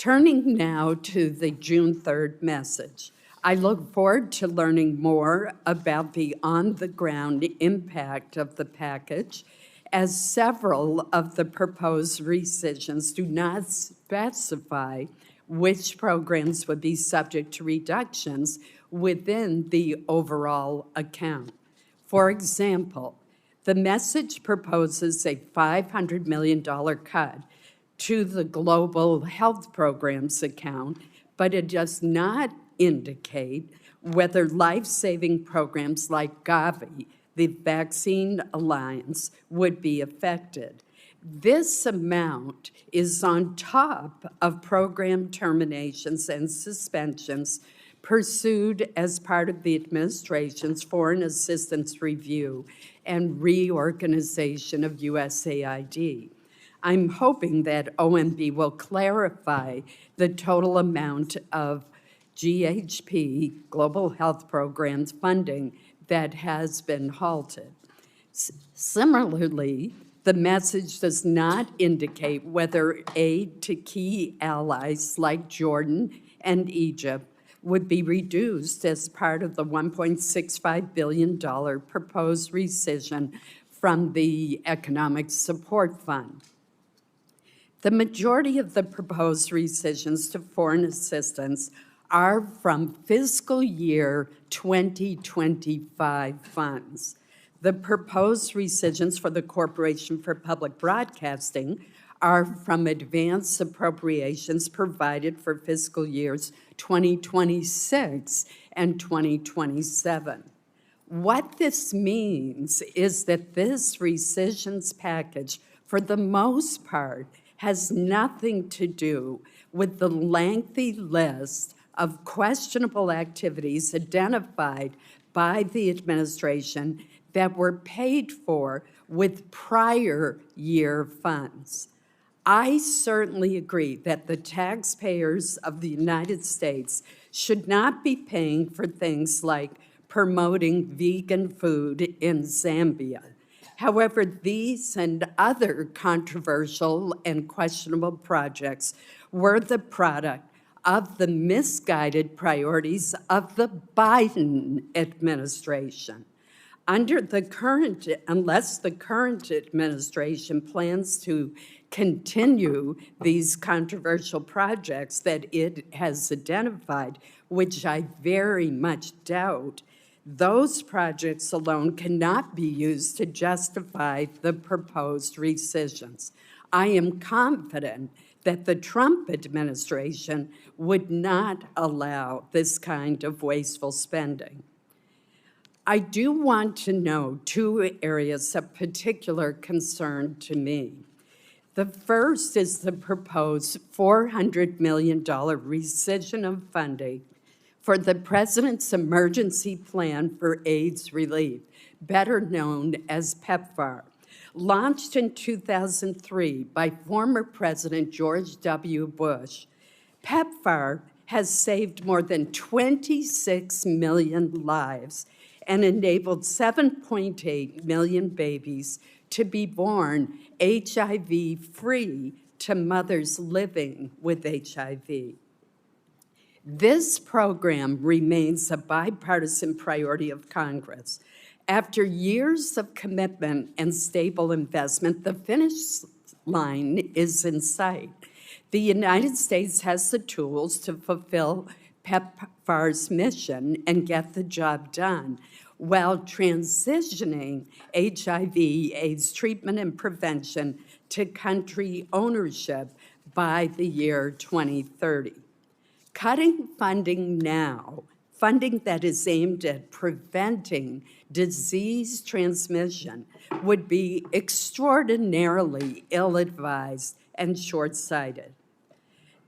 Turning now to the June 3rd message. I look forward to learning more about the on-the-ground impact of the package, as several of the proposed rescissions do not specify which programs would be subject to reductions within the overall account. For example, the message proposes a $500 million cut to the Global Health Programs account, but it does not indicate whether life-saving programs like Gavi, the Vaccine Alliance, would be affected. This amount is on top of program terminations and suspensions pursued as part of the administration's Foreign Assistance Review and reorganization of USAID. I'm hoping that OMB will clarify the total amount of GHP, Global Health Programs funding, that has been halted. Similarly, the message does not indicate whether aid to key allies like Jordan and Egypt would be reduced as part of the $1.65 billion proposed rescission from the Economic Support Fund. The majority of the proposed rescissions to foreign assistance are from fiscal year 2025 funds. The proposed rescissions for the Corporation for Public Broadcasting are from advance appropriations provided for fiscal years 2026 and 2027. What this means is that this rescissions package, for the most part, has nothing to do with the lengthy list of questionable activities identified by the administration that were paid for with prior year funds. I certainly agree that the taxpayers of the United States should not be paying for things like promoting vegan food in Zambia. However, these and other controversial and questionable projects were the product of the misguided priorities of the Biden administration. Unless the current administration plans to continue these controversial projects that it has identified, which I very much doubt, those projects alone cannot be used to justify the proposed rescissions. I am confident that the Trump administration would not allow this kind of wasteful spending. I do want to know two areas of particular concern to me. The first is the proposed $400 million rescission of funding for the President's Emergency Plan for AIDS Relief, better known as PEPFAR. Launched in 2003 by former President George W. Bush, PEPFAR has saved more than 26 million lives and enabled 7.8 million babies to be born HIV-free to mothers living with HIV. This program remains a bipartisan priority of Congress. After years of commitment and stable investment, the finish line is in sight. The United States has the tools to fulfill PEPFAR's mission and get the job done while transitioning HIV/AIDS treatment and prevention to country ownership by the year 2030. Cutting funding now, funding that is aimed at preventing disease transmission, would be extraordinarily ill-advised and short-sighted.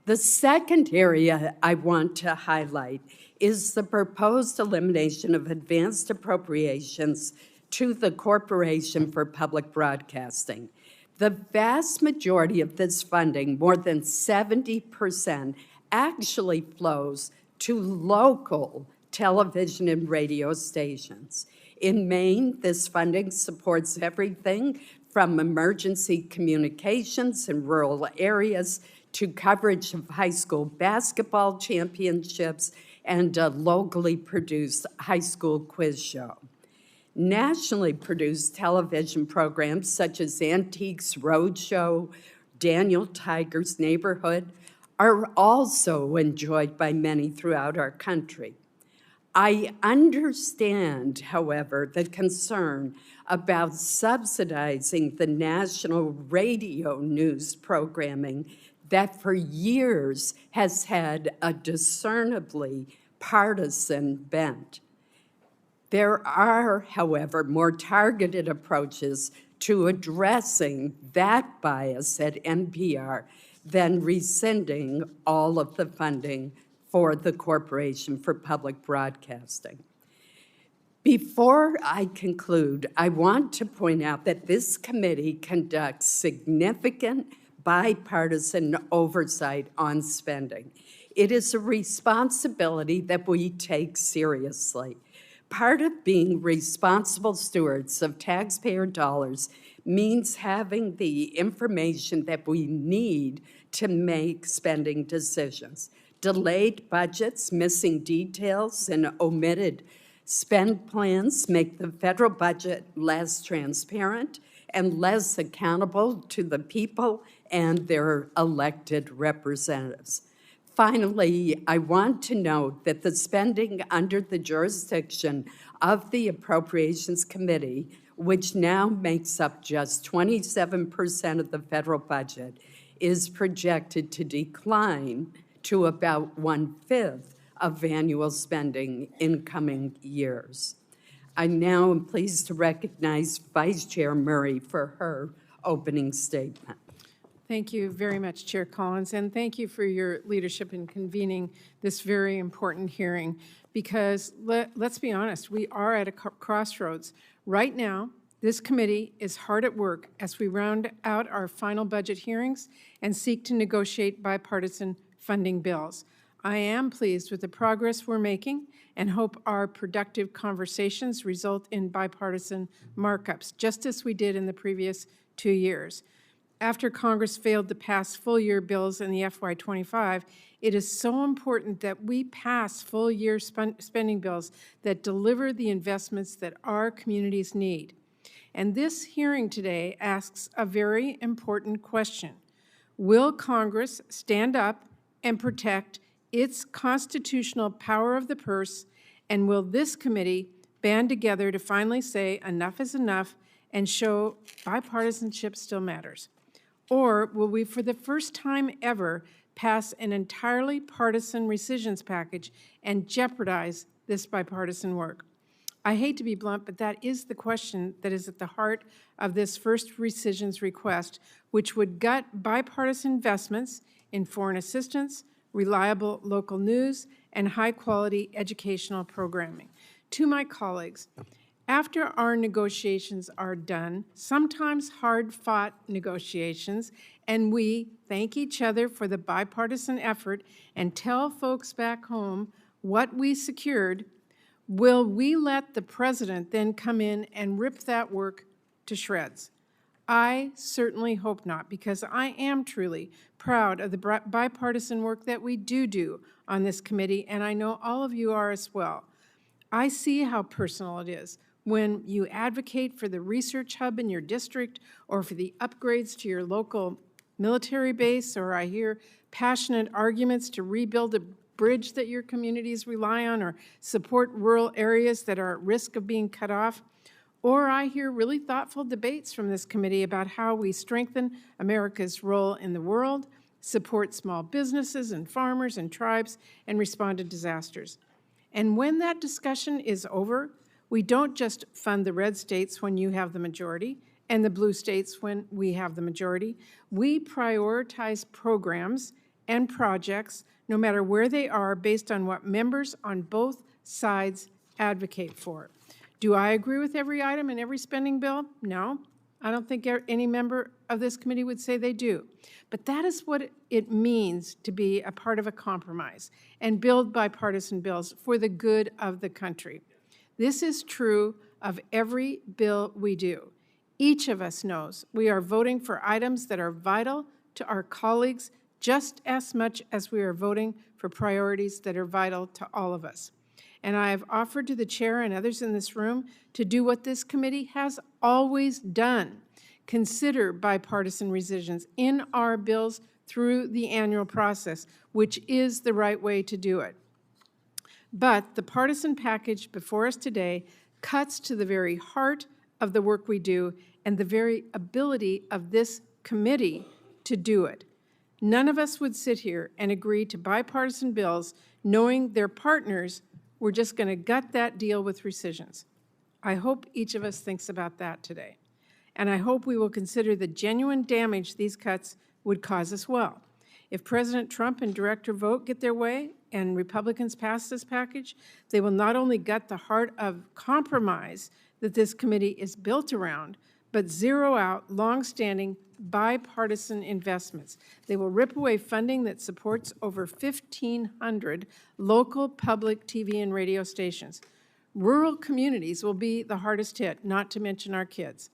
The second area I want to highlight is the proposed elimination of advanced appropriations to the Corporation for Public Broadcasting. The vast majority of this funding, more than 70%, actually flows to local television and radio stations. In Maine, this funding supports everything from emergency communications in rural areas to coverage of high school basketball championships and a locally produced high school quiz show. Nationally produced television programs such as Antiques Roadshow, Daniel Tiger's Neighborhood are also enjoyed by many throughout our country. I understand, however, the concern about subsidizing the national radio news programming that for years has had a discernibly partisan bent. There are, however, more targeted approaches to addressing that bias at NPR than rescinding all of the funding for the Corporation for Public Broadcasting. Before I conclude, I want to point out that this committee conducts significant bipartisan oversight on spending. It is a responsibility that we take seriously. Part of being responsible stewards of taxpayer dollars means having the information that we need to make spending decisions. Delayed budgets, missing details, and omitted spend plans make the federal budget less transparent and less accountable to the people and their elected representatives. Finally, I want to note that the spending under the jurisdiction of the Appropriations Committee, which now makes up just 27% of the federal budget, is projected to decline to about 1/5 of annual spending in coming years. I now am pleased to recognize Vice Chair Murray for her opening statement. Thank you very much, Chair Collins, and thank you for your leadership in convening this very important hearing, because let's be honest, we are at a crossroads. Right now, this committee is hard at work as we round out our final budget hearings and seek to negotiate bipartisan funding bills. I am pleased with the progress we're making and hope our productive conversations result in bipartisan markups, just as we did in the previous 2 years. After Congress failed to pass full-year bills in the FY25, it is so important that we pass full-year spending bills that deliver the investments that our communities need. And this hearing today asks a very important question. Will Congress stand up and protect its constitutional power of the purse, and will this committee band together to finally say enough is enough and show bipartisanship still matters? Or will we, for the first time ever, pass an entirely partisan rescissions package and jeopardize this bipartisan work? I hate to be blunt, but that is the question that is at the heart of this first rescissions request, which would gut bipartisan investments in foreign assistance, reliable local news, and high-quality educational programming. To my colleagues, after our negotiations are done, sometimes hard-fought negotiations, and we thank each other for the bipartisan effort and tell folks back home what we secured, will we let the president then come in and rip that work to shreds? I certainly hope not, because I am truly proud of the bipartisan work that we do on this committee, and I know all of you are as well. I see how personal it is when you advocate for the research hub in your district or for the upgrades to your local military base, or I hear passionate arguments to rebuild a bridge that your communities rely on or support rural areas that are at risk of being cut off. Or I hear really thoughtful debates from this committee about how we strengthen America's role in the world, support small businesses and farmers and tribes, and respond to disasters. And when that discussion is over, we don't just fund the red states when you have the majority and the blue states when we have the majority. We prioritize programs and projects, no matter where they are, based on what members on both sides advocate for. Do I agree with every item in every spending bill? No. I don't think any member of this committee would say they do. But that is what it means to be a part of a compromise and build bipartisan bills for the good of the country. This is true of every bill we do. Each of us knows we are voting for items that are vital to our colleagues' just as much as we are voting for priorities that are vital to all of us. And I have offered to the chair and others in this room to do what this committee has always done: consider bipartisan rescissions in our bills through the annual process, which is the right way to do it. But the partisan package before us today cuts to the very heart of the work we do and the very ability of this committee to do it. None of us would sit here and agree to bipartisan bills knowing their partners were just going to gut that deal with rescissions. I hope each of us thinks about that today. And I hope we will consider the genuine damage these cuts would cause as well. If President Trump and Director Vought get their way and Republicans pass this package, they will not only gut the heart of compromise that this committee is built around, but zero out longstanding bipartisan investments. They will rip away funding that supports over 1,500 local public TV and radio stations. Rural communities will be the hardest hit, not to mention our kids.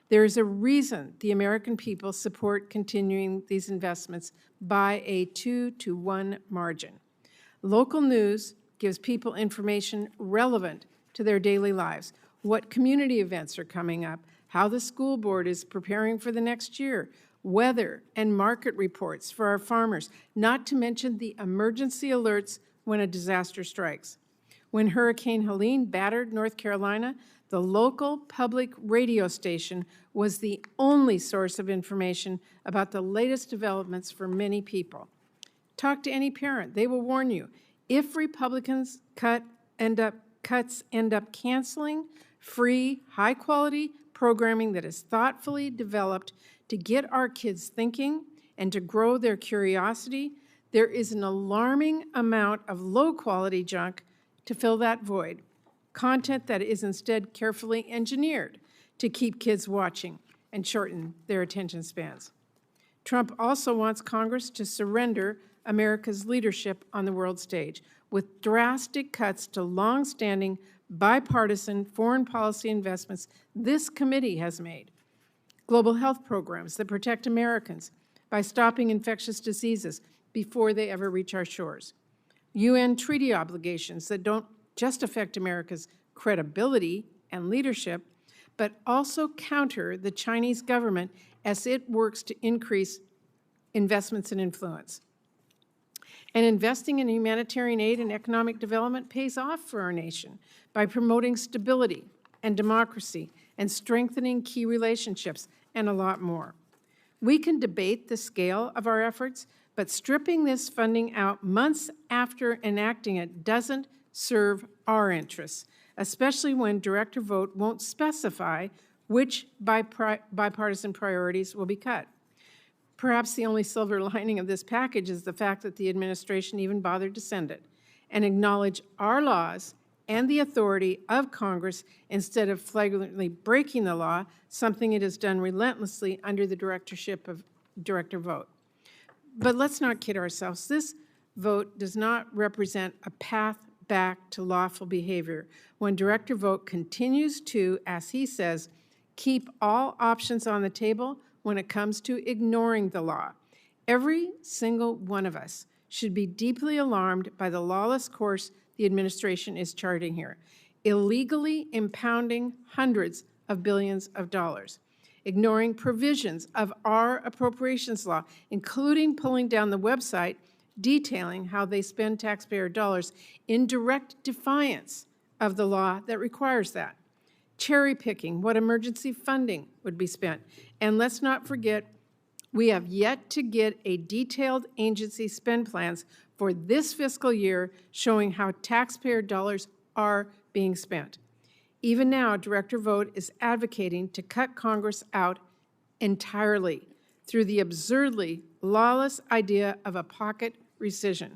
There is a reason the American people support continuing these investments by a 2-to-1 margin. Local news gives people information relevant to their daily lives, what community events are coming up, how the school board is preparing for the next year, weather and market reports for our farmers, not to mention the emergency alerts when a disaster strikes. When Hurricane Helene battered North Carolina, the local public radio station was the only source of information about the latest developments for many people. Talk to any parent. They will warn you. If Republicans cuts end up canceling free, high-quality programming that is thoughtfully developed to get our kids thinking and to grow their curiosity, there is an alarming amount of low-quality junk to fill that void. Content that is instead carefully engineered to keep kids watching and shorten their attention spans. Trump also wants Congress to surrender America's leadership on the world stage with drastic cuts to long-standing bipartisan foreign policy investments this committee has made. Global health programs that protect Americans by stopping infectious diseases before they ever reach our shores. UN treaty obligations that don't just affect America's credibility and leadership, but also counter the Chinese government as it works to increase investments and influence. And investing in humanitarian aid and economic development pays off for our nation by promoting stability and democracy and strengthening key relationships and a lot more. We can debate the scale of our efforts, but stripping this funding out months after enacting it doesn't serve our interests, especially when Director Vought won't specify which bipartisan priorities will be cut. Perhaps the only silver lining of this package is the fact that the administration even bothered to send it and acknowledge our laws and the authority of Congress instead of flagrantly breaking the law, something it has done relentlessly under the directorship of Director Vought. But let's not kid ourselves. This vote does not represent a path back to lawful behavior when Director Vought continues to, as he says, keep all options on the table when it comes to ignoring the law. Every single one of us should be deeply alarmed by the lawless course the administration is charting here, illegally impounding hundreds of billions of dollars, ignoring provisions of our appropriations law, including pulling down the website detailing how they spend taxpayer dollars in direct defiance of the law that requires that, cherry-picking what emergency funding would be spent. And let's not forget, we have yet to get a detailed agency spend plans for this fiscal year showing how taxpayer dollars are being spent. Even now, Director Vought is advocating to cut Congress out entirely through the absurdly lawless idea of a pocket rescission.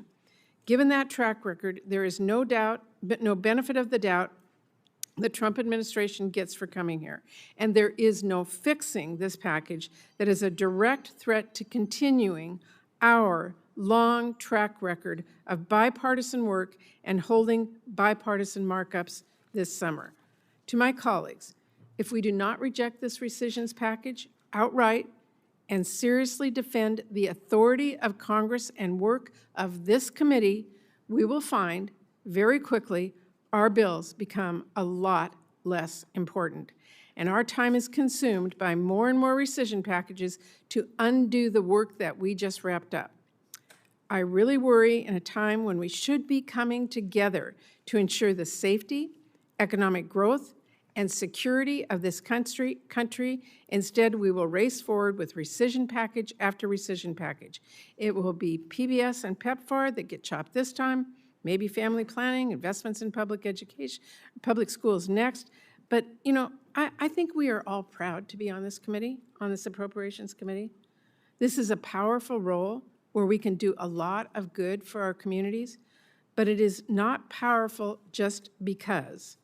Given that track record, there is no doubt, but no benefit of the doubt the Trump administration gets for coming here. And there is no fixing this package that is a direct threat to continuing our long track record of bipartisan work and holding bipartisan markups this summer. To my colleagues, if we do not reject this rescissions package outright and seriously defend the authority of Congress and work of this committee, we will find very quickly our bills become a lot less important. And our time is consumed by more and more rescission packages to undo the work that we just wrapped up. I really worry in a time when we should be coming together to ensure the safety, economic growth, and security of this country. Instead, we will race forward with rescission package after rescission package. It will be PBS and PEPFAR that get chopped this time, maybe family planning, investments in public education, public schools next. But, you know, I think we are all proud to be on this committee, on this Appropriations Committee. This is a powerful role where we can do a lot of good for our communities, but it is not powerful just because.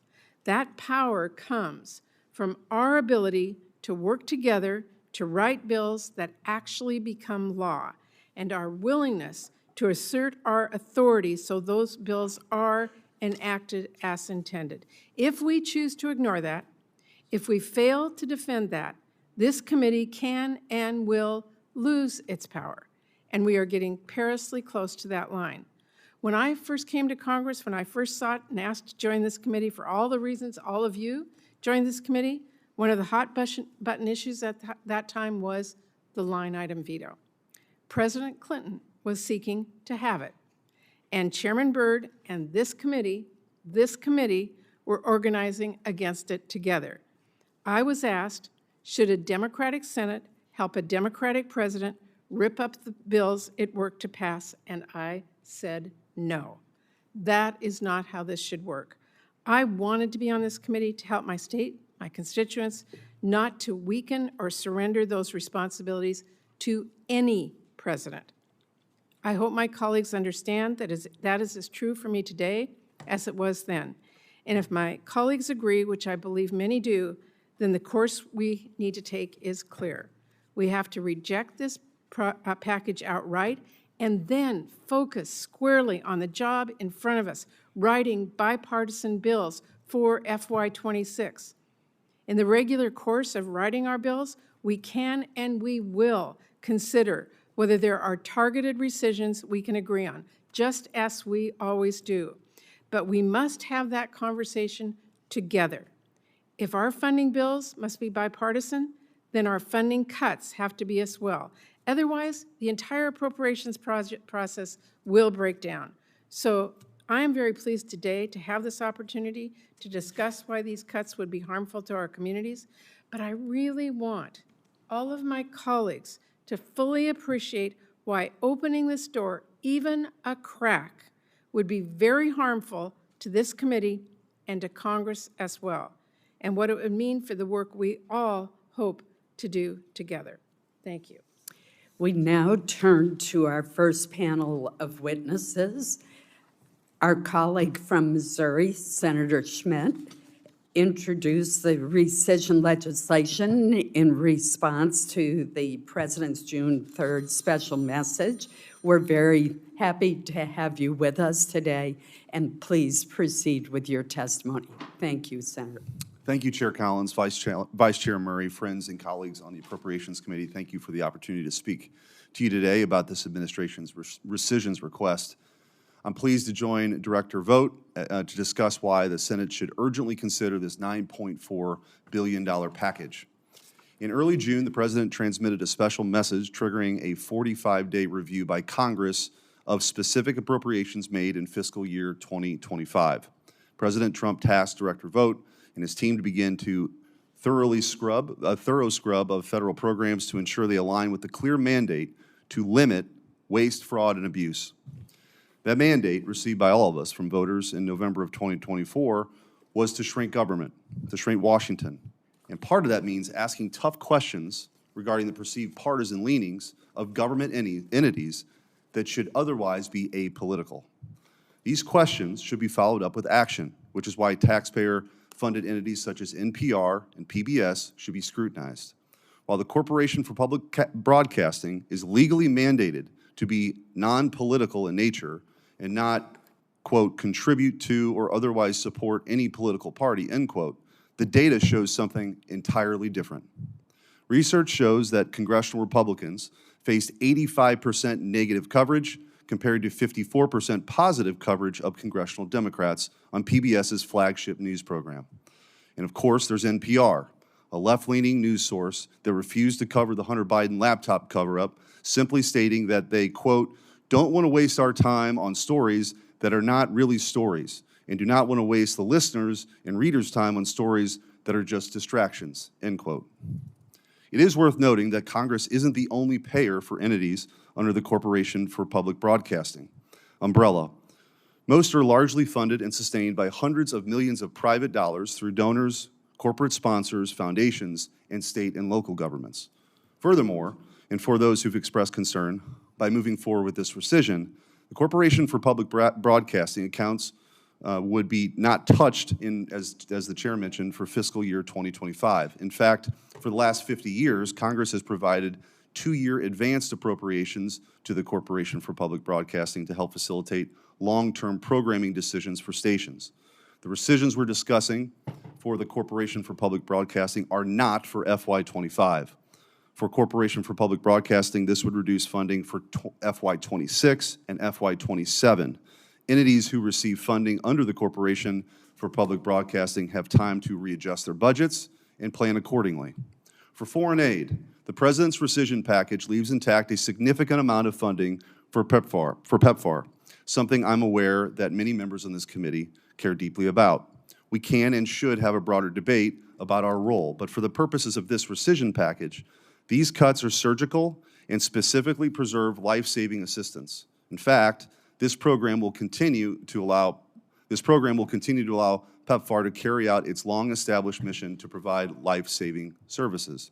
That power comes from our ability to work together to write bills that actually become law, and our willingness to assert our authority so those bills are enacted as intended. If we choose to ignore that, if we fail to defend that, this committee can and will lose its power, and we are getting perilously close to that line. When I first came to Congress, when I first sought and asked to join this committee for all the reasons all of you joined this committee, one of the hot button issues at that time was the line item veto. President Clinton was seeking to have it, and Chairman Byrd and this committee were organizing against it together. I was asked, should a Democratic Senate help a Democratic president rip up the bills it worked to pass? And I said no. That is not how this should work. I wanted to be on this committee to help my state, my constituents, not to weaken or surrender those responsibilities to any president. I hope my colleagues understand that is as true for me today as it was then. And if my colleagues agree, which I believe many do, then the course we need to take is clear. We have to reject this package outright and then focus squarely on the job in front of us, writing bipartisan bills for FY26. In the regular course of writing our bills, we can and we will consider whether there are targeted rescissions we can agree on, just as we always do. But we must have that conversation together. If our funding bills must be bipartisan, then our funding cuts have to be as well. Otherwise, the entire appropriations process will break down. So I am very pleased today to have this opportunity to discuss why these cuts would be harmful to our communities, but I really want all of my colleagues to fully appreciate why opening this door, even a crack, would be very harmful to this committee and to Congress as well, and what it would mean for the work we all hope to do together. Thank you. We now turn to our first panel of witnesses. Our colleague from Missouri, Senator Schmidt, introduced the rescission legislation in response to the President's June 3rd special message. We're very happy to have you with us today, and please proceed with your testimony. Thank you, Senator. Thank you, Chair Collins, Vice Chair Murray, friends and colleagues on the Appropriations Committee. Thank you for the opportunity to speak to you today about this administration's rescissions request. I'm pleased to join Director Vought to discuss why the Senate should urgently consider this $9.4 billion package. In early June, the President transmitted a special message triggering a 45-day review by Congress of specific appropriations made in fiscal year 2025. President Trump tasked Director Vought and his team to begin to thorough scrub of federal programs to ensure they align with the clear mandate to limit waste, fraud, and abuse. That mandate, received by all of us from voters in November of 2024, was to shrink government, to shrink Washington. And part of that means asking tough questions regarding the perceived partisan leanings of government entities that should otherwise be apolitical. These questions should be followed up with action, which is why taxpayer-funded entities such as NPR and PBS should be scrutinized. While the Corporation for Public Broadcasting is legally mandated to be non-political in nature and not, quote, contribute to or otherwise support any political party, end quote, the data shows something entirely different. Research shows that congressional Republicans faced 85% negative coverage compared to 54% positive coverage of congressional Democrats on PBS's flagship news program. And of course, there's NPR, a left-leaning news source that refused to cover the Hunter Biden laptop cover-up, simply stating that they, quote, don't want to waste our time on stories that are not really stories, and do not want to waste the listeners' and readers' time on stories that are just distractions, end quote. It is worth noting that Congress isn't the only payer for entities under the Corporation for Public Broadcasting umbrella. Most are largely funded and sustained by hundreds of millions of private dollars through donors, corporate sponsors, foundations, and state and local governments. Furthermore, and for those who've expressed concern, by moving forward with this rescission, the Corporation for Public Broadcasting accounts would be not touched as the chair mentioned, for fiscal year 2025. In fact, for the last 50 years, Congress has provided 2-year advanced appropriations to the Corporation for Public Broadcasting to help facilitate long-term programming decisions for stations. The rescissions we're discussing for the Corporation for Public Broadcasting are not for FY25. For Corporation for Public Broadcasting, this would reduce funding for FY26 and FY27. Entities who receive funding under the Corporation for Public Broadcasting have time to readjust their budgets and plan accordingly. For foreign aid, the President's rescission package leaves intact a significant amount of funding for PEPFAR, something I'm aware that many members on this committee care deeply about. We can and should have a broader debate about our role, but for the purposes of this rescission package, these cuts are surgical and specifically preserve life-saving assistance. In fact, this program will continue to allow PEPFAR to carry out its long-established mission to provide life-saving services.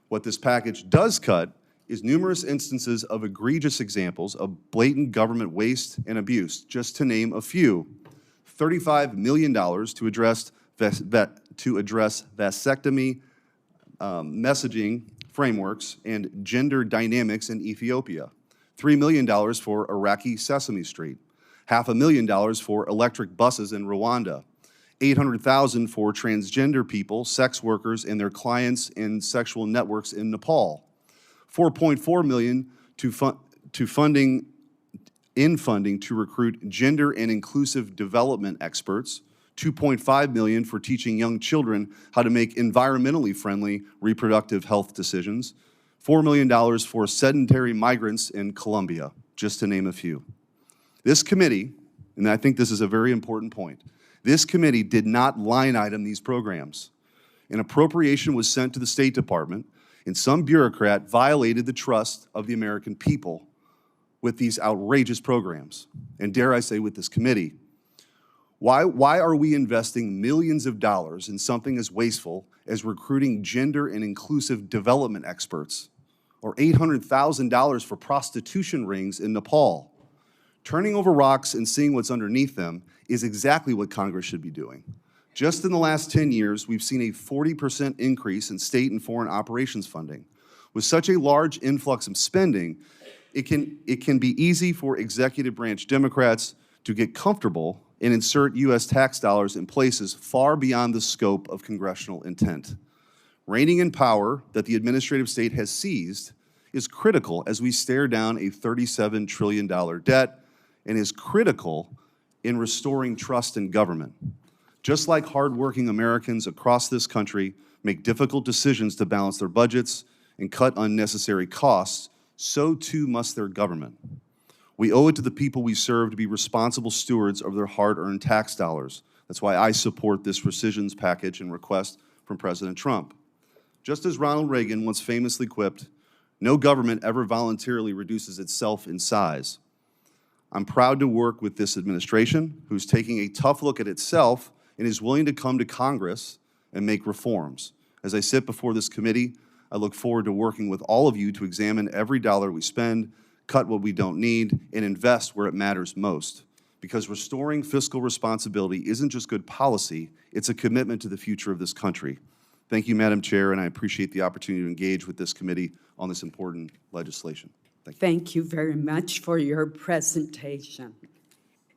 What this package does cut is numerous instances of egregious examples of blatant government waste and abuse, just to name a few. $35 million to address vasectomy messaging frameworks and gender dynamics in Ethiopia. $3 million for Iraqi Sesame Street. $500,000 for electric buses in Rwanda. $800,000 for transgender people, sex workers, and their clients in sexual networks in Nepal. $4.4 million funding to recruit gender and inclusive development experts. $2.5 million for teaching young children how to make environmentally friendly reproductive health decisions. $4 million for sedentary migrants in Colombia, just to name a few. This committee, and I think this is a very important point, this committee did not line item these programs. An appropriation was sent to the State Department, and some bureaucrat violated the trust of the American people with these outrageous programs, and dare I say with this committee. Why are we investing millions of dollars in something as wasteful as recruiting gender and inclusive development experts, or $800,000 for prostitution rings in Nepal? Turning over rocks and seeing what's underneath them is exactly what Congress should be doing. Just in the last 10 years, we've seen a 40% increase in state and foreign operations funding. With such a large influx of spending, it can be easy for executive branch Democrats to get comfortable and insert U.S. tax dollars in places far beyond the scope of congressional intent. Reining in power that the administrative state has seized is critical as we stare down a $37 trillion debt, and is critical in restoring trust in government. Just like hardworking Americans across this country make difficult decisions to balance their budgets and cut unnecessary costs, so too must their government. We owe it to the people we serve to be responsible stewards of their hard-earned tax dollars. That's why I support this rescissions package and request from President Trump. Just as Ronald Reagan once famously quipped, "No government ever voluntarily reduces itself in size." I'm proud to work with this administration, who's taking a tough look at itself and is willing to come to Congress and make reforms. As I sit before this committee, I look forward to working with all of you to examine every dollar we spend, cut what we don't need, and invest where it matters most. Because restoring fiscal responsibility isn't just good policy, it's a commitment to the future of this country. Thank you, Madam Chair, and I appreciate the opportunity to engage with this committee on this important legislation. Thank you. Thank you very much for your presentation.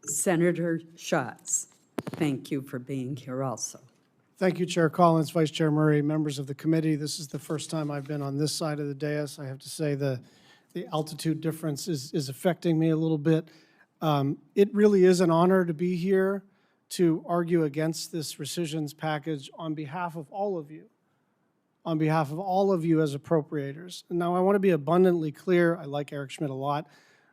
Senator Schatz, thank you for being here also. Thank you, Chair Collins, Vice Chair Murray, members of the committee. This is the first time I've been on this side of the dais. I have to say the altitude difference is affecting me a little bit. It really is an honor to be here to argue against this rescissions package on behalf of all of you, as appropriators. And now I want to be abundantly clear. I like Eric Schmidt a lot,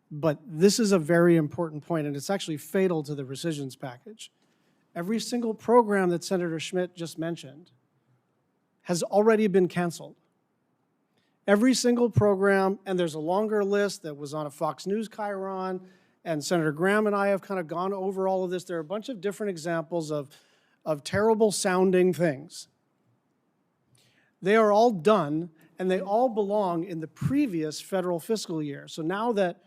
but this is a very important point, and it's actually fatal to the rescissions package. Every single program that Senator Schmidt just mentioned has already been canceled. Every single program, and there's a longer list that was on a Fox News Chiron, and Senator Graham and I have kind of gone over all of this. There are a bunch of different examples of terrible sounding things. They are all done, and they all belong in the previous federal fiscal year. So now that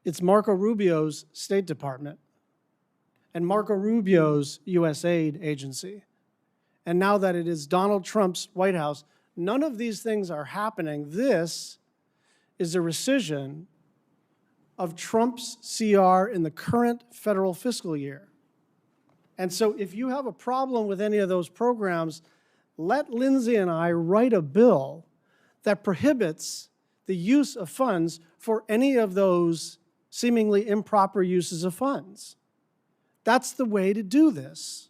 it's Marco Rubio's State Department, and Marco Rubio's USAID agency, and now that it is Donald Trump's White House, none of these things are happening. This is a rescission of Trump's CR in the current federal fiscal year. And so if you have a problem with any of those programs, let Lindsay and I write a bill that prohibits the use of funds for any of those seemingly improper uses of funds. That's the way to do this.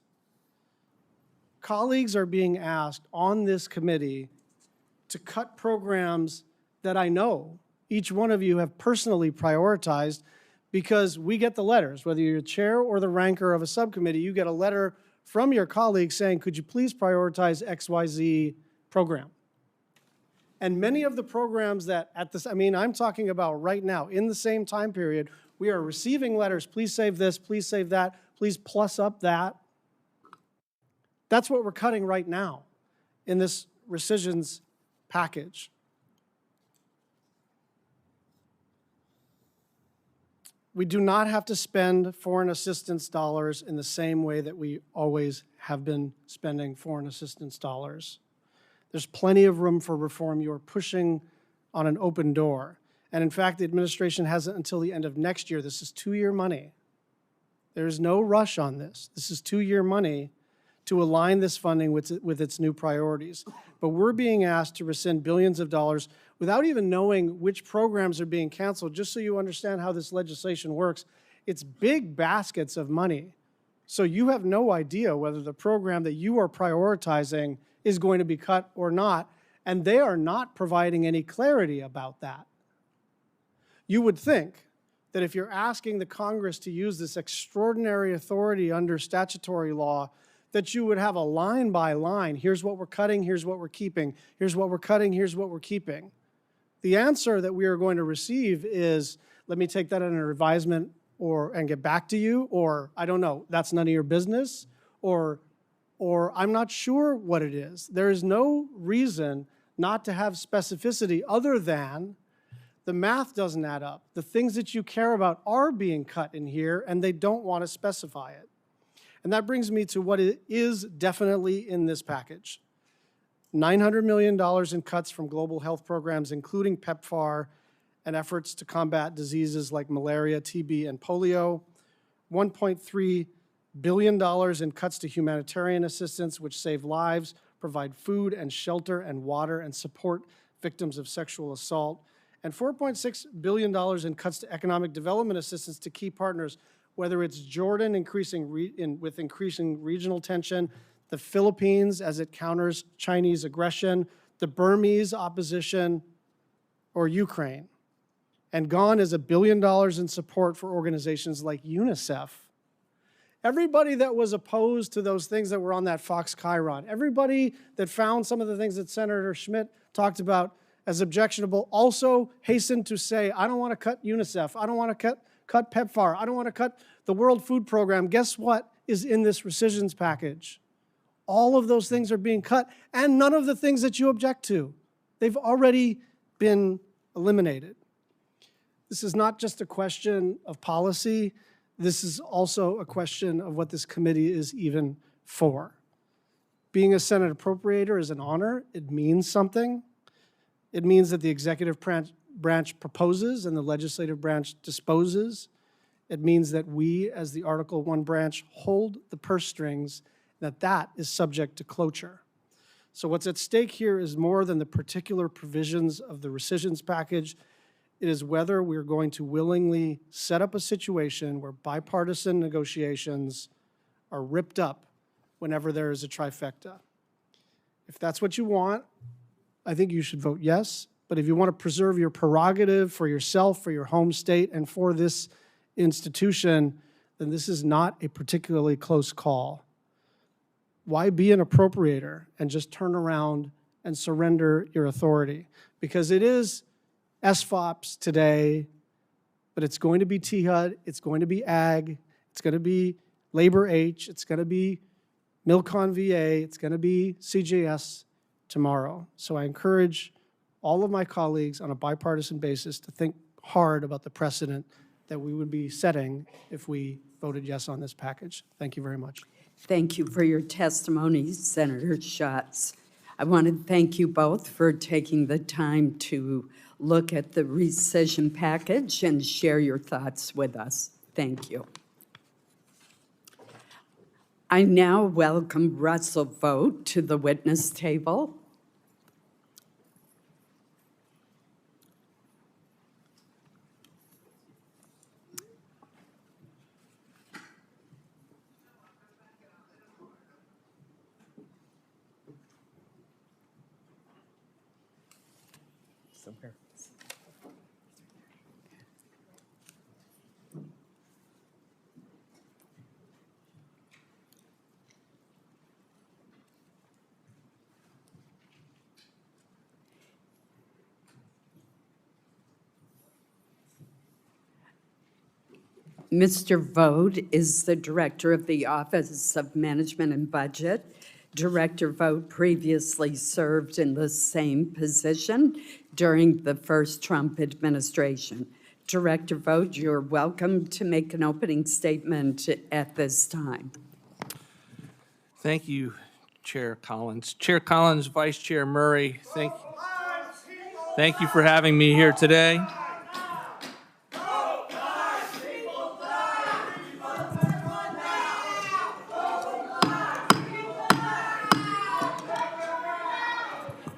Colleagues are being asked on this committee to cut programs that I know each one of you have personally prioritized, because we get the letters. Whether you're chair or the ranker of a subcommittee, you get a letter from your colleagues saying, could you please prioritize XYZ program? And many of the programs that I'm talking about right now, in the same time period, we are receiving letters, please save this, please save that, please plus up that. That's what we're cutting right now in this rescissions package. We do not have to spend foreign assistance dollars in the same way that we always have been spending foreign assistance dollars. There's plenty of room for reform. You're pushing on an open door. And in fact, the administration has it until the end of next year. This is 2-year money. There's no rush on this. This is 2-year money to align this funding with its new priorities. But we're being asked to rescind billions of dollars without even knowing which programs are being canceled. Just so you understand how this legislation works, it's big baskets of money. So you have no idea whether the program that you are prioritizing is going to be cut or not, and they are not providing any clarity about that. You would think that if you're asking the Congress to use this extraordinary authority under statutory law, that you would have a line by line, here's what we're cutting, here's what we're keeping, here's what we're cutting, here's what we're keeping. The answer that we are going to receive is, let me take that under advisement and get back to you, or I don't know, that's none of your business, or I'm not sure what it is. There is no reason not to have specificity other than the math doesn't add up. The things that you care about are being cut in here, and they don't want to specify it. And that brings me to what is definitely in this package. $900 million in cuts from global health programs, including PEPFAR and efforts to combat diseases like malaria, TB, and polio. $1.3 billion in cuts to humanitarian assistance, which save lives, provide food and shelter and water, and support victims of sexual assault. And $4.6 billion in cuts to economic development assistance to key partners, whether it's Jordan with increasing regional tension, the Philippines as it counters Chinese aggression, the Burmese opposition, or Ukraine. And gone is $1 billion in support for organizations like UNICEF. Everybody that was opposed to those things that were on that Fox Chiron, everybody that found some of the things that Senator Schmidt talked about as objectionable, also hastened to say, I don't want to cut UNICEF, I don't want to cut PEPFAR, I don't want to cut the World Food Program. Guess what is in this rescissions package? All of those things are being cut, and none of the things that you object to. They've already been eliminated. This is not just a question of policy. This is also a question of what this committee is even for. Being a Senate appropriator is an honor. It means something. It means that the executive branch proposes and the legislative branch disposes. It means that we, as the Article I branch, hold the purse strings that is subject to cloture. So what's at stake here is more than the particular provisions of the rescissions package. It is whether we're going to willingly set up a situation where bipartisan negotiations are ripped up whenever there is a trifecta. If that's what you want, I think you should vote yes. But if you want to preserve your prerogative for yourself, for your home state, and for this institution, then this is not a particularly close call. Why be an appropriator and just turn around and surrender your authority? Because it is SFOPs today, but it's going to be THUD, it's going to be AG, it's going to be Labor H, it's going to be Milcon VA, it's going to be CJS tomorrow. So I encourage all of my colleagues on a bipartisan basis to think hard about the precedent that we would be setting if we voted yes on this package. Thank you very much. Thank you for your testimony, Senator Schatz. I want to thank you both for taking the time to look at the rescission package and share your thoughts with us. Thank you. I now welcome Russell Vought to the witness table. Somewhere. Mr. Vought is the Director of the Office of Management and Budget. Director Vought previously served in the same position during the first Trump administration. Director Vought, you're welcome to make an opening statement at this time. Thank you, Chair Collins. Chair Collins, Vice Chair Murray, thank you for having me here today.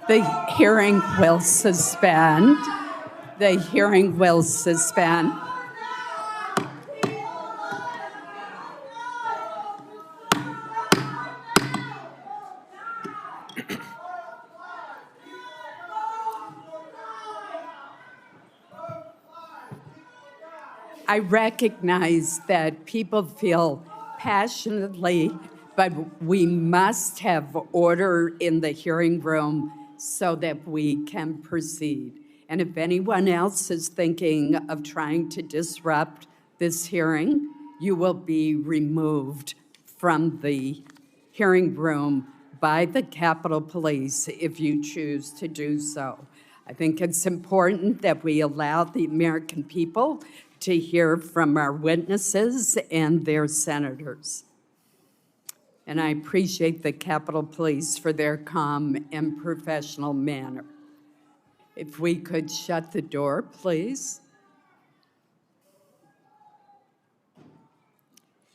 The hearing will suspend. The hearing will suspend. I recognize that people feel passionately, but we must have order in the hearing room so that we can proceed. And if anyone else is thinking of trying to disrupt this hearing, you will be removed from the hearing room by the Capitol Police if you choose to do so. I think it's important that we allow the American people to hear from our witnesses and their senators. And I appreciate the Capitol Police for their calm and professional manner. If we could shut the door, please.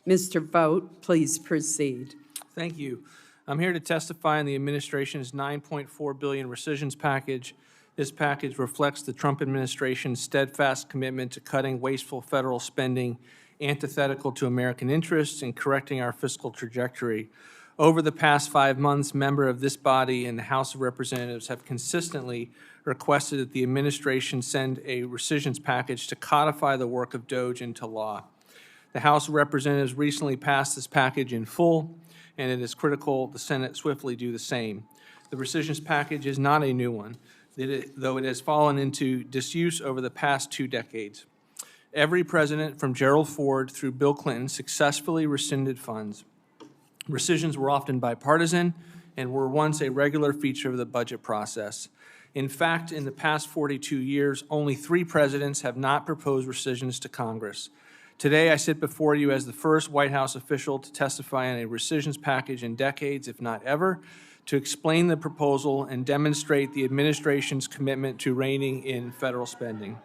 Mr. Vought, please proceed. Thank you. I'm here to testify on the administration's $9.4 billion rescissions package. This package reflects the Trump administration's steadfast commitment to cutting wasteful federal spending, antithetical to American interests, and correcting our fiscal trajectory. Over the past 5 months, members of this body and the House of Representatives have consistently requested that the administration send a rescissions package to codify the work of DOGE into law. The House of Representatives recently passed this package in full, and it is critical the Senate swiftly do the same. The rescissions package is not a new one, though it has fallen into disuse over the past 2 decades. Every president, from Gerald Ford through Bill Clinton, successfully rescinded funds. Rescissions were often bipartisan and were once a regular feature of the budget process. In fact, in the past 42 years, only 3 presidents have not proposed rescissions to Congress. Today, I sit before you as the first White House official to testify on a rescissions package in decades, if not ever, to explain the proposal and demonstrate the administration's commitment to reining in federal spending.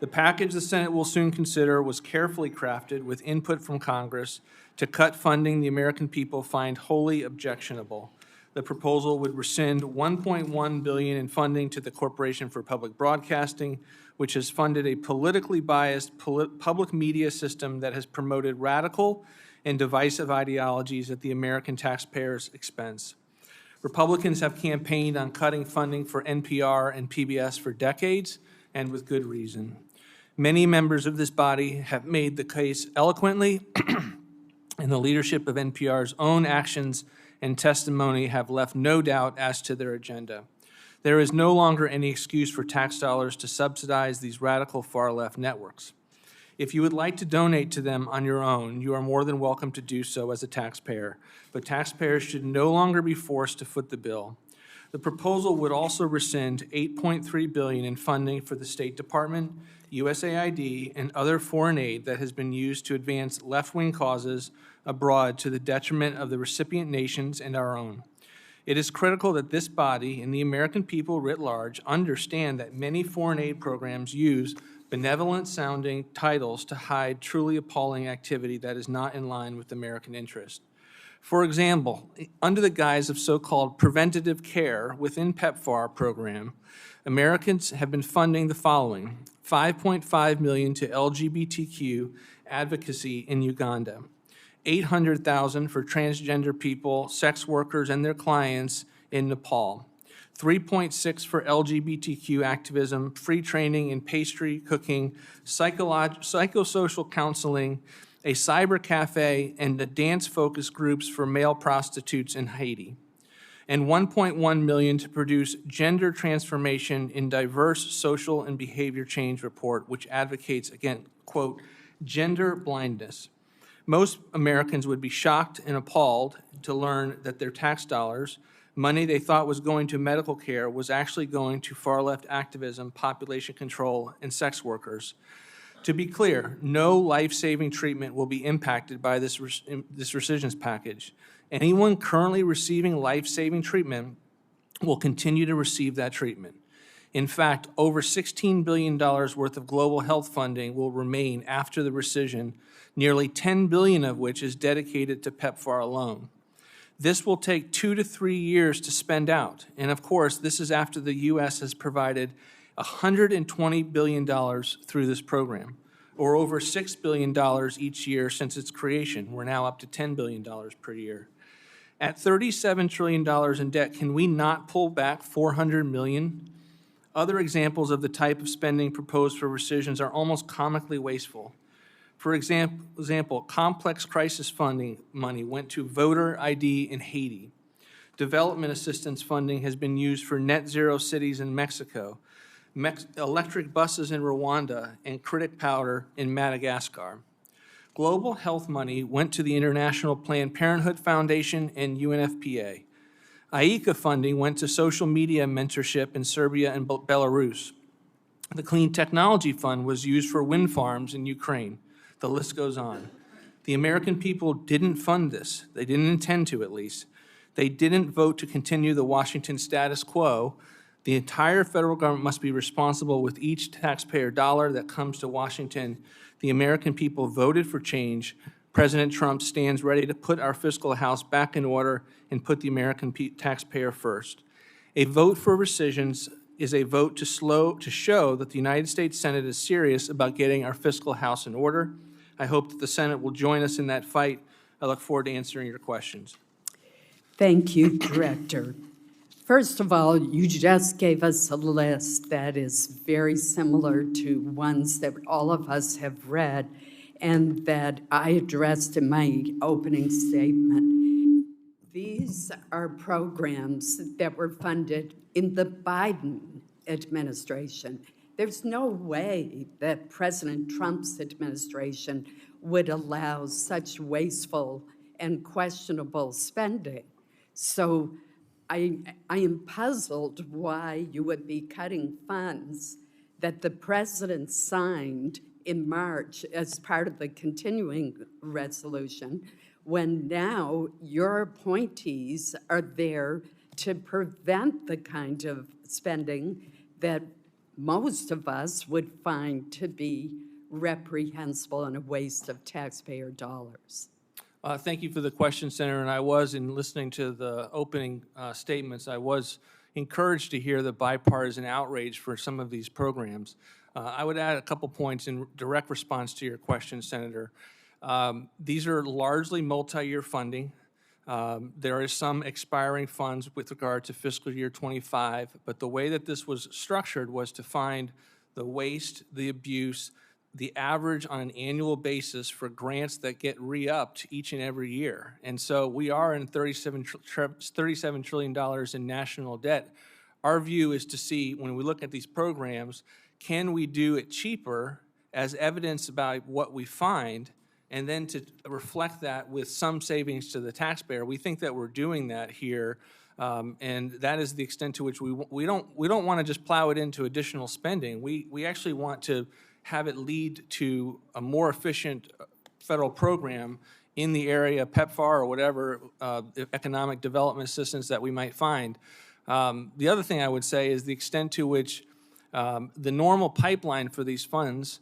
The package the Senate will soon consider was carefully crafted with input from Congress to cut funding the American people find wholly objectionable. The proposal would rescind $1.1 billion in funding to the Corporation for Public Broadcasting, which has funded a politically biased public media system that has promoted radical and divisive ideologies at the American taxpayers' expense. Republicans have campaigned on cutting funding for NPR and PBS for decades, and with good reason. Many members of this body have made the case eloquently, and the leadership of NPR's own actions and testimony have left no doubt as to their agenda. There is no longer any excuse for tax dollars to subsidize these radical far-left networks. If you would like to donate to them on your own, you are more than welcome to do so as a taxpayer, but taxpayers should no longer be forced to foot the bill. The proposal would also rescind $8.3 billion in funding for the State Department, USAID, and other foreign aid that has been used to advance left-wing causes abroad to the detriment of the recipient nations and our own. It is critical that this body and the American people writ large understand that many foreign aid programs use benevolent-sounding titles to hide truly appalling activity that is not in line with American interest. For example, under the guise of so-called preventative care within PEPFAR program, Americans have been funding the following: $5.5 million to LGBTQ advocacy in Uganda, $800,000 for transgender people, sex workers, and their clients in Nepal, $3.6 for LGBTQ activism, free training in pastry cooking, psychosocial counseling, a cyber cafe, and the dance-focused groups for male prostitutes in Haiti, and $1.1 million to produce Gender Transformation in Diverse Social and Behavior Change report, which advocates, again, quote, gender blindness. Most Americans would be shocked and appalled to learn that their tax dollars, money they thought was going to medical care, was actually going to far-left activism, population control, and sex workers. To be clear, no life-saving treatment will be impacted by this rescissions package. Anyone currently receiving life-saving treatment will continue to receive that treatment. In fact, over $16 billion worth of global health funding will remain after the rescission, nearly $10 billion of which is dedicated to PEPFAR alone. This will take 2 to 3 years to spend out, and of course, this is after the U.S. has provided $120 billion through this program, or over $6 billion each year since its creation. We're now up to $10 billion per year. At $37 trillion in debt, can we not pull back $400 million? Other examples of the type of spending proposed for rescissions are almost comically wasteful. For example, complex crisis funding money went to voter ID in Haiti. Development assistance funding has been used for net zero cities in Mexico, electric buses in Rwanda, and critic powder in Madagascar. Global health money went to the International Planned Parenthood Foundation and UNFPA. IECA funding went to social media mentorship in Serbia and Belarus. The Clean Technology Fund was used for wind farms in Ukraine. The list goes on. The American people didn't fund this. They didn't intend to, at least. They didn't vote to continue the Washington status quo. The entire federal government must be responsible with each taxpayer dollar that comes to Washington. The American people voted for change. President Trump stands ready to put our fiscal house back in order and put the American taxpayer first. A vote for rescissions is a vote to show that the United States Senate is serious about getting our fiscal house in order. I hope that the Senate will join us in that fight. I look forward to answering your questions. Thank you, Director. First of all, you just gave us a list that is very similar to ones that all of us have read and that I addressed in my opening statement. These are programs that were funded in the Biden administration. There's no way that President Trump's administration would allow such wasteful and questionable spending. So I am puzzled why you would be cutting funds that the president signed in March as part of the continuing resolution, when now your appointees are there to prevent the kind of spending that most of us would find to be reprehensible and a waste of taxpayer dollars? Thank you for the question, Senator. And I was, in listening to the opening statements, I was encouraged to hear the bipartisan outrage for some of these programs. I would add a couple points in direct response to your question, Senator. These are largely multi-year funding. There is some expiring funds with regard to fiscal year 25, but the way that this was structured was to find the waste, the abuse, the average on an annual basis for grants that get re-upped each and every year. And so we are in $37 trillion in national debt. Our view is to see, when we look at these programs, can we do it cheaper as evidence about what we find, and then to reflect that with some savings to the taxpayer. We think that we're doing that here, and that is the extent to which we don't want to just plow it into additional spending. We actually want to have it lead to a more efficient federal program in the area of PEPFAR or whatever economic development assistance that we might find. The other thing I would say is the extent to which the normal pipeline for these funds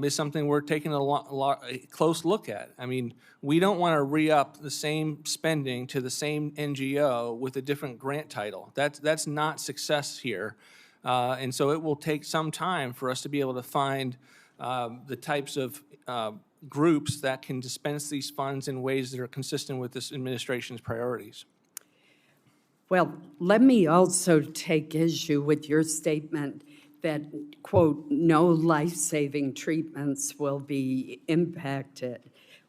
is something we're taking a close look at. I mean, we don't want to re-up the same spending to the same NGO with a different grant title. That's not success here. And so it will take some time for us to be able to find the types of groups that can dispense these funds in ways that are consistent with this administration's priorities. Well, let me also take issue with your statement that, quote, no life-saving treatments will be impacted.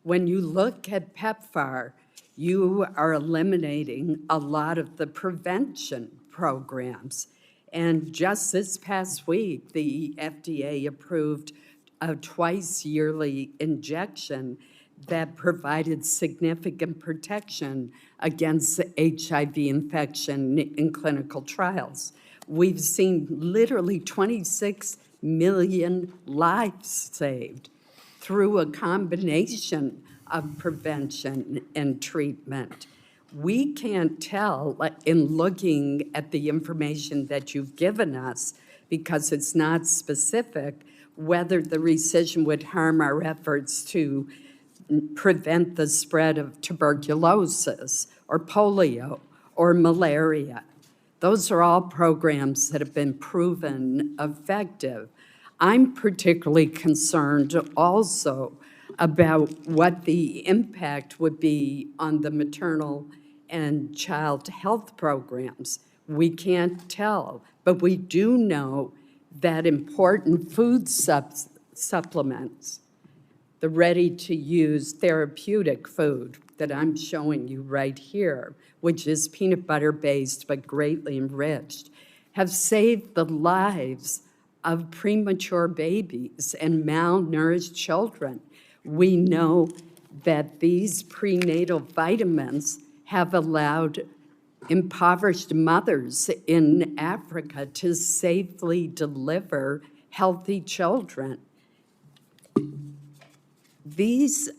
When you look at PEPFAR, you are eliminating a lot of the prevention programs. And just this past week, the FDA approved a twice-yearly injection that provided significant protection against HIV infection in clinical trials. We've seen literally 26 million lives saved through a combination of prevention and treatment. We can't tell, in looking at the information that you've given us, because it's not specific, whether the rescission would harm our efforts to prevent the spread of tuberculosis or polio or malaria. Those are all programs that have been proven effective. I'm particularly concerned also about what the impact would be on the maternal and child health programs. We can't tell, but we do know that important food supplements, the ready-to-use therapeutic food that I'm showing you right here, which is peanut butter-based but greatly enriched, have saved the lives of premature babies and malnourished children. We know that these prenatal vitamins have allowed impoverished mothers in Africa to safely deliver healthy children. These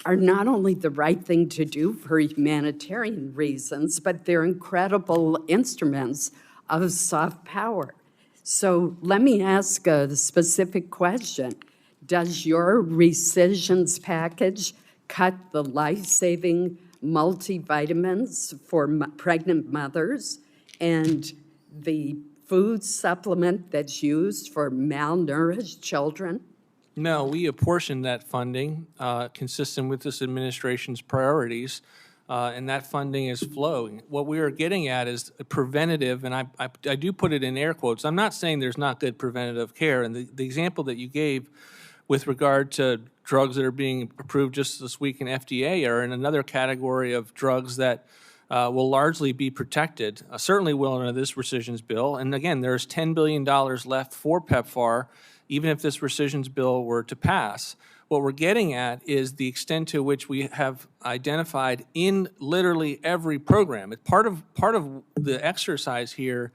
are not only the right thing to do for humanitarian reasons, but they're incredible instruments of soft power. So let me ask a specific question. Does your rescissions package cut the life-saving multivitamins for pregnant mothers and the food supplement that's used for malnourished children? No, we apportion that funding consistent with this administration's priorities, and that funding is flowing. What we are getting at is preventative, and I do put it in air quotes. I'm not saying there's not good preventative care, and the example that you gave with regard to drugs that are being approved just this week in FDA are in another category of drugs that will largely be protected, certainly will under this rescissions bill. And again, there's $10 billion left for PEPFAR, even if this rescissions bill were to pass. What we're getting at is the extent to which we have identified in literally every program. Part of the exercise here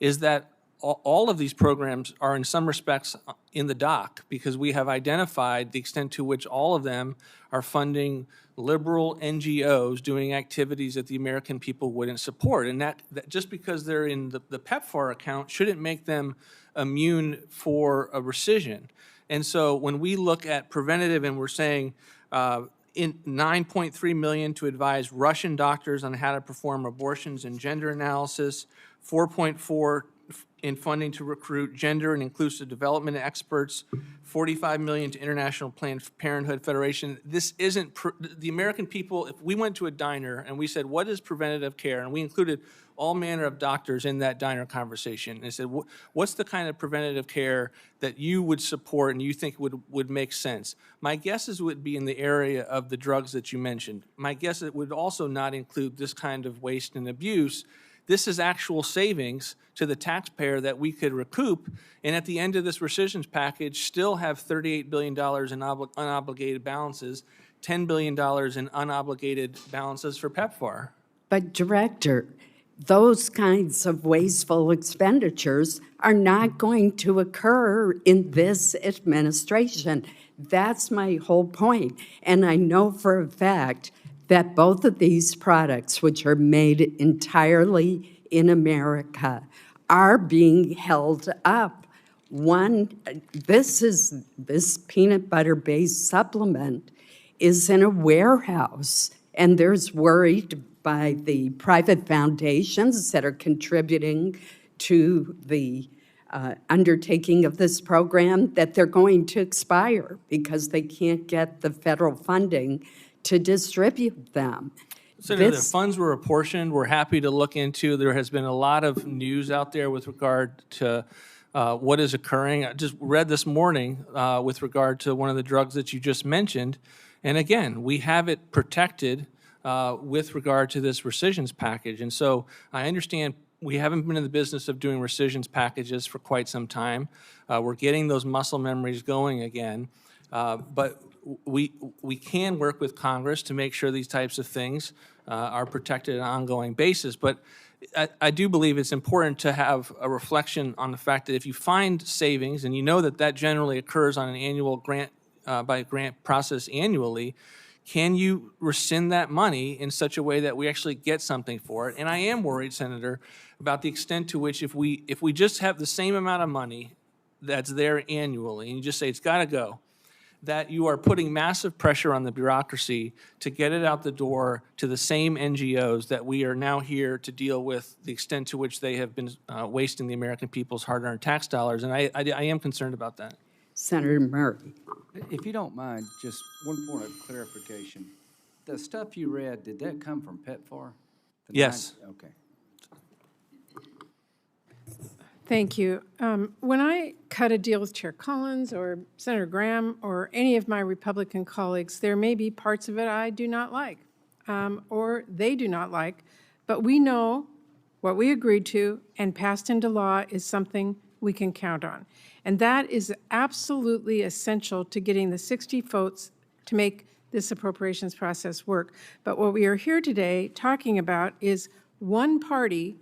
is that all of these programs are in some respects in the dock because we have identified the extent to which all of them are funding liberal NGOs doing activities that the American people wouldn't support. And that just because they're in the PEPFAR account shouldn't make them immune for a rescission. And so when we look at preventative and we're saying in $9.3 million to advise Russian doctors on how to perform abortions and gender analysis, $4.4 in funding to recruit gender and inclusive development experts, $45 million to International Planned Parenthood Federation. This isn't the American people. If we went to a diner and we said, "What is preventative care?" and we included all manner of doctors in that diner conversation, and said, "What's the kind of preventative care that you would support and you think would make sense?" My guesses would be in the area of the drugs that you mentioned. My guess it would also not include this kind of waste and abuse. This is actual savings to the taxpayer that we could recoup, and at the end of this rescissions package, still have $38 billion in unobligated balances, $10 billion in unobligated balances for PEPFAR. But Director, those kinds of wasteful expenditures are not going to occur in this administration. That's my whole point. And I know for a fact that both of these products, which are made entirely in America, are being held up. This peanut butter-based supplement is in a warehouse, and there's worried by the private foundations that are contributing to the undertaking of this program that they're going to expire because they can't get the federal funding to distribute them. Senator, the funds were apportioned. We're happy to look into. There has been a lot of news out there with regard to what is occurring. I just read this morning with regard to one of the drugs that you just mentioned. And again, we have it protected with regard to this rescissions package. And so I understand we haven't been in the business of doing rescissions packages for quite some time. We're getting those muscle memories going again. But we can work with Congress to make sure these types of things are protected on an ongoing basis. But I do believe it's important to have a reflection on the fact that if you find savings, and you know that generally occurs on an annual grant by grant process annually, can you rescind that money in such a way that we actually get something for it? And I am worried, Senator, about the extent to which if we just have the same amount of money that's there annually, and you just say it's got to go, that you are putting massive pressure on the bureaucracy to get it out the door to the same NGOs that we are now here to deal with the extent to which they have been wasting the American people's hard-earned tax dollars. And I am concerned about that. Senator Murray. If you don't mind, just one point of clarification. The stuff you read, did that come from PEPFAR? Yes. Okay. Thank you. When I cut a deal with Chair Collins or Senator Graham or any of my Republican colleagues, there may be parts of it I do not like or they do not like, but we know what we agreed to and passed into law is something we can count on. And that is absolutely essential to getting the 60 votes to make this appropriations process work. But what we are here today talking about is one party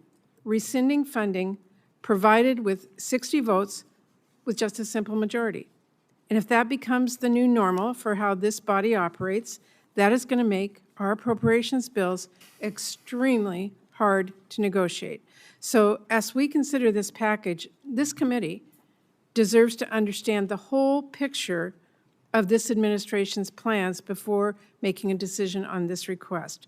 rescinding funding provided with 60 votes with just a simple majority. And if that becomes the new normal for how this body operates, that is going to make our appropriations bills extremely hard to negotiate. So as we consider this package, this committee deserves to understand the whole picture of this administration's plans before making a decision on this request.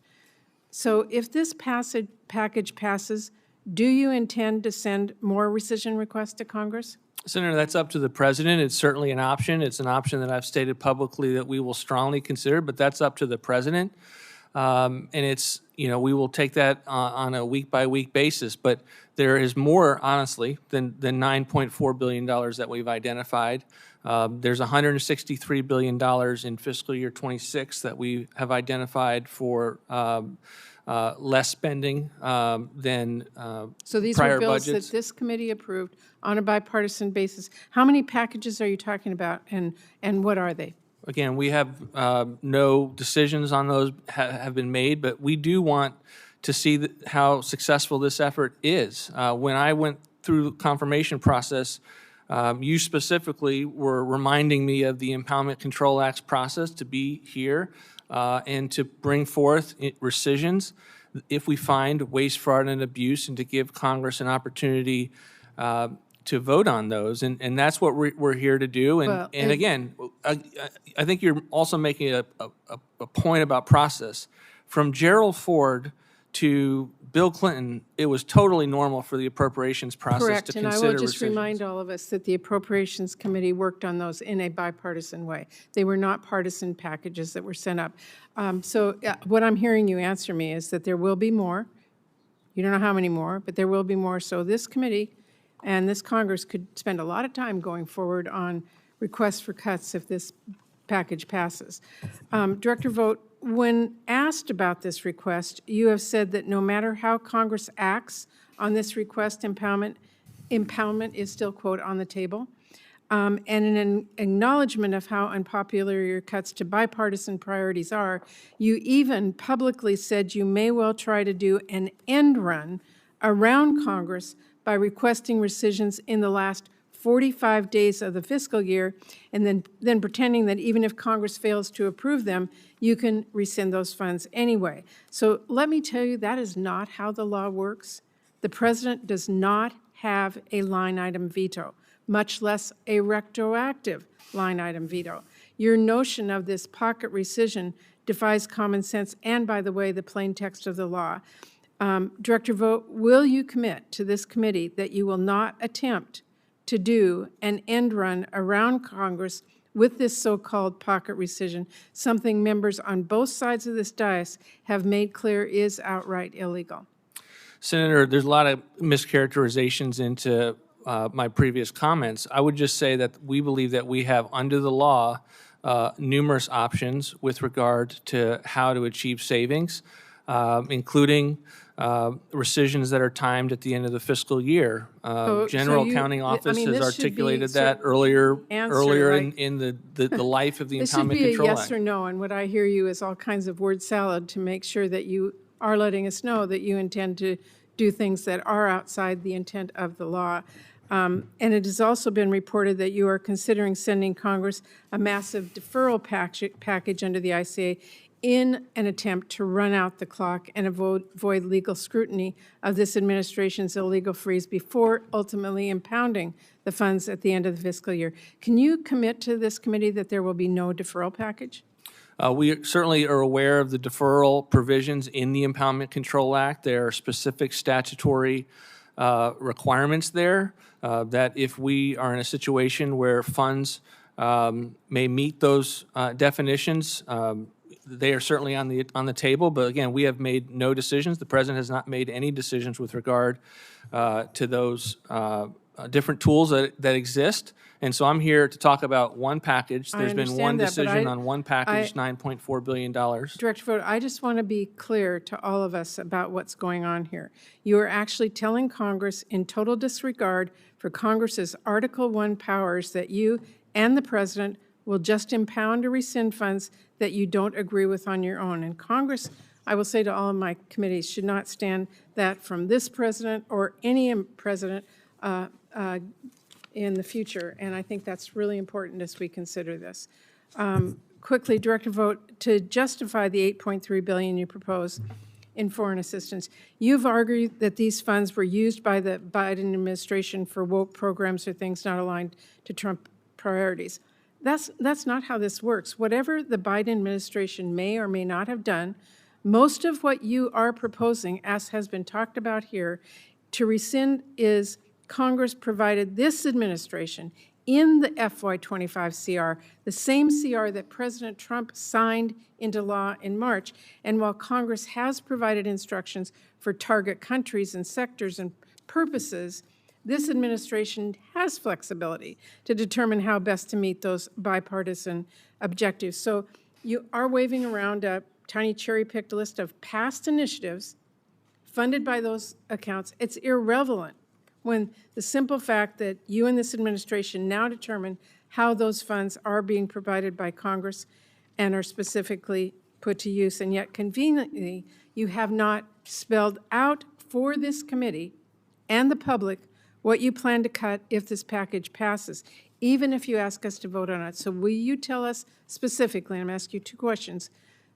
So if this package passes, do you intend to send more rescission requests to Congress? Senator, that's up to the president. It's certainly an option. It's an option that I've stated publicly that we will strongly consider, but that's up to the president. And it's, we will take that on a week-by-week basis. But there is more, honestly, than $9.4 billion that we've identified. There's $163 billion in fiscal year 26 that we have identified for less spending than So these prior were bills budgets. that this committee approved on a bipartisan basis. How many packages are you talking about, and what are they? Again, we have no decisions on those have been made, but we do want to see how successful this effort is. When I went through the confirmation process, you specifically were reminding me of the Impoundment Control Act's process to be here and to bring forth rescissions if we find waste, fraud, and abuse, and to give Congress an opportunity to vote on those. And that's what we're here to do. And, Well, and again, I think you're also making a point about process. From Gerald Ford to Bill Clinton, it was totally normal for the appropriations process Correct, to and I consider will just rescissions. remind all of us that the Appropriations Committee worked on those in a bipartisan way. They were not partisan packages that were sent up. So what I'm hearing you answer me is that there will be more. You don't know how many more, but there will be more. So this committee and this Congress could spend a lot of time going forward on requests for cuts if this package passes. Director Vought, when asked about this request, you have said that no matter how Congress acts on this request, impoundment is still, quote, on the table. And in an acknowledgement of how unpopular your cuts to bipartisan priorities are, you even publicly said you may well try to do an end run around Congress by requesting rescissions in the last 45 days of the fiscal year, and then pretending that even if Congress fails to approve them, you can rescind those funds anyway. So let me tell you, that is not how the law works. The president does not have a line item veto, much less a retroactive line item veto. Your notion of this pocket rescission defies common sense and, by the way, the plain text of the law. Director Vought, will you commit to this committee that you will not attempt to do an end run around Congress with this so-called pocket rescission, something members on both sides of this dais have made clear is outright illegal? Senator, there's a lot of mischaracterizations into my previous comments. I would just say that we believe that we have, under the law, numerous options with regard to how to achieve savings, including rescissions that are timed at the end of the fiscal year. General Accounting Office has articulated that earlier in the life of the This should Impoundment be a Control Act. yes or no, and what I hear you is all kinds of word salad to make sure that you are letting us know that you intend to do things that are outside the intent of the law. And it has also been reported that you are considering sending Congress a massive deferral package under the ICA in an attempt to run out the clock and avoid legal scrutiny of this administration's illegal freeze before ultimately impounding the funds at the end of the fiscal year. Can you commit to this committee that there will be no deferral package? We certainly are aware of the deferral provisions in the Impoundment Control Act. There are specific statutory requirements there that if we are in a situation where funds may meet those definitions, they are certainly on the table. But again, we have made no decisions. The president has not made any decisions with regard to those different tools that exist. And so I'm here to talk about one package. There's been one decision on one package, $9.4 billion. Director Vought, I just want to be clear to all of us about what's going on here. You are actually telling Congress, in total disregard for Congress's Article I powers, that you and the president will just impound or rescind funds that you don't agree with on your own. And Congress, I will say to all of my committees, should not stand that from this president or any president in the future. And I think that's really important as we consider this. Quickly, Director Vought, to justify the $8.3 billion you propose in foreign assistance, you've argued that these funds were used by the Biden administration for woke programs or things not aligned to Trump priorities. That's not how this works. Whatever the Biden administration may or may not have done, most of what you are proposing, as has been talked about here, to rescind is Congress provided this administration in the FY25 CR, the same CR that President Trump signed into law in March. And while Congress has provided instructions for target countries and sectors and purposes, this administration has flexibility to determine how best to meet those bipartisan objectives. So you are waving around a tiny cherry-picked list of past initiatives funded by those accounts. It's irrelevant when the simple fact that you and this administration now determine how those funds are being provided by Congress and are specifically put to use. And yet, conveniently, you have not spelled out for this committee and the public what you plan to cut if this package passes, even if you ask us to vote on it. So will you tell us specifically, and I'm asking you two questions,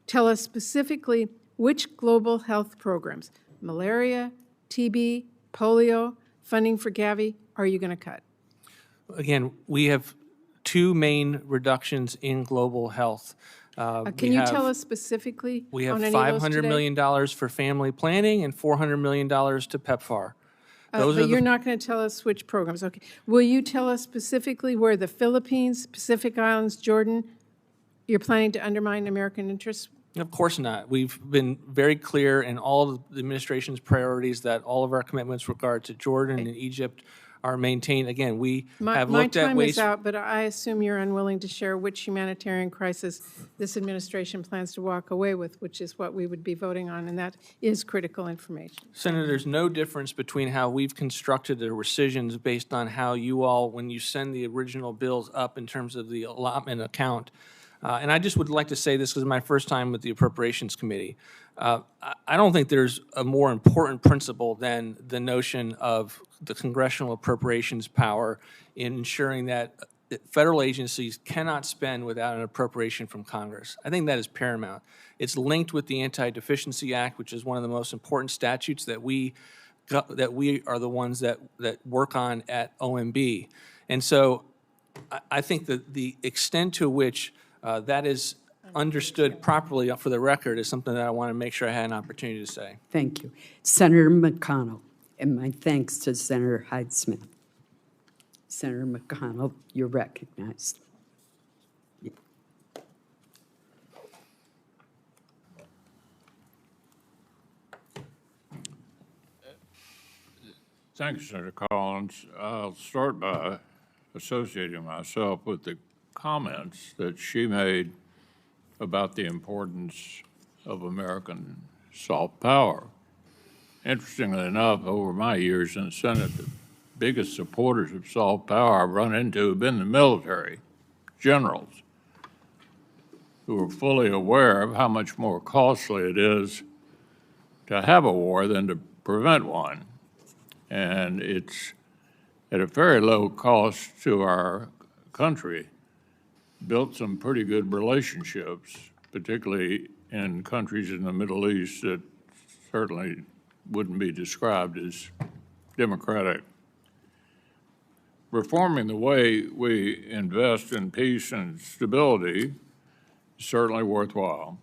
tell us specifically which global health programs, malaria, TB, polio, funding for Gavi, are you going to cut? Again, we have two main reductions in global health. Can you tell us specifically We have on any of those $500 today? million for family planning and $400 million to PEPFAR. But you're not going to tell us which programs. Okay. Will you tell us specifically where the Philippines, Pacific Islands, Jordan, you're planning to undermine American interests? Of course not. We've been very clear in all of the administration's priorities that all of our commitments with regard to Jordan and Egypt are maintained. Again, we have My looked at time ways. is out, but I assume you're unwilling to share which humanitarian crisis this administration plans to walk away with, which is what we would be voting on, and that is critical information. Senator, there's no difference between how we've constructed the rescissions based on how you all, when you send the original bills up in terms of the allotment account. And I just would like to say this because it's my first time with the Appropriations Committee. I don't think there's a more important principle than the notion of the congressional appropriations power in ensuring that federal agencies cannot spend without an appropriation from Congress. I think that is paramount. It's linked with the Anti-Deficiency Act, which is one of the most important statutes that we are the ones that work on at OMB. And so I think that the extent to which that is understood properly for the record is something that I want to make sure I had an opportunity to say. Thank you. Senator McConnell, and my thanks to Senator Hyde-Smith. Senator McConnell, you're recognized. Thank you, Senator Collins. I'll start by associating myself with the comments that she made about the importance of American soft power. Interestingly enough, over my years in the Senate, the biggest supporters of soft power I've run into have been the military, generals, who are fully aware of how much more costly it is to have a war than to prevent one. And it's at a very low cost to our country, built some pretty good relationships, particularly in countries in the Middle East that certainly wouldn't be described as democratic. Reforming the way we invest in peace and stability is certainly worthwhile.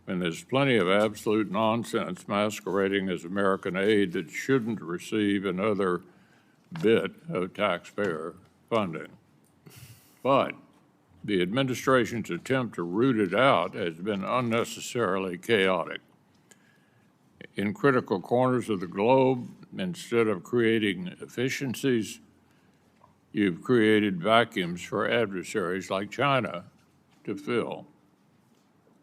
And there's plenty of absolute nonsense masquerading as American aid that shouldn't receive another bit of taxpayer funding. But the administration's attempt to root it out has been unnecessarily chaotic. In critical corners of the globe, instead of creating efficiencies, you've created vacuums for adversaries like China to fill.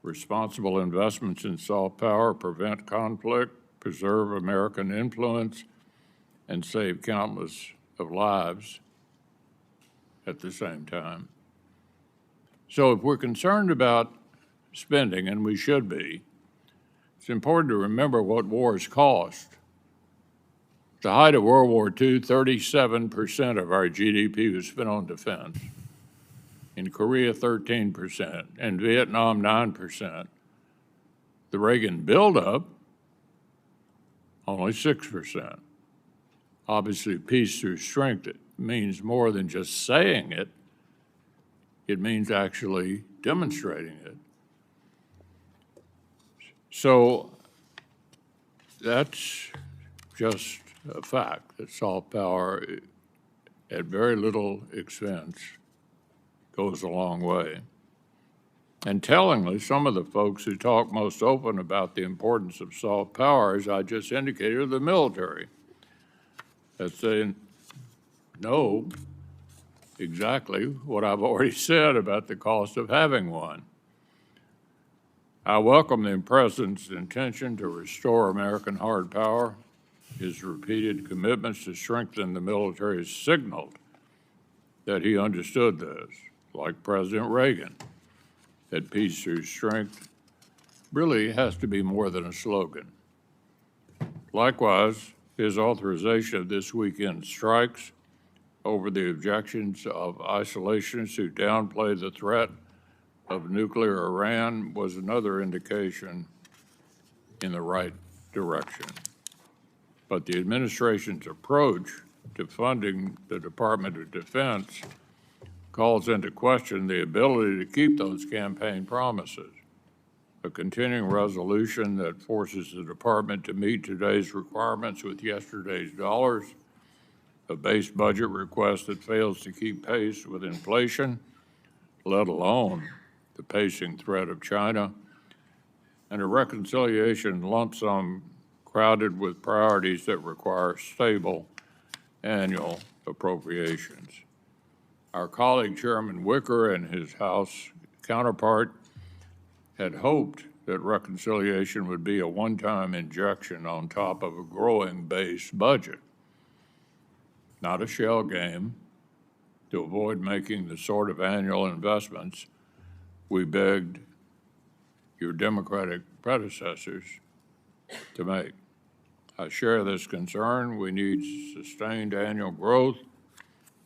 Responsible investments in soft power prevent conflict, preserve American influence, and save countless of lives at the same time. So if we're concerned about spending, and we should be, it's important to remember what wars cost. At the height of World War II, 37% of our GDP was spent on defense. In Korea, 13%. In Vietnam, 9%. The Reagan buildup, only 6%. Obviously, peace through strength means more than just saying it. It means actually demonstrating it. So that's just a fact that soft power, at very little expense, goes a long way. And tellingly, some of the folks who talk most open about the importance of soft power, as I just indicated, are the military. That they know exactly what I've already said about the cost of having one. I welcome the President's intention to restore American hard power. His repeated commitments to strengthen the military signaled that he understood this, like President Reagan, that peace through strength really has to be more than a slogan. Likewise, his authorization of this weekend's strikes over the objections of isolationists who downplay the threat of nuclear Iran was another indication in the right direction. But the administration's approach to funding the Department of Defense calls into question the ability to keep those campaign promises. A continuing resolution that forces the department to meet today's requirements with yesterday's dollars, a base budget request that fails to keep pace with inflation, let alone the pacing threat of China, and a reconciliation lump sum crowded with priorities that require stable annual appropriations. Our colleague Chairman Wicker and his House counterpart had hoped that reconciliation would be a one-time injection on top of a growing base budget, not a shell game to avoid making the sort of annual investments we begged your Democratic predecessors to make. I share this concern. We need sustained annual growth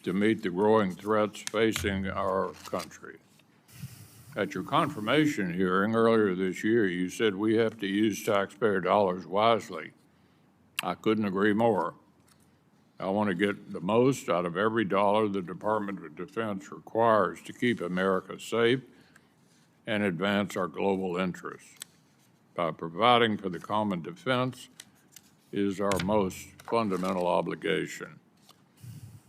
to meet the growing threats facing our country. At your confirmation hearing earlier this year, you said we have to use taxpayer dollars wisely. I couldn't agree more. I want to get the most out of every dollar the Department of Defense requires to keep America safe and advance our global interests. By providing for the common defense is our most fundamental obligation.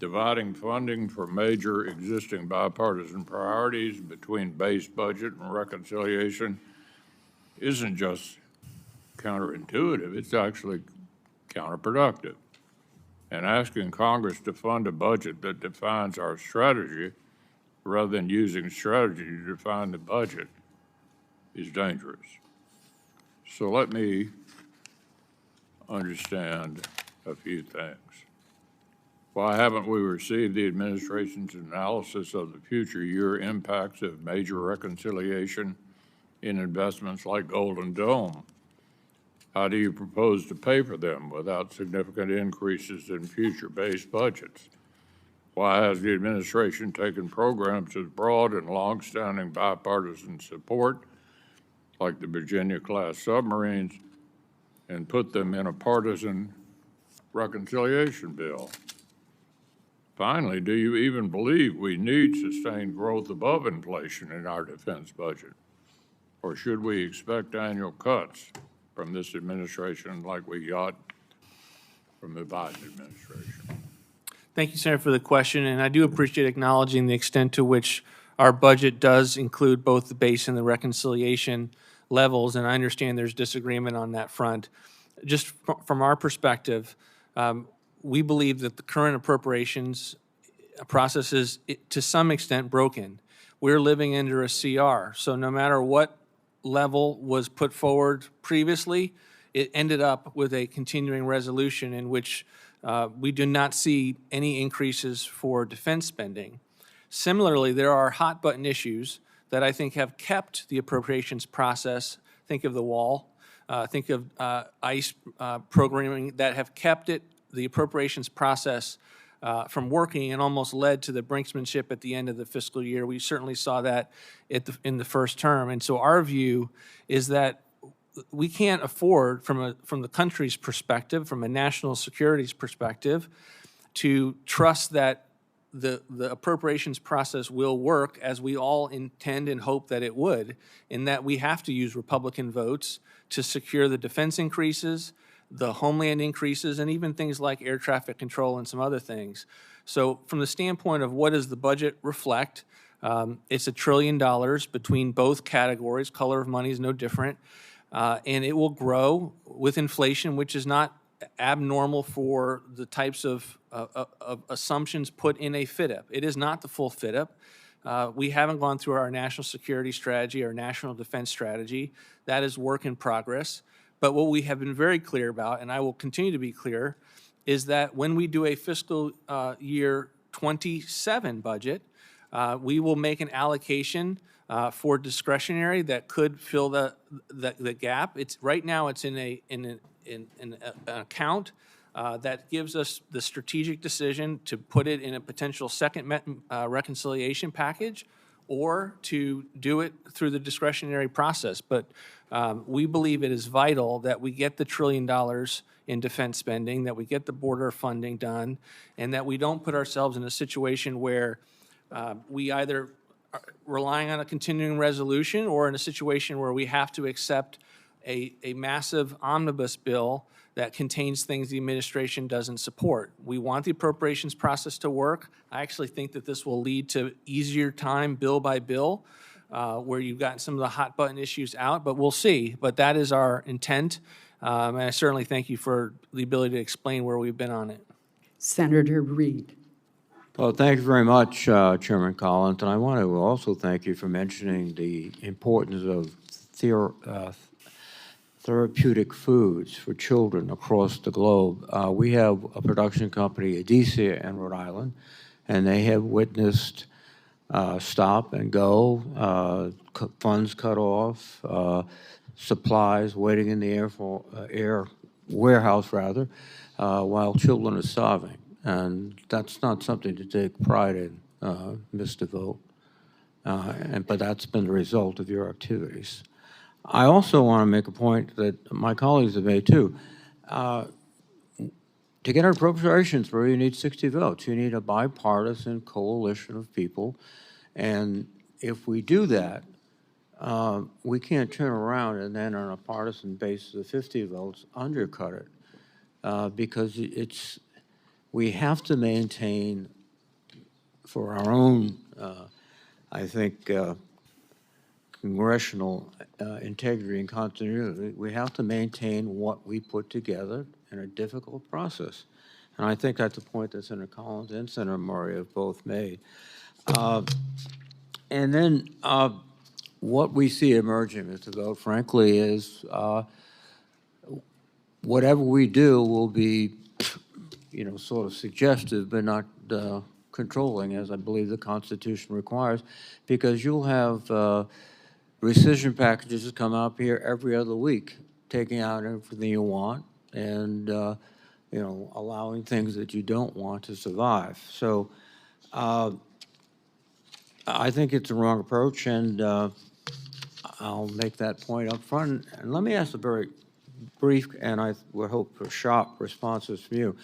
Dividing funding for major existing bipartisan priorities between base budget and reconciliation isn't just counterintuitive, it's actually counterproductive. And asking Congress to fund a budget that defines our strategy rather than using strategy to define the budget is dangerous. So let me understand a few things. Why haven't we received the administration's analysis of the future year impacts of major reconciliation in investments like Golden Dome? How do you propose to pay for them without significant increases in future base budgets? Why has the administration taken programs with broad and long-standing bipartisan support, like the Virginia-class submarines, and put them in a partisan reconciliation bill? Finally, do you even believe we need sustained growth above inflation in our defense budget? Or should we expect annual cuts from this administration like we got from the Biden administration? Thank you, Senator, for the question, and I do appreciate acknowledging the extent to which our budget does include both the base and the reconciliation levels, and I understand there's disagreement on that front. Just from our perspective, we believe that the current appropriations process is, to some extent, broken. We're living under a CR, so no matter what level was put forward previously, it ended up with a continuing resolution in which we do not see any increases for defense spending. Similarly, there are hot-button issues that I think have kept the appropriations process, think of the wall, think of ICE programming, that have kept the appropriations process from working and almost led to the brinksmanship at the end of the fiscal year. We certainly saw that in the first term. And so our view is that we can't afford, from the country's perspective, from a national security's perspective, to trust that the appropriations process will work as we all intend and hope that it would, in that we have to use Republican votes to secure the defense increases, the homeland increases, and even things like air traffic control and some other things. So from the standpoint of what does the budget reflect, it's $1 trillion between both categories. Color of money is no different. And it will grow with inflation, which is not abnormal for the types of assumptions put in a FYDP. It is not the full FYDP. We haven't gone through our national security strategy, our national defense strategy. That is work in progress. But what we have been very clear about, and I will continue to be clear, is that when we do a fiscal year 27 budget, we will make an allocation for discretionary that could fill the gap. Right now it's in an account that gives us the strategic decision to put it in a potential second reconciliation package or to do it through the discretionary process. But we believe it is vital that we get the $1 trillion in defense spending, that we get the border funding done, and that we don't put ourselves in a situation where we either are relying on a continuing resolution or in a situation where we have to accept a massive omnibus bill that contains things the administration doesn't support. We want the appropriations process to work. I actually think that this will lead to easier time bill by bill, where you've gotten some of the hot button issues out, but we'll see. But that is our intent, and I certainly thank you for the ability to explain where we've been on it. Senator Reed. Well, thank you very much, Chairman Collins, and I want to also thank you for mentioning the importance of therapeutic foods for children across the globe. We have a production company, Adicia, in Rhode Island, and they have witnessed stop and go, funds cut off, supplies waiting in the air warehouse rather, while children are starving. And that's not something to take pride in, Mr. Vought, but that's been the result of your activities. I also want to make a point that my colleagues have made too. To get our appropriations through, you need 60 votes. You need a bipartisan coalition of people. And if we do that, we can't turn around and then on a partisan basis of 50 votes undercut it, because we have to maintain for our own, I think, congressional integrity and continuity, we have to maintain what we put together in a difficult process. And I think that's a point that Senator Collins and Senator Murray have both made. And then what we see emerging, Mr. Vought, frankly, is whatever we do will be, sort of suggestive, but not controlling, as I believe the Constitution requires, because you'll have rescission packages that come up here every other week, taking out everything you want and, allowing things that you don't want to survive. So I think it's the wrong approach, and I'll make that point up front. And let me ask a very brief, and I would hope for sharp responses from you.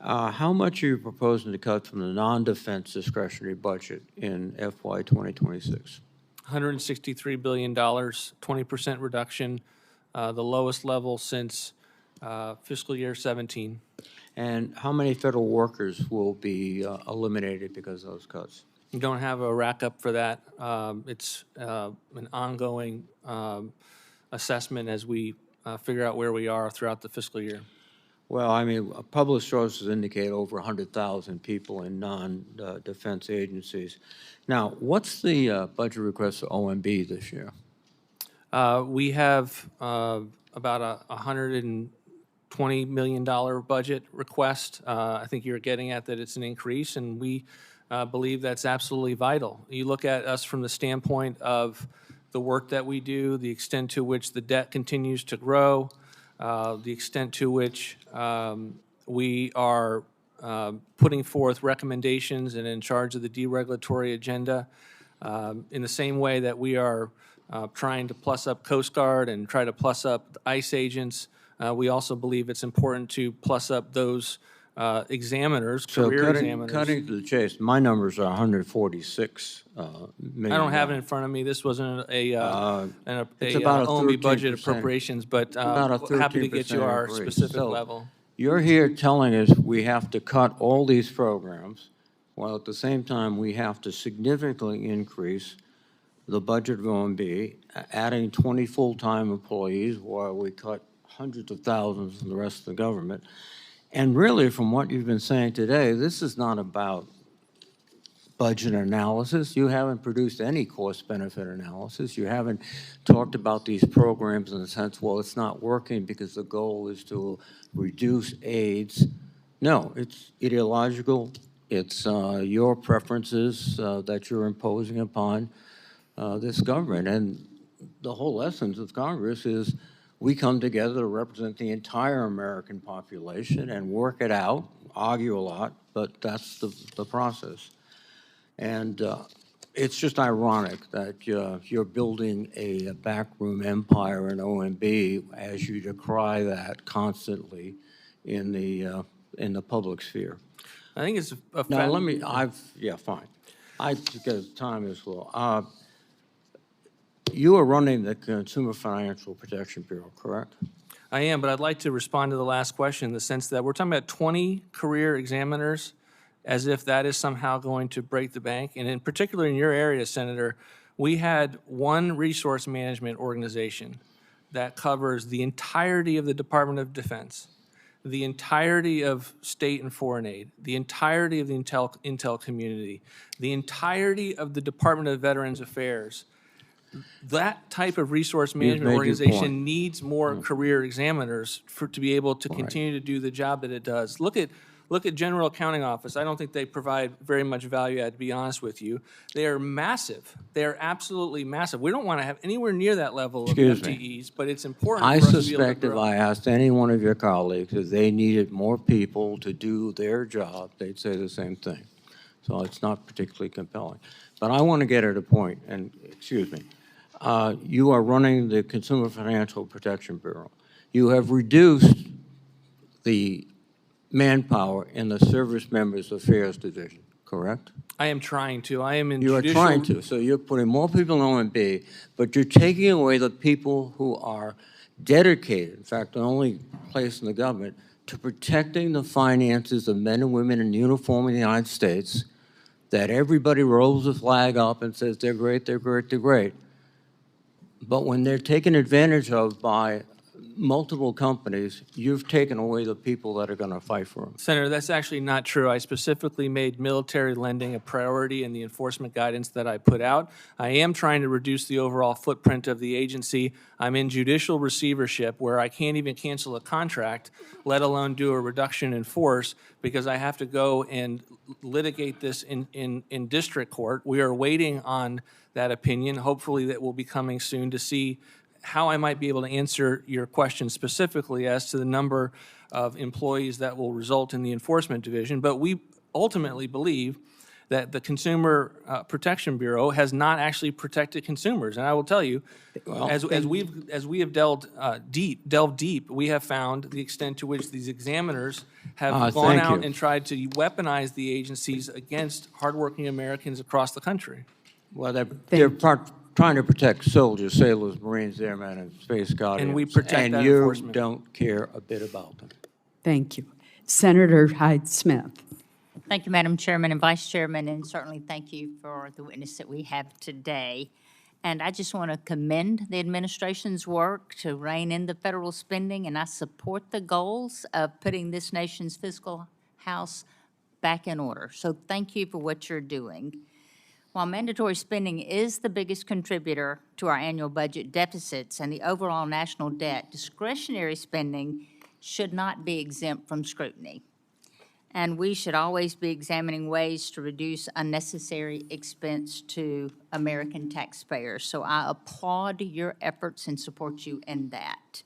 How much are you proposing to cut from the non-defense discretionary budget in FY 2026? $163 billion, 20% reduction, the lowest level since fiscal year 17. And how many federal workers will be eliminated because of those cuts? You don't have a rack up for that. It's an ongoing assessment as we figure out where we are throughout the fiscal year. Well, I mean, published sources indicate over 100,000 people in non-defense agencies. Now, what's the budget request for OMB this year? We have about a $120 million budget request. I think you're getting at that it's an increase, and we believe that's absolutely vital. You look at us from the standpoint of the work that we do, the extent to which the debt continues to grow, the extent to which we are putting forth recommendations and in charge of the deregulatory agenda, in the same way that we are trying to plus up Coast Guard and try to plus up ICE agents. We also believe it's important to plus up those examiners, career examiners. Cutting to the chase, my numbers are 146 million. I don't have it in front of me. This wasn't a about a OMB budget 13%. appropriations, but About a happy to get you 13% our increase. specific So, level. You're here telling us we have to cut all these programs, while at the same time we have to significantly increase the budget of OMB, adding 20 full-time employees while we cut hundreds of thousands from the rest of the government. And really, from what you've been saying today, this is not about budget analysis. You haven't produced any cost-benefit analysis. You haven't talked about these programs in the sense, well, it's not working because the goal is to reduce AIDS. No, it's ideological. It's your preferences that you're imposing upon this government. And the whole essence of Congress is we come together to represent the entire American population and work it out, argue a lot, but that's the process. And it's just ironic that you're building a backroom empire in OMB as you decry that constantly in the public sphere. I think it's a Now, let me, yeah, fine. Because time is low. You are running the Consumer Financial Protection Bureau, correct? I am, but I'd like to respond to the last question in the sense that we're talking about 20 career examiners as if that is somehow going to break the bank. And in particular in your area, Senator, we had one resource management organization that covers the entirety of the Department of Defense, the entirety of state and foreign aid, the entirety of the intel community, the entirety of the Department of Veterans Affairs. That type of resource management organization needs more career examiners to be able to continue to do the job that it does. Look at General Accounting Office. I don't think they provide very much value add, to be honest with you. They are massive. They are absolutely massive. We don't want to have anywhere near that level of FTEs, but it's important I for us to be able to suspect if grow. I asked any one of your colleagues if they needed more people to do their job, they'd say the same thing. So it's not particularly compelling. But I want to get at a point, and excuse me. You are running the Consumer Financial Protection Bureau. You have reduced the manpower in the Service Members Affairs Division, correct? I am trying to. I am in You are judicial. trying to. So you're putting more people in OMB, but you're taking away the people who are dedicated, in fact, the only place in the government, to protecting the finances of men and women in uniform in the United States, that everybody rolls the flag up and says they're great, they're great, they're great. But when they're taken advantage of by multiple companies, you've taken away the people that are going to fight for them. Senator, that's actually not true. I specifically made military lending a priority in the enforcement guidance that I put out. I am trying to reduce the overall footprint of the agency. I'm in judicial receivership where I can't even cancel a contract, let alone do a reduction in force, because I have to go and litigate this in district court. We are waiting on that opinion. Hopefully that will be coming soon to see how I might be able to answer your question specifically as to the number of employees that will result in the enforcement division. But we ultimately believe that the Consumer Protection Bureau has not actually protected consumers. And I will tell you, as we have delved deep, we have found the extent to which these examiners have gone out and tried to weaponize the agencies against hardworking Americans across the country. Well, they're trying to protect soldiers, sailors, Marines, airmen, and space guardians. And we protect that enforcement. And you don't care a bit about them. Thank you. Senator Hyde-Smith. Thank you, Madam Chairman and Vice Chairman, and certainly thank you for the witness that we have today. And I just want to commend the administration's work to rein in the federal spending, and I support the goals of putting this nation's fiscal house back in order. So thank you for what you're doing. While mandatory spending is the biggest contributor to our annual budget deficits and the overall national debt, discretionary spending should not be exempt from scrutiny. And we should always be examining ways to reduce unnecessary expense to American taxpayers. So I applaud your efforts and support you in that.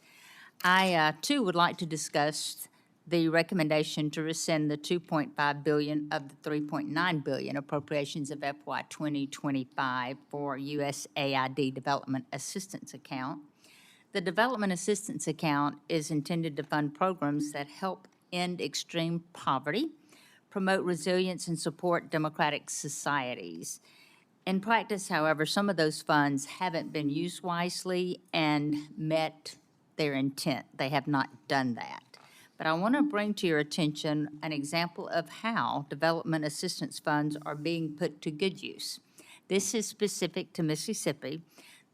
I, too, would like to discuss the recommendation to rescind the $2.5 billion of the $3.9 billion appropriations of FY 2025 for USAID Development Assistance Account. The Development Assistance Account is intended to fund programs that help end extreme poverty, promote resilience, and support democratic societies. In practice, however, some of those funds haven't been used wisely and met their intent. They have not done that. But I want to bring to your attention an example of how development assistance funds are being put to good use. This is specific to Mississippi.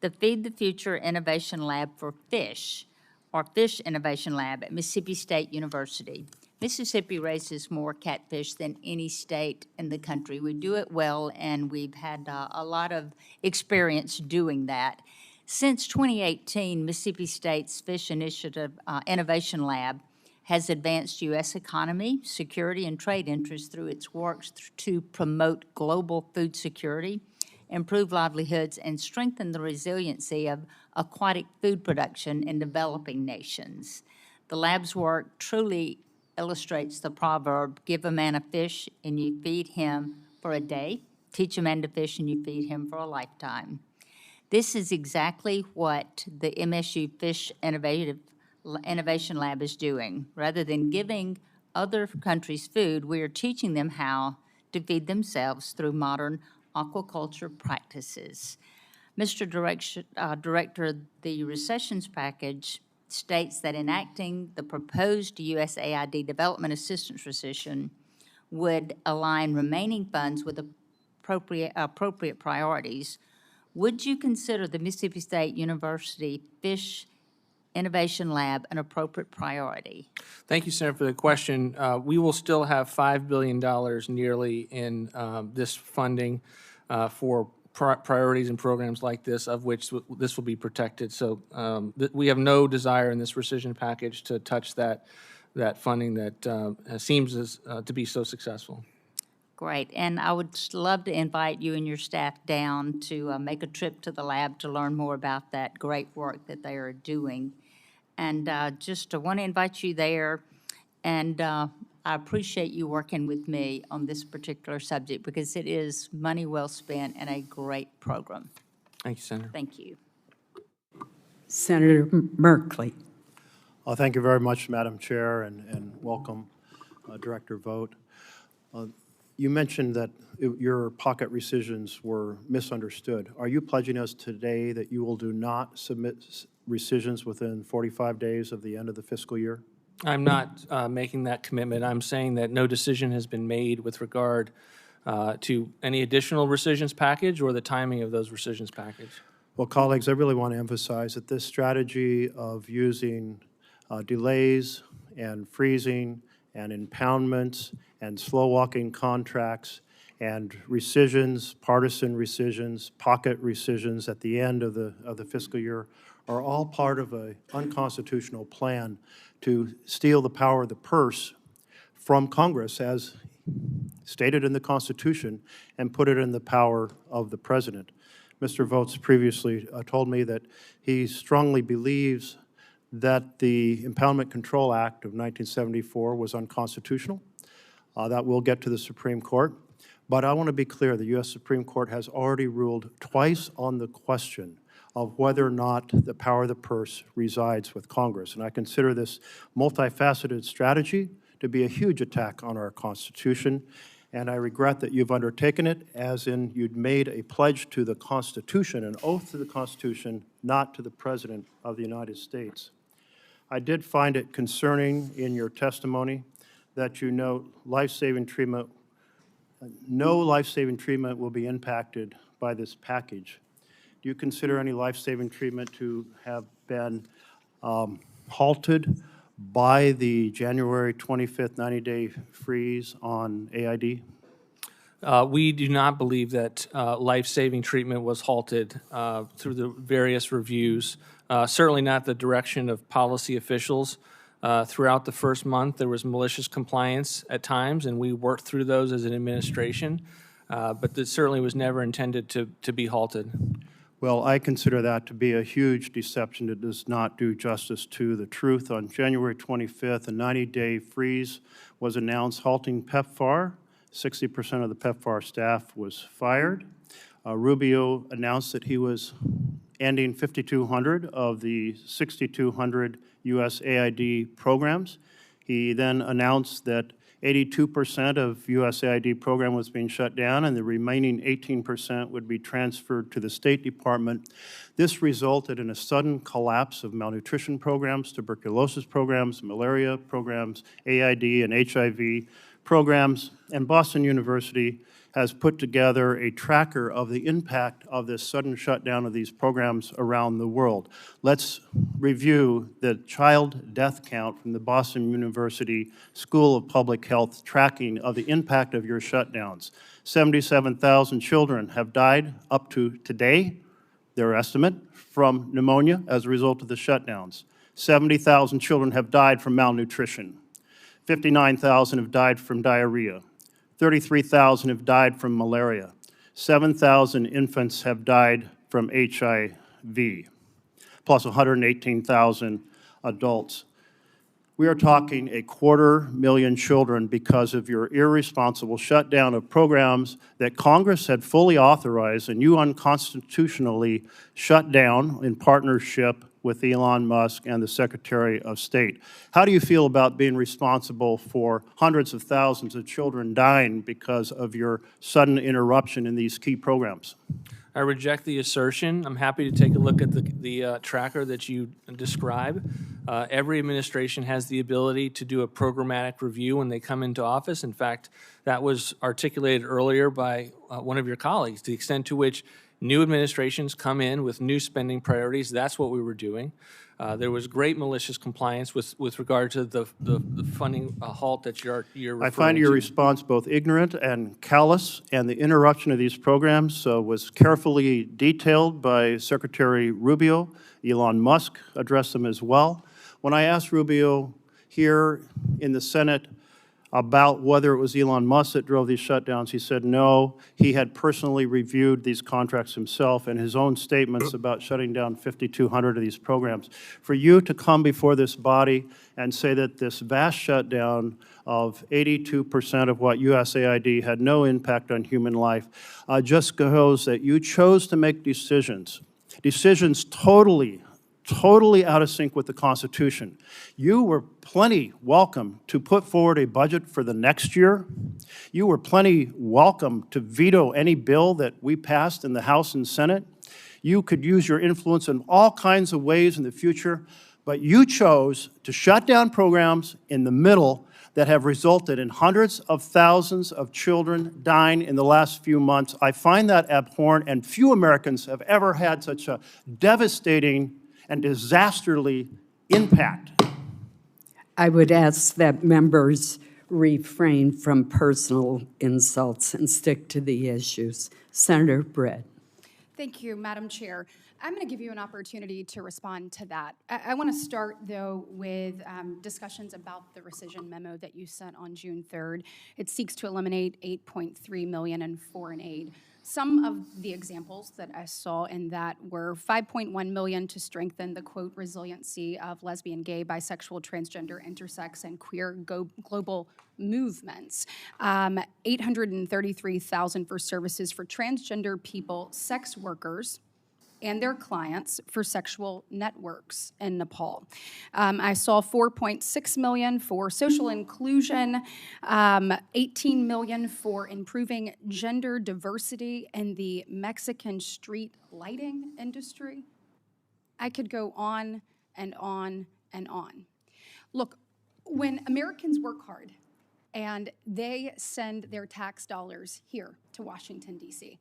The Feed the Future Innovation Lab for Fish, or Fish Innovation Lab at Mississippi State University. Mississippi raises more catfish than any state in the country. We do it well, and we've had a lot of experience doing that. Since 2018, Mississippi State's Fish Initiative Innovation Lab has advanced U.S. economy, security, and trade interests through its works to promote global food security, improve livelihoods, and strengthen the resiliency of aquatic food production in developing nations. The lab's work truly illustrates the proverb, give a man a fish and you feed him for a day, teach a man to fish and you feed him for a lifetime. This is exactly what the MSU Fish Innovation Lab is doing. Rather than giving other countries food, we are teaching them how to feed themselves through modern aquaculture practices. Mr. Director, the Rescissions package states that enacting the proposed USAID Development Assistance rescission would align remaining funds with appropriate priorities. Would you consider the Mississippi State University Fish Innovation Lab an appropriate priority? Thank you, Senator, for the question. We will still have $5 billion nearly in this funding for priorities and programs like this, of which this will be protected. So we have no desire in this rescission package to touch that funding that seems to be so successful. Great, and I would love to invite you and your staff down to make a trip to the lab to learn more about that great work that they are doing. And just want to invite you there, and I appreciate you working with me on this particular subject because it is money well spent and a great program. Thank you, Senator. Thank you. Senator Merkley. Thank you very much, Madam Chair, and welcome, Director Vought. You mentioned that your pocket rescissions were misunderstood. Are you pledging us today that you will do not submit rescissions within 45 days of the end of the fiscal year? I'm not making that commitment. I'm saying that no decision has been made with regard to any additional rescissions package or the timing of those rescissions package. Well, colleagues, I really want to emphasize that this strategy of using delays and freezing and impoundments and slow-walking contracts and rescissions, partisan rescissions, pocket rescissions at the end of the fiscal year are all part of an unconstitutional plan to steal the power of the purse from Congress, as stated in the Constitution, and put it in the power of the President. Mr. Vought's previously told me that he strongly believes that the Impoundment Control Act of 1974 was unconstitutional. That will get to the Supreme Court. But I want to be clear, the U.S. Supreme Court has already ruled twice on the question of whether or not the power of the purse resides with Congress. And I consider this multifaceted strategy to be a huge attack on our Constitution. And I regret that you've undertaken it, as in you'd made a pledge to the Constitution, an oath to the Constitution, not to the President of the United States. I did find it concerning in your testimony that you note life-saving treatment. No life-saving treatment will be impacted by this package. Do you consider any life-saving treatment to have been halted by the January 25th 90-day freeze on AID? We do not believe that life-saving treatment was halted through the various reviews. Certainly not the direction of policy officials. Throughout the first month, there was malicious compliance at times, and we worked through those as an administration, but this certainly was never intended to be halted. Well, I consider that to be a huge deception that does not do justice to the truth. On January 25th, a 90-day freeze was announced halting PEPFAR. 60% of the PEPFAR staff was fired. Rubio announced that he was ending 5,200 of the 6,200 USAID programs. He then announced that 82% of USAID program was being shut down, and the remaining 18% would be transferred to the State Department. This resulted in a sudden collapse of malnutrition programs, tuberculosis programs, malaria programs, AID and HIV programs, and Boston University has put together a tracker of the impact of this sudden shutdown of these programs around the world. Let's review the child death count from the Boston University School of Public Health tracking of the impact of your shutdowns. 77,000 children have died up to today, their estimate, from pneumonia as a result of the shutdowns. 70,000 children have died from malnutrition. 59,000 have died from diarrhea. 33,000 have died from malaria. 7,000 infants have died from HIV, plus 118,000 adults. We are talking 250,000 children because of your irresponsible shutdown of programs that Congress had fully authorized and you unconstitutionally shut down in partnership with Elon Musk and the Secretary of State. How do you feel about being responsible for hundreds of thousands of children dying because of your sudden interruption in these key programs? I reject the assertion. I'm happy to take a look at the tracker that you describe. Every administration has the ability to do a programmatic review when they come into office. In fact, that was articulated earlier by one of your colleagues. To the extent to which new administrations come in with new spending priorities, that's what we were doing. There was great malicious compliance with regard to the funding halt that you're referring to. I find your response both ignorant and callous, and the interruption of these programs was carefully detailed by Secretary Rubio. Elon Musk addressed them as well. When I asked Rubio here in the Senate about whether it was Elon Musk that drove these shutdowns, he said no. He had personally reviewed these contracts himself and his own statements about shutting down 5,200 of these programs. For you to come before this body and say that this vast shutdown of 82% of what USAID had no impact on human life just shows that you chose to make decisions totally out of sync with the Constitution. You were plenty welcome to put forward a budget for the next year. You were plenty welcome to veto any bill that we passed in the House and Senate. You could use your influence in all kinds of ways in the future, but you chose to shut down programs in the middle that have resulted in hundreds of thousands of children dying in the last few months. I find that abhorrent, and few Americans have ever had such a devastating and disasterly impact. I would ask that members refrain from personal insults and stick to the issues. Senator Britt. Thank you, Madam Chair. I'm going to give you an opportunity to respond to that. I want to start, though, with discussions about the rescission memo that you sent on June 3rd. It seeks to eliminate $8.3 million in foreign aid. Some of the examples that I saw in that were $5.1 million to strengthen the, quote, resiliency of lesbian, gay, bisexual, transgender, intersex, and queer global movements, $833,000 for services for transgender people, sex workers, and their clients for sexual networks in Nepal. I saw $4.6 million for social inclusion, $18 million for improving gender diversity in the Mexican street lighting industry. I could go on and on and on. Look, when Americans work hard and they send their tax dollars here to Washington, D.C.,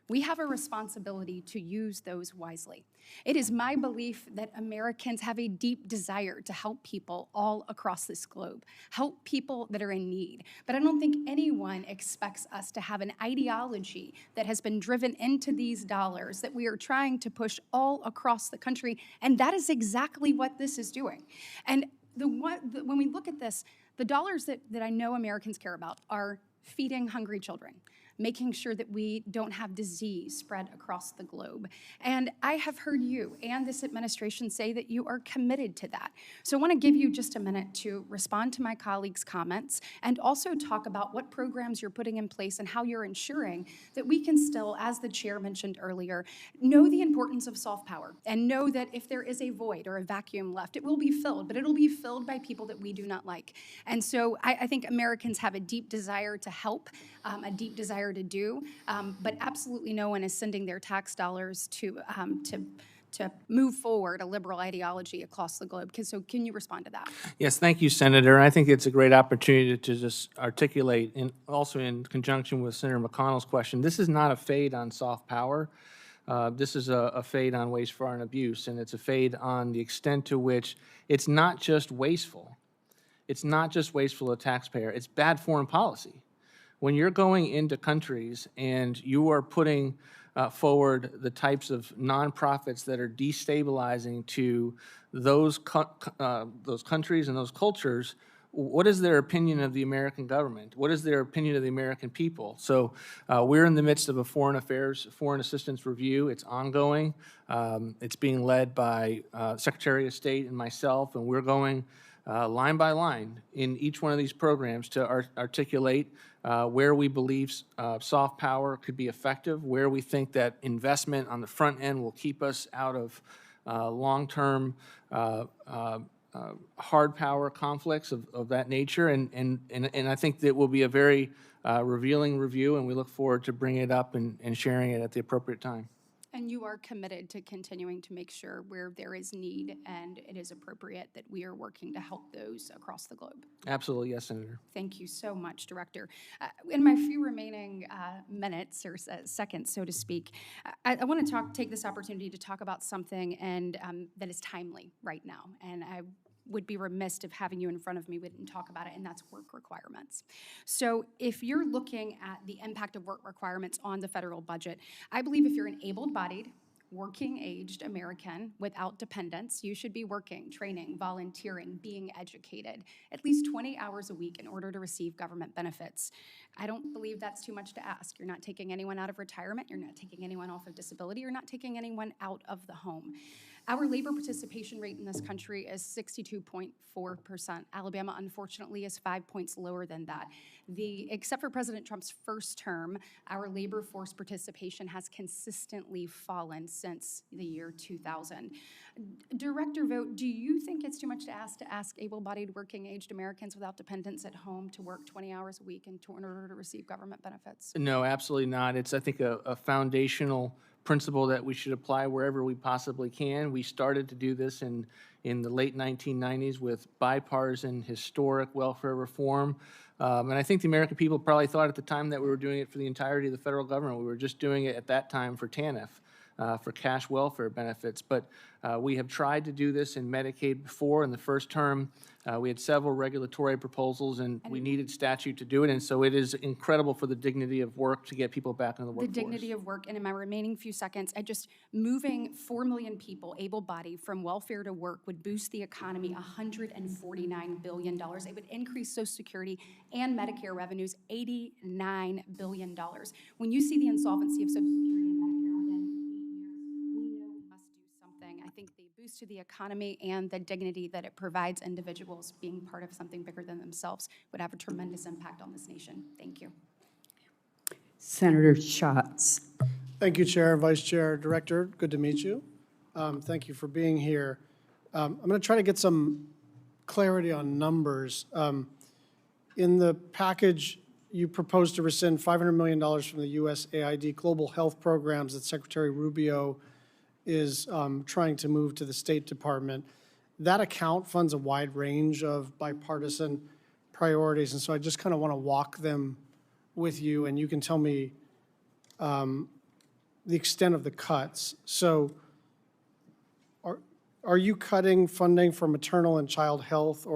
we have a responsibility to use those wisely. It is my belief that Americans have a deep desire to help people all across this globe, help people that are in need. But I don't think anyone expects us to have an ideology that has been driven into these dollars that we are trying to push all across the country, and that is exactly what this is doing. And when we look at this, the dollars that I know Americans care about are feeding hungry children, making sure that we don't have disease spread across the globe. And I have heard you and this administration say that you are committed to that. So I want to give you just a minute to respond to my colleagues' comments and also talk about what programs you're putting in place and how you're ensuring that we can still, as the chair mentioned earlier, know the importance of soft power and know that if there is a void or a vacuum left, it will be filled, but it'll be filled by people that we do not like. And so I think Americans have a deep desire to help, a deep desire to do, but absolutely no one is sending their tax dollars to move forward a liberal ideology across the globe. So can you respond to that? Yes, thank you, Senator. I think it's a great opportunity to just articulate, and also in conjunction with Senator McConnell's question, this is not a fade on soft power. This is a fade on waste, fraud, and abuse, and it's a fade on the extent to which it's not just wasteful. It's not just wasteful to the taxpayer. It's bad foreign policy. When you're going into countries and you are putting forward the types of nonprofits that are destabilizing to those countries and those cultures what is their opinion of the American government? What is their opinion of the American people? So we're in the midst of a foreign assistance review. It's ongoing. It's being led by Secretary of State and myself, and we're going line by line in each one of these programs to articulate where we believe soft power could be effective, where we think that investment on the front end will keep us out of long-term hard power conflicts of that nature, and I think that will be a very revealing review, and we look forward to bringing it up and sharing it at the appropriate time. And you are committed to continuing to make sure where there is need and it is appropriate that we are working to help those across the globe. Absolutely, yes, Senator. Thank you so much, Director. In my few remaining minutes or seconds, so to speak, I want to take this opportunity to talk about something that is timely right now. And I would be remiss if having you in front of me wouldn't talk about it, and that's work requirements. So if you're looking at the impact of work requirements on the federal budget, I believe if you're an able-bodied, working-aged American without dependents, you should be working, training, volunteering, being educated at least 20 hours a week in order to receive government benefits. I don't believe that's too much to ask. You're not taking anyone out of retirement. You're not taking anyone off of disability. You're not taking anyone out of the home. Our labor participation rate in this country is 62.4%. Alabama, unfortunately, is 5 points lower than that. Except for President Trump's first term, our labor force participation has consistently fallen since the year 2000. Director Vought, do you think it's too much to ask able-bodied, working-aged Americans without dependents at home to work 20 hours a week in order to receive government benefits? No, absolutely not. It's, I think, a foundational principle that we should apply wherever we possibly can. We started to do this in the late 1990s with bipartisan historic welfare reform. And I think the American people probably thought at the time that we were doing it for the entirety of the federal government. We were just doing it at that time for TANF, for cash welfare benefits. But we have tried to do this in Medicaid before. In the first term, we had several regulatory proposals, and we needed statute to do it. And so it is incredible for the dignity of work to get people back into the workforce. The dignity of work, and in my remaining few seconds, moving 4 million people, able-bodied, from welfare to work would boost the economy $149 billion. It would increase Social Security and Medicare revenues $89 billion. When you see the insolvency of Social Security and Medicare within 8 years, we know we must do something. I think the boost to the economy and the dignity that it provides individuals being part of something bigger than themselves would have a tremendous impact on this nation. Thank you. Senator Schatz. Thank you, Chair, Vice Chair, Director. Good to meet you. Thank you for being here. I'm going to try to get some clarity on numbers. In the package, you proposed to rescind $500 million from the USAID global health programs that Secretary Rubio is trying to move to the State Department. That account funds a wide range of bipartisan priorities, and so I just kind of want to walk them with you, and you can tell me the extent of the cuts. So are you cutting funding for maternal and child health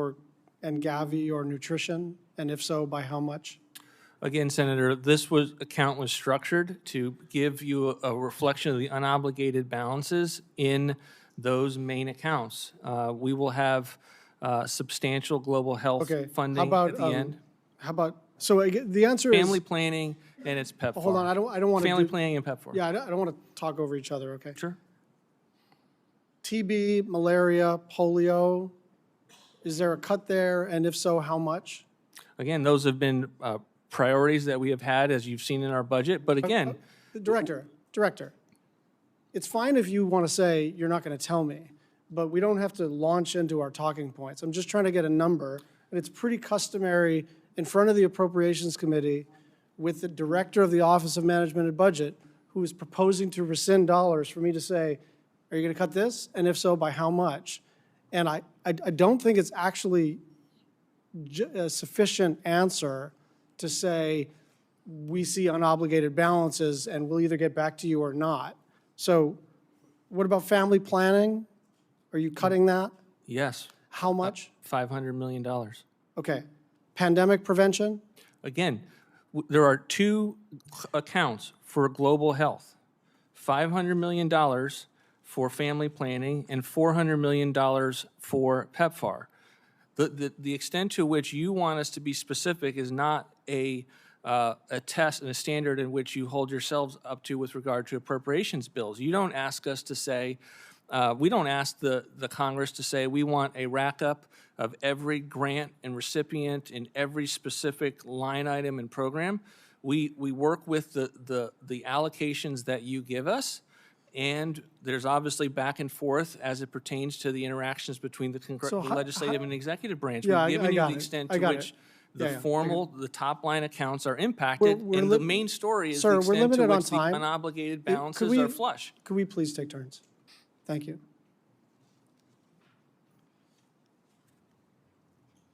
and Gavi or nutrition? And if so, by how much? Again, Senator, this account was structured to give you a reflection of the unobligated balances in those main accounts. We will have substantial global health funding at the end. How about, so the answer is? Family planning and it's PEPFAR. Hold on, I don't want to Family planning and PEPFAR. Yeah, I don't want to talk over each other, okay? Sure. TB, malaria, polio, is there a cut there? And if so, how much? Again, those have been priorities that we have had, as you've seen in our budget. But again, Director, it's fine if you want to say you're not going to tell me, but we don't have to launch into our talking points. I'm just trying to get a number, and it's pretty customary in front of the Appropriations Committee with the Director of the Office of Management and Budget, who is proposing to rescind dollars, for me to say, are you going to cut this? And if so, by how much? And I don't think it's actually a sufficient answer to say, we see unobligated balances and we'll either get back to you or not. So what about family planning? Are you cutting that? yes, How much? $500 million. Okay. Pandemic prevention? Again, there are two accounts for global health, $500 million for family planning and $400 million for PEPFAR. The extent to which you want us to be specific is not a test and a standard in which you hold yourselves up to with regard to appropriations bills. You don't ask us to say, we don't ask the Congress to say we want a rack up of every grant and recipient in every specific line item and program. We work with the allocations that you give us, and there's obviously back and forth as it pertains to the interactions between the legislative and executive branch. Yeah, We've given you got the it. extent I to got which it. the Yeah, formal, the top line accounts are impacted, We're and the main story is the Sir, we're extent to limited on which the time. unobligated Could balances we- are flush. Could we please take turns? Thank you.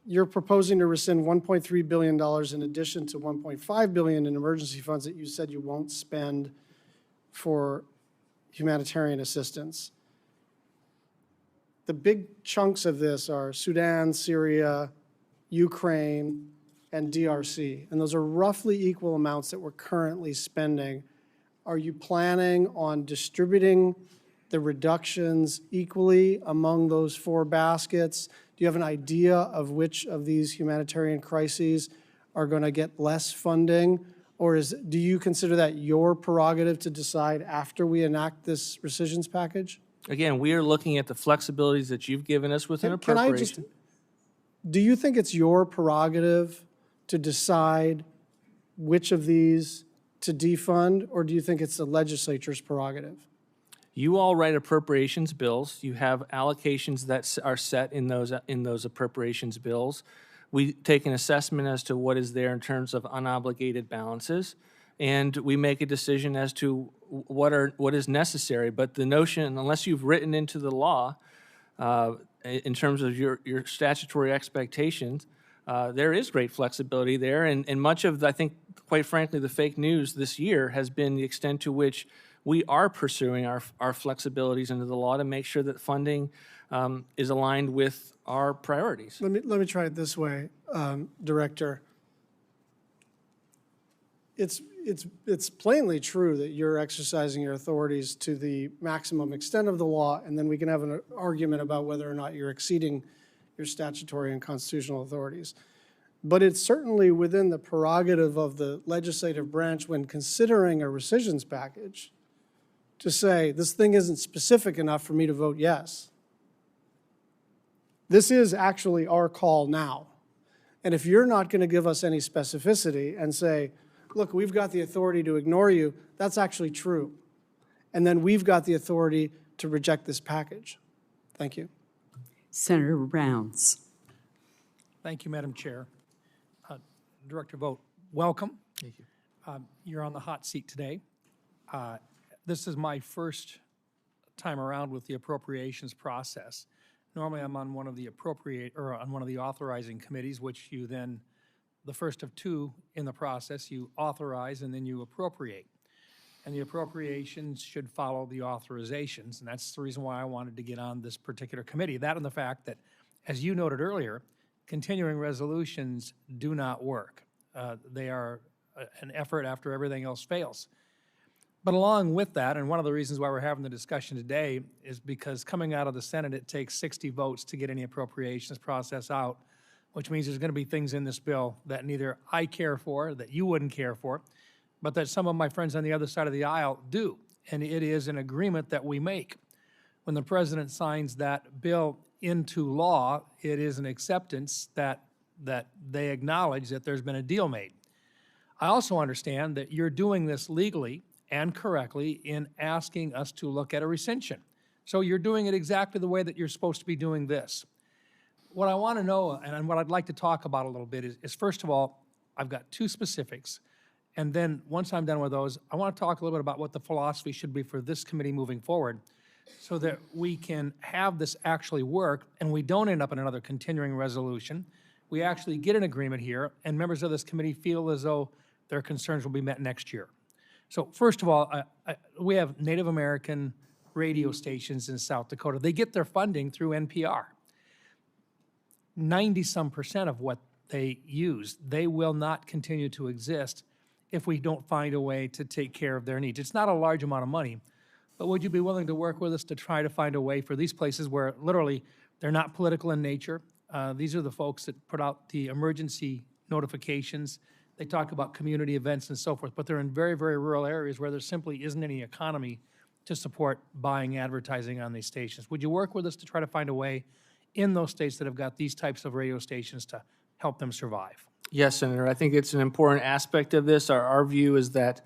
You're proposing to rescind $1.3 billion in addition to $1.5 billion in emergency funds that you said you won't spend for humanitarian assistance. The big chunks of this are Sudan, Syria, Ukraine, and DRC. And those are roughly equal amounts that we're currently spending. Are you planning on distributing the reductions equally among those four baskets? Do you have an idea of which of these humanitarian crises are going to get less funding? Or do you consider that your prerogative to decide after we enact this rescissions package? Again, we are looking at the flexibilities that you've given us with an Can I just, appropriation. do you think it's your prerogative to decide which of these to defund, or do you think it's the legislature's prerogative? You all write appropriations bills. You have allocations that are set in those appropriations bills. We take an assessment as to what is there in terms of unobligated balances, and we make a decision as to what is necessary. But the notion, unless you've written into the law, in terms of your statutory expectations, there is great flexibility there, and much of, I think, quite frankly, the fake news this year has been the extent to which we are pursuing our flexibilities into the law to make sure that funding is aligned with our priorities. Let me try it this way, Director. It's plainly true that you're exercising your authorities to the maximum extent of the law, and then we can have an argument about whether or not you're exceeding your statutory and constitutional authorities. But it's certainly within the prerogative of the legislative branch when considering a rescissions package to say, this thing isn't specific enough for me to vote yes. This is actually our call now. And if you're not going to give us any specificity and say, look, we've got the authority to ignore you, that's actually true. And then we've got the authority to reject this package. Thank you. Senator Rounds. Thank you, Madam Chair. Director Vought, welcome. Thank you. You're on the hot seat today. This is my first time around with the appropriations process. Normally, I'm on one of the authorizing committees, which you then, the first of two in the process, you authorize and then you appropriate. And the appropriations should follow the authorizations, and that's the reason why I wanted to get on this particular committee. That and the fact that, as you noted earlier, continuing resolutions do not work. They are an effort after everything else fails. But along with that, and one of the reasons why we're having the discussion today is because coming out of the Senate, it takes 60 votes to get any appropriations process out, which means there's going to be things in this bill that neither I care for, that you wouldn't care for, but that some of my friends on the other side of the aisle do. And it is an agreement that we make. When the president signs that bill into law, it is an acceptance that they acknowledge that there's been a deal made. I also understand that you're doing this legally and correctly in asking us to look at a rescission. So you're doing it exactly the way that you're supposed to be doing this. What I want to know, and what I'd like to talk about a little bit is first of all, I've got two specifics. And then once I'm done with those, I want to talk a little bit about what the philosophy should be for this committee moving forward so that we can have this actually work and we don't end up in another continuing resolution. We actually get an agreement here and members of this committee feel as though their concerns will be met next year. So first of all, we have Native American radio stations in South Dakota. They get their funding through NPR. 90-some% of what they use, they will not continue to exist if we don't find a way to take care of their needs. It's not a large amount of money, but would you be willing to work with us to try to find a way for these places where literally they're not political in nature, These are the folks that put out the emergency notifications. They talk about community events and so forth, but they're in very, very rural areas where there simply isn't any economy to support buying advertising on these stations. Would you work with us to try to find a way in those states that have got these types of radio stations to help them survive? Yes, Senator. I think it's an important aspect of this. Our view is that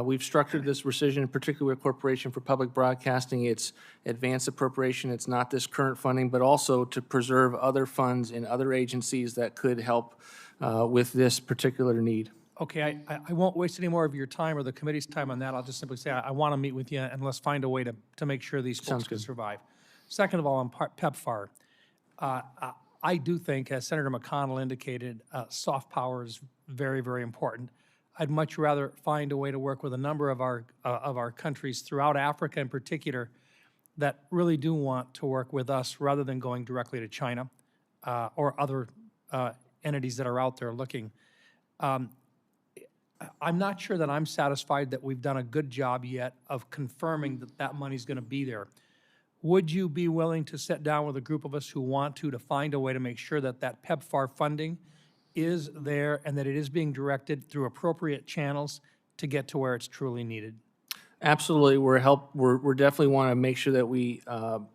we've structured this rescission, particularly with Corporation for Public Broadcasting. It's advance appropriation. It's not this current funding, but also to preserve other funds in other agencies that could help with this particular need. Okay, I won't waste any more of your time or the committee's time on that. I'll just simply say I want to meet with you, and let's find a way to make sure these folks can survive. Second of all, on PEPFAR, I do think, as Senator McConnell indicated, soft power is very, very important. I'd much rather find a way to work with a number of our countries throughout Africa in particular that really do want to work with us rather than going directly to China or other entities that are out there looking. I'm not sure that I'm satisfied that we've done a good job yet of confirming that that money's going to be there. Would you be willing to sit down with a group of us who want to find a way to make sure that that PEPFAR funding is there and that it is being directed through appropriate channels to get to where it's truly needed? Absolutely. We're definitely want to make sure that we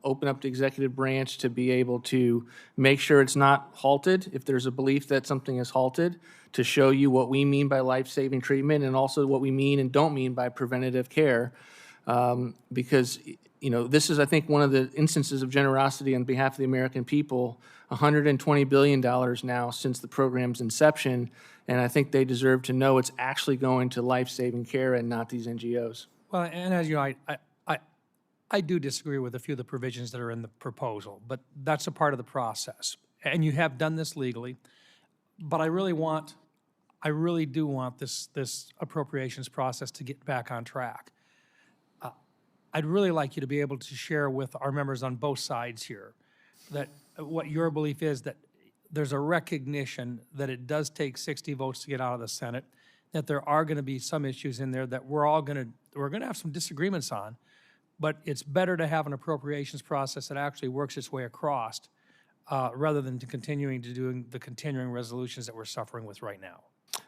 open up the executive branch to be able to make sure it's not halted. If there's a belief that something is halted, to show you what we mean by life-saving treatment and also what we mean and don't mean by preventative care. Because, you know, this is, I think, one of the instances of generosity on behalf of the American people. $120 billion now since the program's inception, and I think they deserve to know it's actually going to life-saving care and not these NGOs. Well, and as you know, I do disagree with a few of the provisions that are in the proposal, but that's a part of the process. And you have done this legally, but I really do want this appropriations process to get back on track. I'd really like you to be able to share with our members on both sides here that what your belief is, that there's a recognition that it does take 60 votes to get out of the Senate, that there are going to be some issues in there that we're going to have some disagreements on, but it's better to have an appropriations process that actually works its way across rather than continuing the continuing resolutions that we're suffering with right now.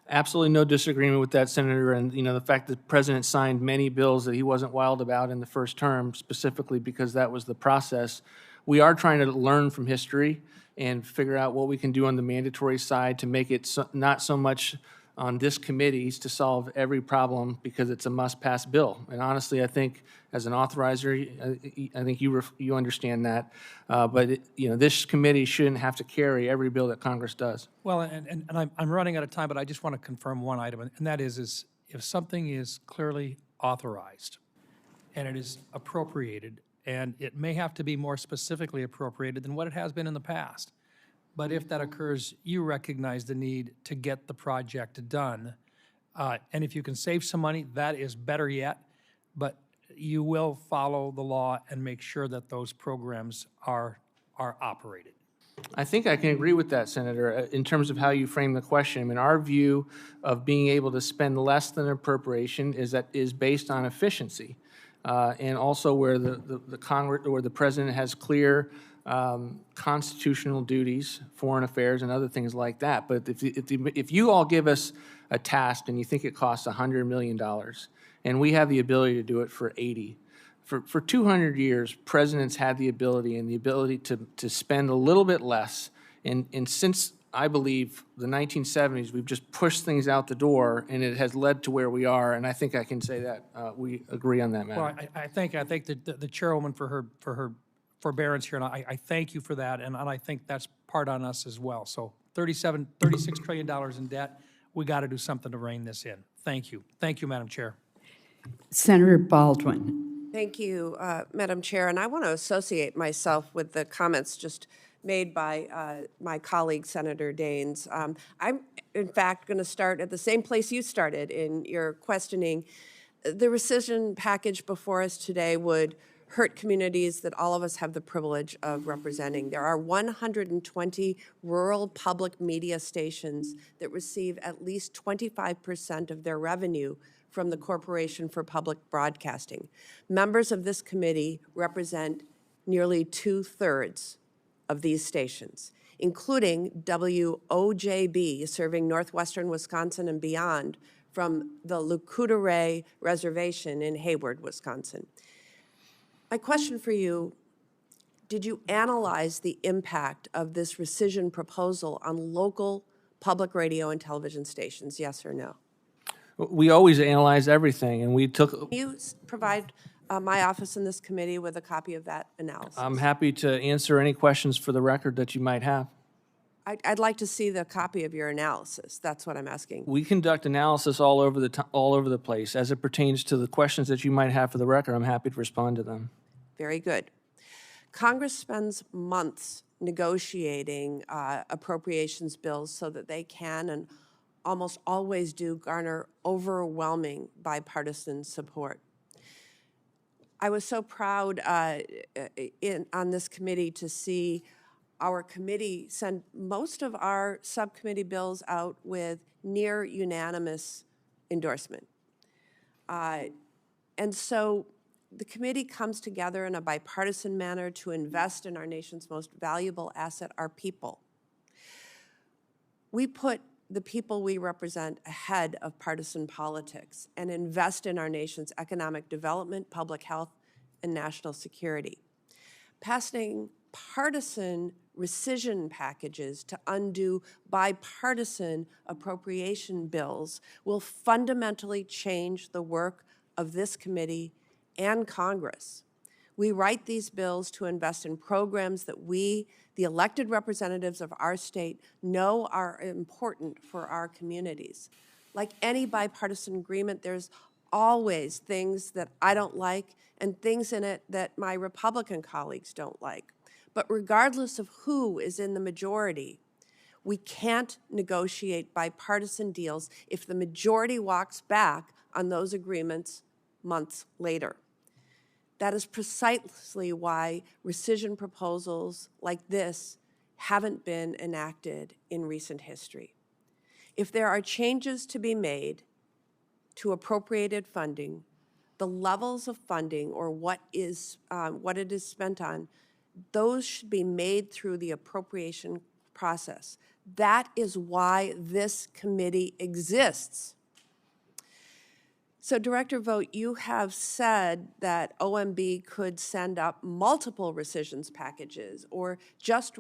Absolutely no disagreement with that, Senator. And, you know, the fact that the President signed many bills that he wasn't wild about in the first term, specifically because that was the process. We are trying to learn from history and figure out what we can do on the mandatory side to make it not so much on this committee to solve every problem because it's a must-pass bill. And honestly, I think as an authorizer, I think you understand that. But you know, this committee shouldn't have to carry every bill that Congress does. Well, and I'm running out of time, but I just want to confirm one item, and that is if something is clearly authorized and it is appropriated, and it may have to be more specifically appropriated than what it has been in the past. But if that occurs, you recognize the need to get the project done. And if you can save some money, that is better yet. But you will follow the law and make sure that those programs are operated. I think I can agree with that, Senator, in terms of how you frame the question. I mean, our view of being able to spend less than appropriation is based on efficiency. And also where the Congress or the President has clear constitutional duties, foreign affairs, and other things like that. But if you all give us a task and you think it costs $100 million, and we have the ability to do it for 80, for 200 years, presidents had the ability to spend a little bit less. And since I believe the 1970s, we've just pushed things out the door, and it has led to where we are. And I think I can say that we agree on that matter. Well, I think that the chairwoman for her forbearance here, and I thank you for that, and I think that's part on us as well. So $36 trillion in debt, we got to do something to rein this in. Thank you. Thank you, Madam Chair. Senator Baldwin. Thank you, Madam Chair. And I want to associate myself with the comments just made by my colleague, Senator Daines. I'm, in fact, going to start at the same place you started in your questioning. The rescission package before us today would hurt communities that all of us have the privilege of representing. There are 120 rural public media stations that receive at least 25% of their revenue from the Corporation for Public Broadcasting. Members of this committee represent nearly 2/3 of these stations. including WOJB, serving northwestern Wisconsin and beyond, from the Lucoutere Reservation in Hayward, Wisconsin. My question for you, did you analyze the impact of this rescission proposal on local public radio and television stations, yes or no? We always analyze everything, and we took. Can you provide my office and this committee with a copy of that analysis? I'm happy to answer any questions for the record that you might have. I'd like to see the copy of your analysis. That's what I'm asking. We conduct analysis all over the place. As it pertains to the questions that you might have for the record, I'm happy to respond to them. Very good. Congress spends months negotiating appropriations bills so that they can and almost always do garner overwhelming bipartisan support. I was so proud on this committee to see our committee send most of our subcommittee bills out with near unanimous endorsement. And so the committee comes together in a bipartisan manner to invest in our nation's most valuable asset, our people. We put the people we represent ahead of partisan politics and invest in our nation's economic development, public health, and national security. Passing partisan rescission packages to undo bipartisan appropriation bills will fundamentally change the work of this committee and Congress. We write these bills to invest in programs that we, the elected representatives of our state, know are important for our communities. Like any bipartisan agreement, there's always things that I don't like and things in it that my Republican colleagues don't like. But regardless of who is in the majority, we can't negotiate bipartisan deals if the majority walks back on those agreements months later. That is precisely why rescission proposals like this haven't been enacted in recent history. If there are changes to be made to appropriated funding, the levels of funding or what it is spent on, those should be made through the appropriation process. That is why this committee exists. So, Director Vought, you have said that OMB could send up multiple rescissions packages or just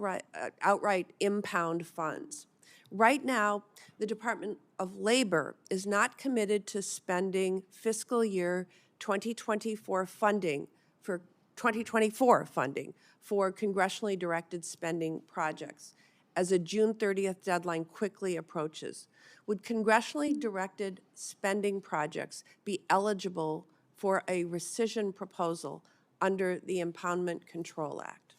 outright impound funds. Right now, the Department of Labor is not committed to spending fiscal year 2024 funding for 2024 funding for congressionally directed spending projects as a June 30th deadline quickly approaches. Would congressionally directed spending projects be eligible for a rescission proposal under the Impoundment Control Act?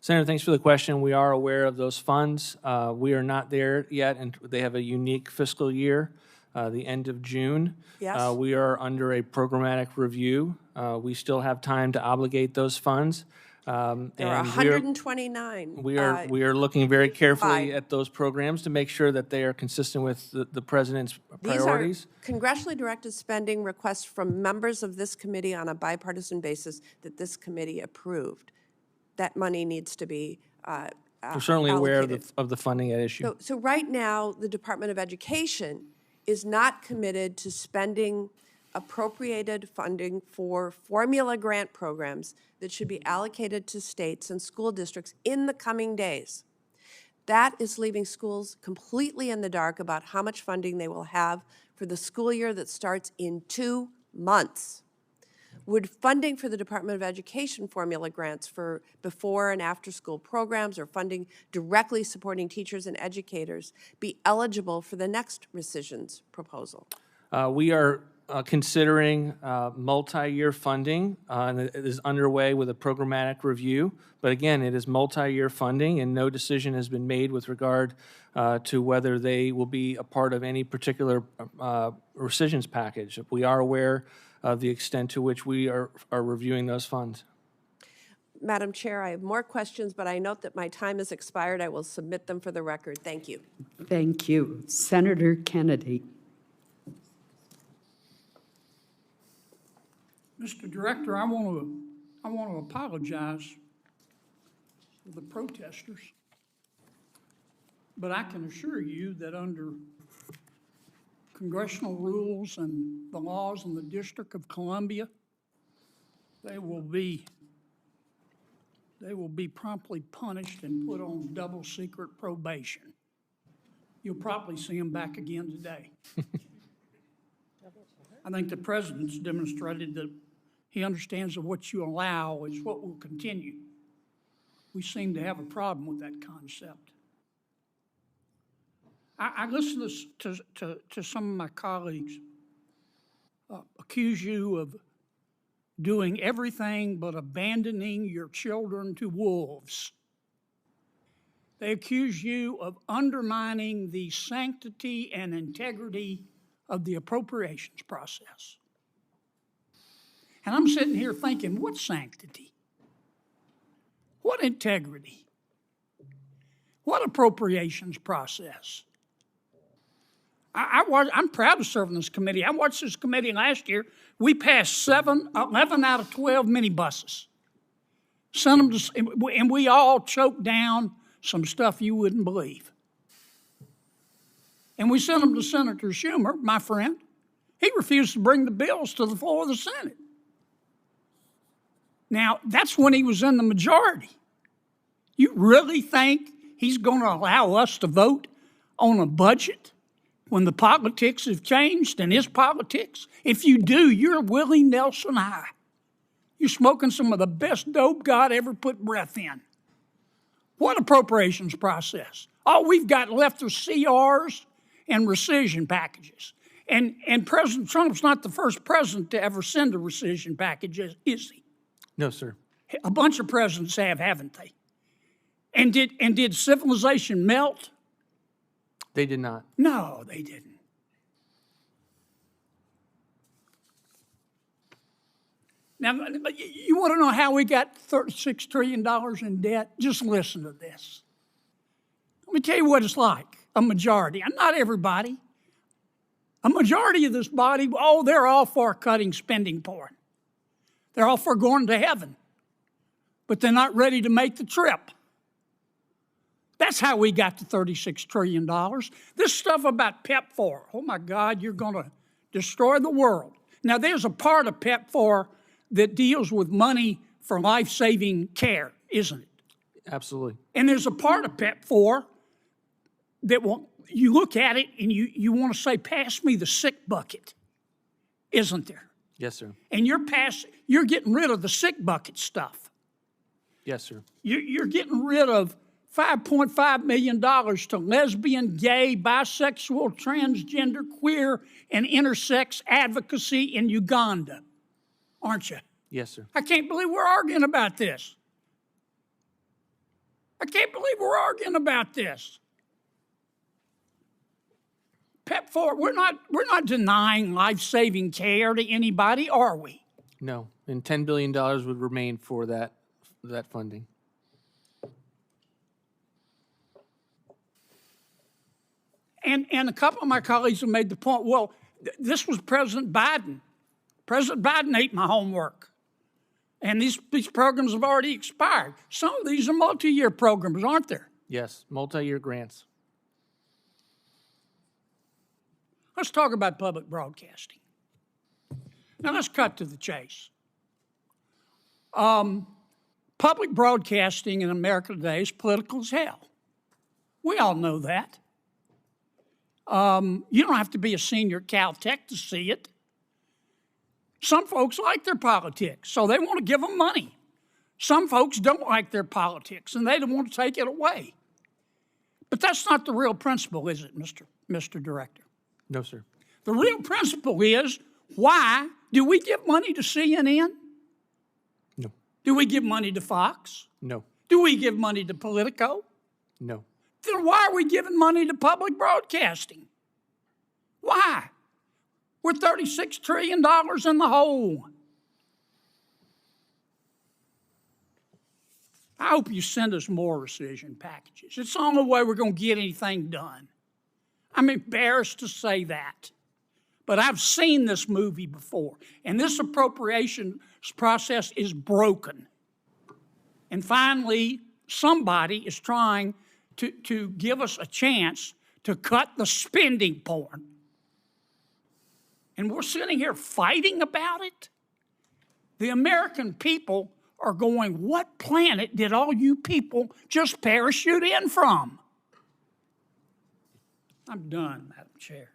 Senator, thanks for the question. We are aware of those funds. We are not there yet, and they have a unique fiscal year, the end of June. Yes. We are under a programmatic review. We still have time to obligate those funds. There are 129. We are looking very carefully at those programs to make sure that they are consistent with the President's priorities. These are congressionally directed spending requests from members of this committee on a bipartisan basis that this committee approved. That money needs to be We're certainly aware of the funding at issue. So right now, the Department of Education is not committed to spending appropriated funding for formula grant programs that should be allocated to states and school districts in the coming days. That is leaving schools completely in the dark about how much funding they will have for the school year that starts in 2 months. Would funding for the Department of Education formula grants for before and after school programs or funding directly supporting teachers and educators be eligible for the next rescissions proposal? We are considering multi-year funding, and it is underway with a programmatic review. But again, it is multi-year funding, and no decision has been made with regard to whether they will be a part of any particular rescissions package. We are aware of the extent to which we are reviewing those funds. Madam Chair, I have more questions, but I note that my time has expired. I will submit them for the record. Thank you. Thank you. Senator Kennedy. Mr. Director, I want to apologize to the protesters. But I can assure you that under congressional rules and the laws in the District of Columbia, they will be promptly punished and put on double secret probation. You'll probably see them back again today. I think the president's demonstrated that he understands that what you allow is what will continue. We seem to have a problem with that concept. I listened to some of my colleagues accuse you of doing everything but abandoning your children to wolves. They accuse you of undermining the sanctity and integrity of the appropriations process. And I'm sitting here thinking, what sanctity? What integrity? What appropriations process? I'm proud to serve on this committee. I watched this committee last year. We passed 11 out of 12 minibuses. Sent them to, and we all choked down some stuff you wouldn't believe. And we sent them to Senator Schumer, my friend. He refused to bring the bills to the floor of the Senate. Now, that's when he was in the majority. You really think he's going to allow us to vote on a budget when the politics have changed and his politics? If you do, you're Willie Nelson high. You're smoking some of the best dope God ever put breath in. What appropriations process? All we've got left are CRs and rescission packages. And President Trump's not the first president to ever send a rescission package, is he? No, sir. A bunch of presidents have, haven't they? And did civilization melt? They did not. No, they didn't. Now, you want to know how we got $36 trillion in debt? Just listen to this. Let me tell you what it's like. A majority, and not everybody, a majority of this body, they're all for cutting spending porn. They're all for going to heaven, but they're not ready to make the trip. That's how we got to $36 trillion. This stuff about PEPFAR, oh my God, you're going to destroy the world. Now, there's a part of PEPFAR that deals with money for life-saving care, isn't it? Absolutely. And there's a part of PEPFAR that you look at it and you want to say, pass me the sick bucket, isn't there? Yes, sir. And you're getting rid of the sick bucket stuff. Yes, sir. You're getting rid of $5.5 million to lesbian, gay, bisexual, transgender, queer, and intersex advocacy in Uganda, aren't you? Yes, sir. I can't believe we're arguing about this. I can't believe we're arguing about this. PEPFAR, we're not denying life-saving care to anybody, are we? No, and $10 billion would remain for that funding. And a couple of my colleagues have made the point, well, this was President Biden. President Biden ate my homework. And these programs have already expired. Some of these are multi-year programs, aren't there? Yes, multi-year grants. Let's talk about public broadcasting. Now let's cut to the chase. Public broadcasting in America today is political as hell. We all know that. You don't have to be a senior at Caltech to see it. Some folks like their politics, so they want to give them money. Some folks don't like their politics, and they don't want to take it away. But that's not the real principle, is it, Mr. Director? No, sir. The real principle is, why do we give money to CNN? No. Do we give money to Fox? No. Do we give money to Politico? No. Then why are we giving money to public broadcasting? Why? We're $36 trillion in the hole. I hope you send us more rescission packages. It's the only way we're going to get anything done. I'm embarrassed to say that. But I've seen this movie before, and this appropriations process is broken. And finally, somebody is trying to give us a chance to cut the spending porn. And we're sitting here fighting about it? The American people are going, what planet did all you people just parachute in from? I'm done, Madam Chair.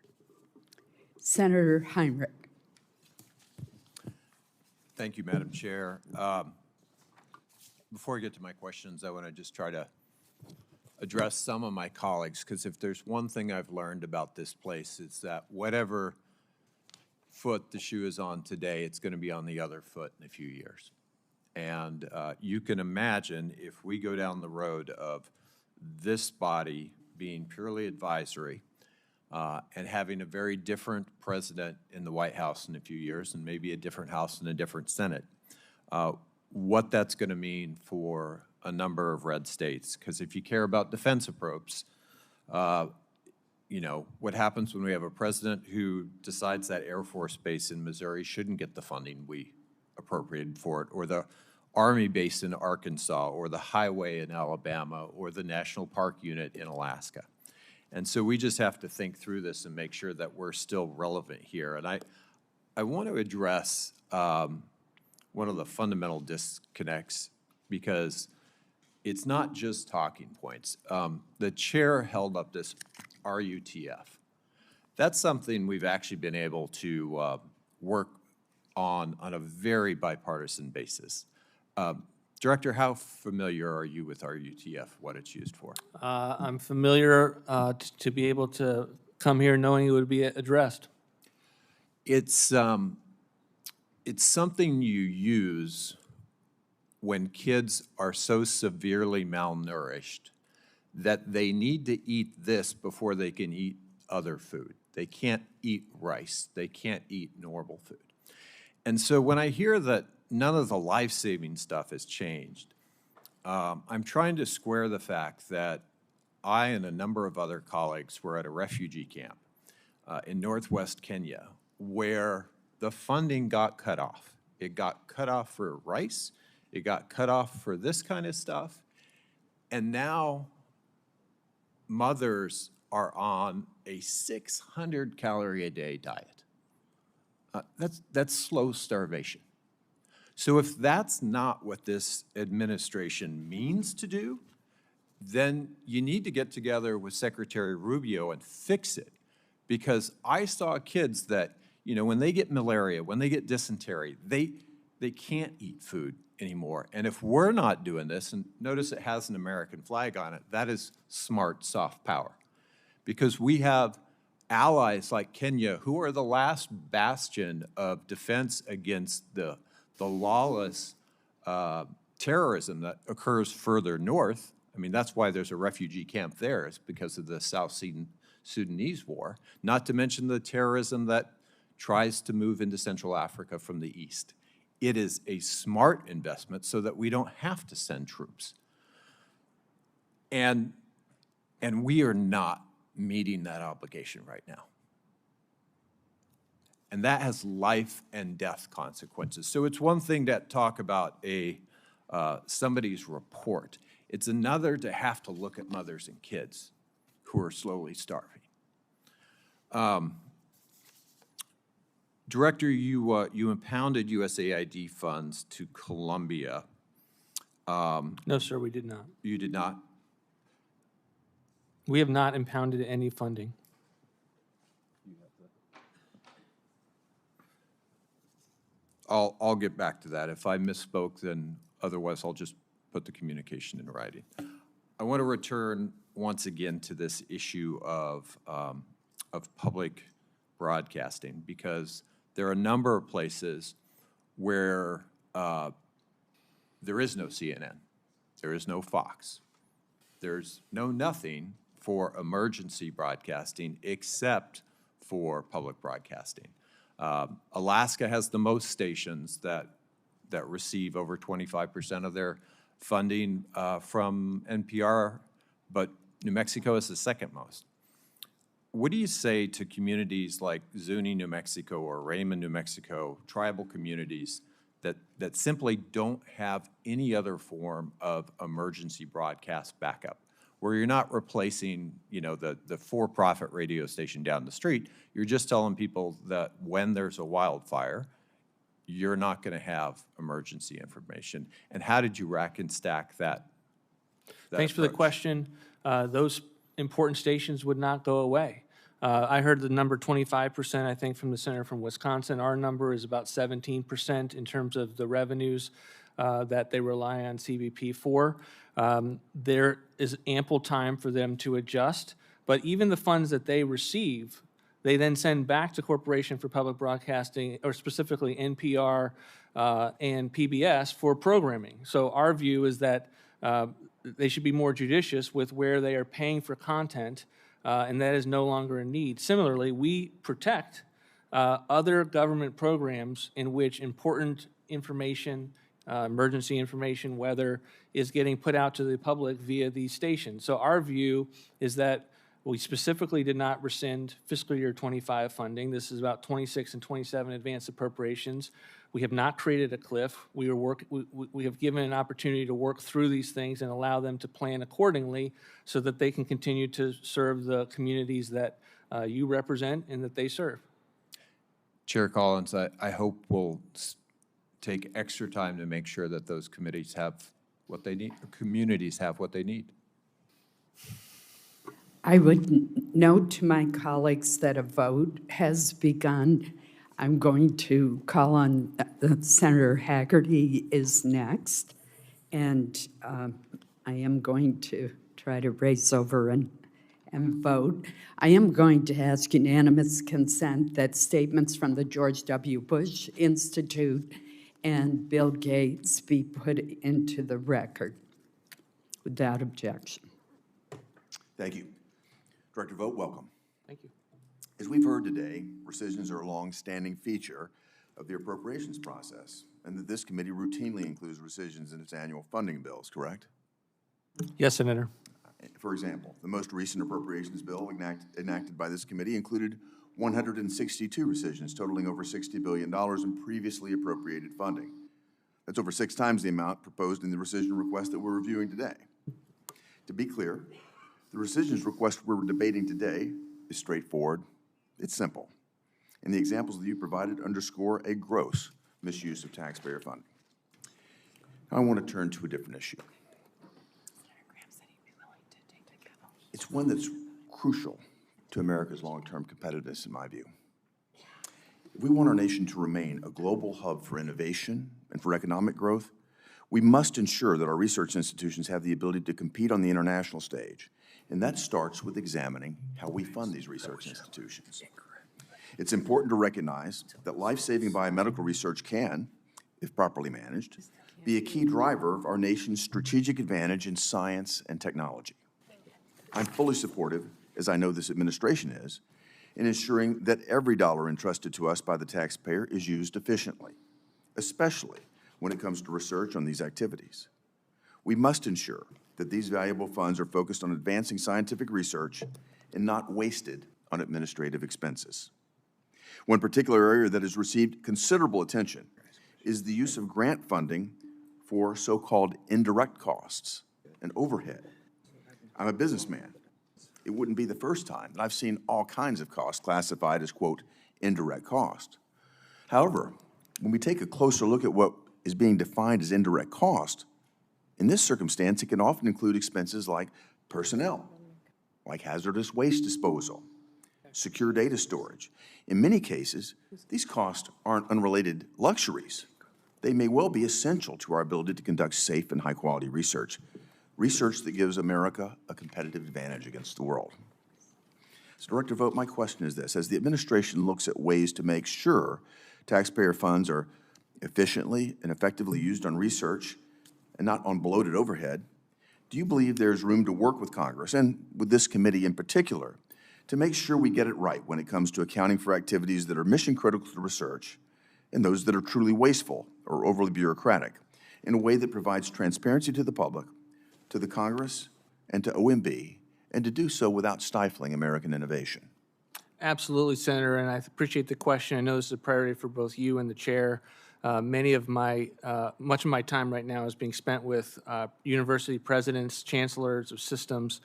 Senator Heinrich. Thank you, Madam Chair. Before I get to my questions, I want to just try to address some of my colleagues, because if there's one thing I've learned about this place, it's that whatever foot the shoe is on today, it's going to be on the other foot in a few years. And you can imagine if we go down the road of this body being purely advisory and having a very different president in the White House in a few years and maybe a different House and a different Senate, what that's going to mean for a number of red states. Because if you care about defense approps, you know, what happens when we have a president who decides that Air Force base in Missouri shouldn't get the funding we appropriated for it, or the Army base in Arkansas, or the highway in Alabama, or the National Park Unit in Alaska. And so we just have to think through this and make sure that we're still relevant here. And I want to address one of the fundamental disconnects, because it's not just talking points. The chair held up this RUTF. That's something we've actually been able to work on a very bipartisan basis. Director, how familiar are you with RUTF, what it's used for? I'm familiar to be able to come here knowing it would be addressed. It's something you use when kids are so severely malnourished that they need to eat this before they can eat other food. They can't eat rice. They can't eat normal food. And so when I hear that none of the life-saving stuff has changed, I'm trying to square the fact that I and a number of other colleagues were at a refugee camp in northwest Kenya where the funding got cut off. It got cut off for rice. It got cut off for this kind of stuff. And now mothers are on a 600-calorie-a-day diet. That's slow starvation. So if that's not what this administration means to do, then you need to get together with Secretary Rubio and fix it. Because I saw kids that, you know, when they get malaria, when they get dysentery, they can't eat food anymore. And if we're not doing this, and notice it has an American flag on it, that is smart, soft power. Because we have allies like Kenya who are the last bastion of defense against the lawless terrorism that occurs further north. I mean, that's why there's a refugee camp there. It's because of the South Sudanese war, not to mention the terrorism that tries to move into Central Africa from the east. It is a smart investment so that we don't have to send troops. And we are not meeting that obligation right now. And that has life and death consequences. So it's one thing to talk about somebody's report. It's another to have to look at mothers and kids who are slowly starving. Director, you impounded USAID funds to Colombia. No, sir, we did not. You did not? We have not impounded any funding. I'll get back to that. If I misspoke, then otherwise I'll just put the communication in writing. I want to return once again to this issue of public broadcasting, because there are a number of places where there is no CNN, there is no Fox, there's no nothing for emergency broadcasting except for public broadcasting. Alaska has the most stations that receive over 25% of their funding from NPR, but New Mexico is the second most. What do you say to communities like Zuni, New Mexico, or Raymond, New Mexico, tribal communities that simply don't have any other form of emergency broadcast backup, where you're not replacing, you know, the for-profit radio station down the street. You're just telling people that when there's a wildfire, you're not going to have emergency information. And how did you rack and stack that Thanks for the approach? question. Those important stations would not go away. I heard the number 25%, I think, from the senator from Wisconsin. Our number is about 17% in terms of the revenues that they rely on CBP for. There is ample time for them to adjust, but even the funds that they receive, they then send back to Corporation for Public Broadcasting, or specifically NPR and PBS for programming. So our view is that they should be more judicious with where they are paying for content, and that is no longer a need. Similarly, we protect other government programs in which important information, emergency information, weather, is getting put out to the public via these stations. So our view is that we specifically did not rescind fiscal year 25 funding. This is about 26 and 27 advanced appropriations. We have not created a cliff. We have given an opportunity to work through these things and allow them to plan accordingly so that they can continue to serve the communities that you represent and that they serve. Chair Collins, I hope we'll take extra time to make sure that those committees have what they need, or communities have what they need. I would note to my colleagues that a vote has begun. I'm going to call on Senator Haggerty is next, and I am going to try to race over and vote. I am going to ask unanimous consent that statements from the George W. Bush Institute and Bill Gates be put into the record without objection. Thank you. Director Vought, welcome. Thank you. As we've heard today, rescissions are a long-standing feature of the appropriations process, and that this committee routinely includes rescissions in its annual funding bills, correct? Yes, Senator. For example, the most recent appropriations bill enacted by this committee included 162 rescissions totaling over $60 billion in previously appropriated funding. That's over 6 times the amount proposed in the rescission request that we're reviewing today. To be clear, the rescissions request we're debating today is straightforward, it's simple, and the examples that you provided underscore a gross misuse of taxpayer funding. Now I want to turn to a different issue. It's one that's crucial to America's long-term competitiveness, in my view. If we want our nation to remain a global hub for innovation and for economic growth, we must ensure that our research institutions have the ability to compete on the international stage. And that starts with examining how we fund these research institutions. It's important to recognize that life-saving biomedical research can, if properly managed, be a key driver of our nation's strategic advantage in science and technology. I'm fully supportive, as I know this administration is, in ensuring that every dollar entrusted to us by the taxpayer is used efficiently, especially when it comes to research on these activities. We must ensure that these valuable funds are focused on advancing scientific research and not wasted on administrative expenses. One particular area that has received considerable attention is the use of grant funding for so-called indirect costs and overhead. I'm a businessman. It wouldn't be the first time that I've seen all kinds of costs classified as, quote, indirect cost. However, when we take a closer look at what is being defined as indirect cost, in this circumstance, it can often include expenses like personnel, like hazardous waste disposal, secure data storage. In many cases, these costs aren't unrelated luxuries. They may well be essential to our ability to conduct safe and high-quality research that gives America a competitive advantage against the world. So, Director Vought, my question is this. As the administration looks at ways to make sure taxpayer funds are efficiently and effectively used on research and not on bloated overhead, do you believe there's room to work with Congress, and with this committee in particular, to make sure we get it right when it comes to accounting for activities that are mission-critical to research and those that are truly wasteful or overly bureaucratic, in a way that provides transparency to the public, to the Congress, and to OMB, and to do so without stifling American innovation? Absolutely, Senator, and I appreciate the question. I know this is a priority for both you and the chair. Much of my time right now is being spent with university presidents, chancellors of systems,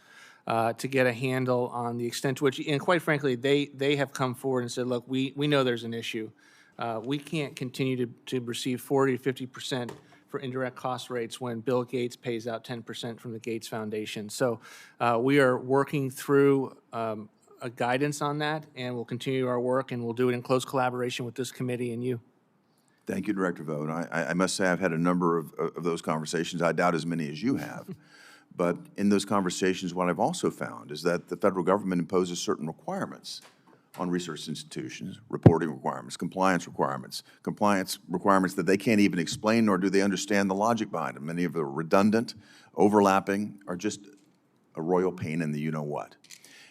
to get a handle on the extent to which, and quite frankly, they have come forward and said, look, we know there's an issue. We can't continue to receive 40 to 50% for indirect cost rates when Bill Gates pays out 10% from the Gates Foundation. So we are working through a guidance on that, and we'll continue our work, and we'll do it in close collaboration with this committee and you. Thank you, Director Vought. I must say I've had a number of those conversations. I doubt as many as you have. But in those conversations, what I've also found is that the federal government imposes certain requirements on research institutions, reporting requirements, compliance requirements that they can't even explain, nor do they understand the logic behind them. Many of them are redundant, overlapping, or just a royal pain in the you-know-what.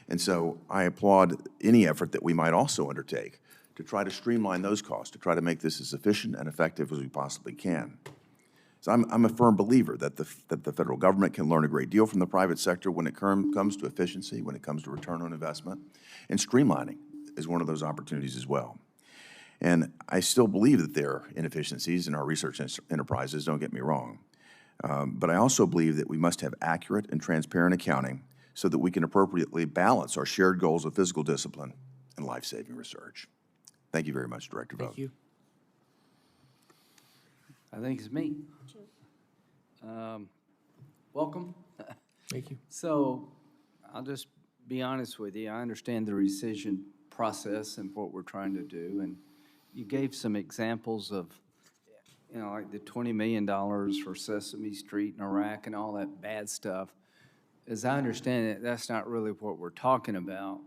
And so I applaud any effort that we might also undertake to try to streamline those costs, to try to make this as efficient and effective as we possibly can. So I'm a firm believer that the federal government can learn a great deal from the private sector when it comes to efficiency, when it comes to return on investment, and streamlining is one of those opportunities as well. And I still believe that there are inefficiencies in our research enterprises, don't get me wrong. But I also believe that we must have accurate and transparent accounting so that we can appropriately balance our shared goals of physical discipline and life-saving research. Thank you very much, Director Vought. Thank you. I think it's me. Welcome. Thank you. So I'll just be honest with you. I understand the rescission process and what we're trying to do, and you gave some examples of, you know, like the $20 million for Sesame Street in Iraq and all that bad stuff. As I understand it, that's not really what we're talking about.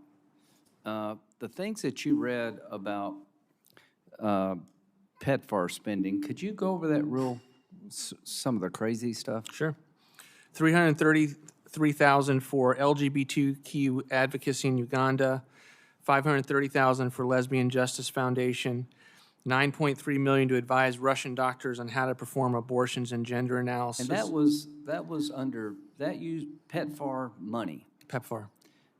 The things that you read about PEPFAR spending, could you go over that some of the crazy stuff? Sure. $333,000 for LGBTQ advocacy in Uganda, $530,000 for Lesbian Justice Foundation, $9.3 million to advise Russian doctors on how to perform abortions and gender analysis. And that used PEPFAR money. PEPFAR.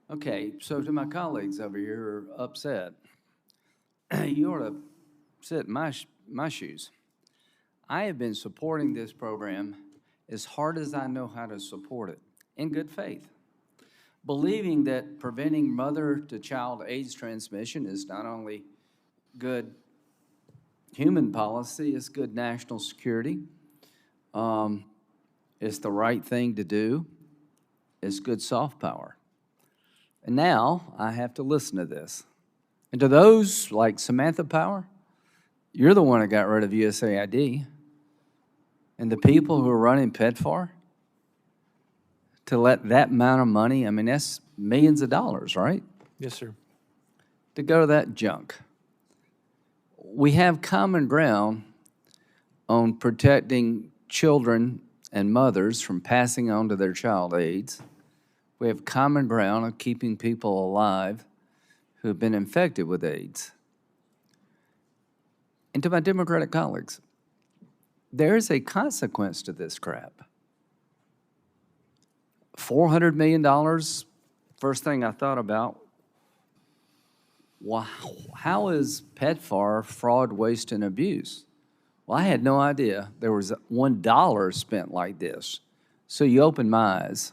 Okay, so to my colleagues over here who are upset, you ought to sit in my shoes. I have been supporting this program as hard as I know how to support it, in good faith, believing that preventing mother-to-child AIDS transmission is not only good human policy, it's good national security. It's the right thing to do. It's good soft power. And now I have to listen to this. And to those like Samantha Power, you're the one that got rid of USAID. And the people who are running PEPFAR, to let that amount of money, I mean, that's millions of dollars, right? Yes, sir. To go to that junk. We have common ground on protecting children and mothers from passing on to their child AIDS. We have common ground on keeping people alive who have been infected with AIDS. And to my Democratic colleagues, there is a consequence to this crap. $400 million, first thing I thought about, wow, how is PEPFAR fraud, waste, and abuse? Well, I had no idea there was $1 spent like this. So you opened my eyes.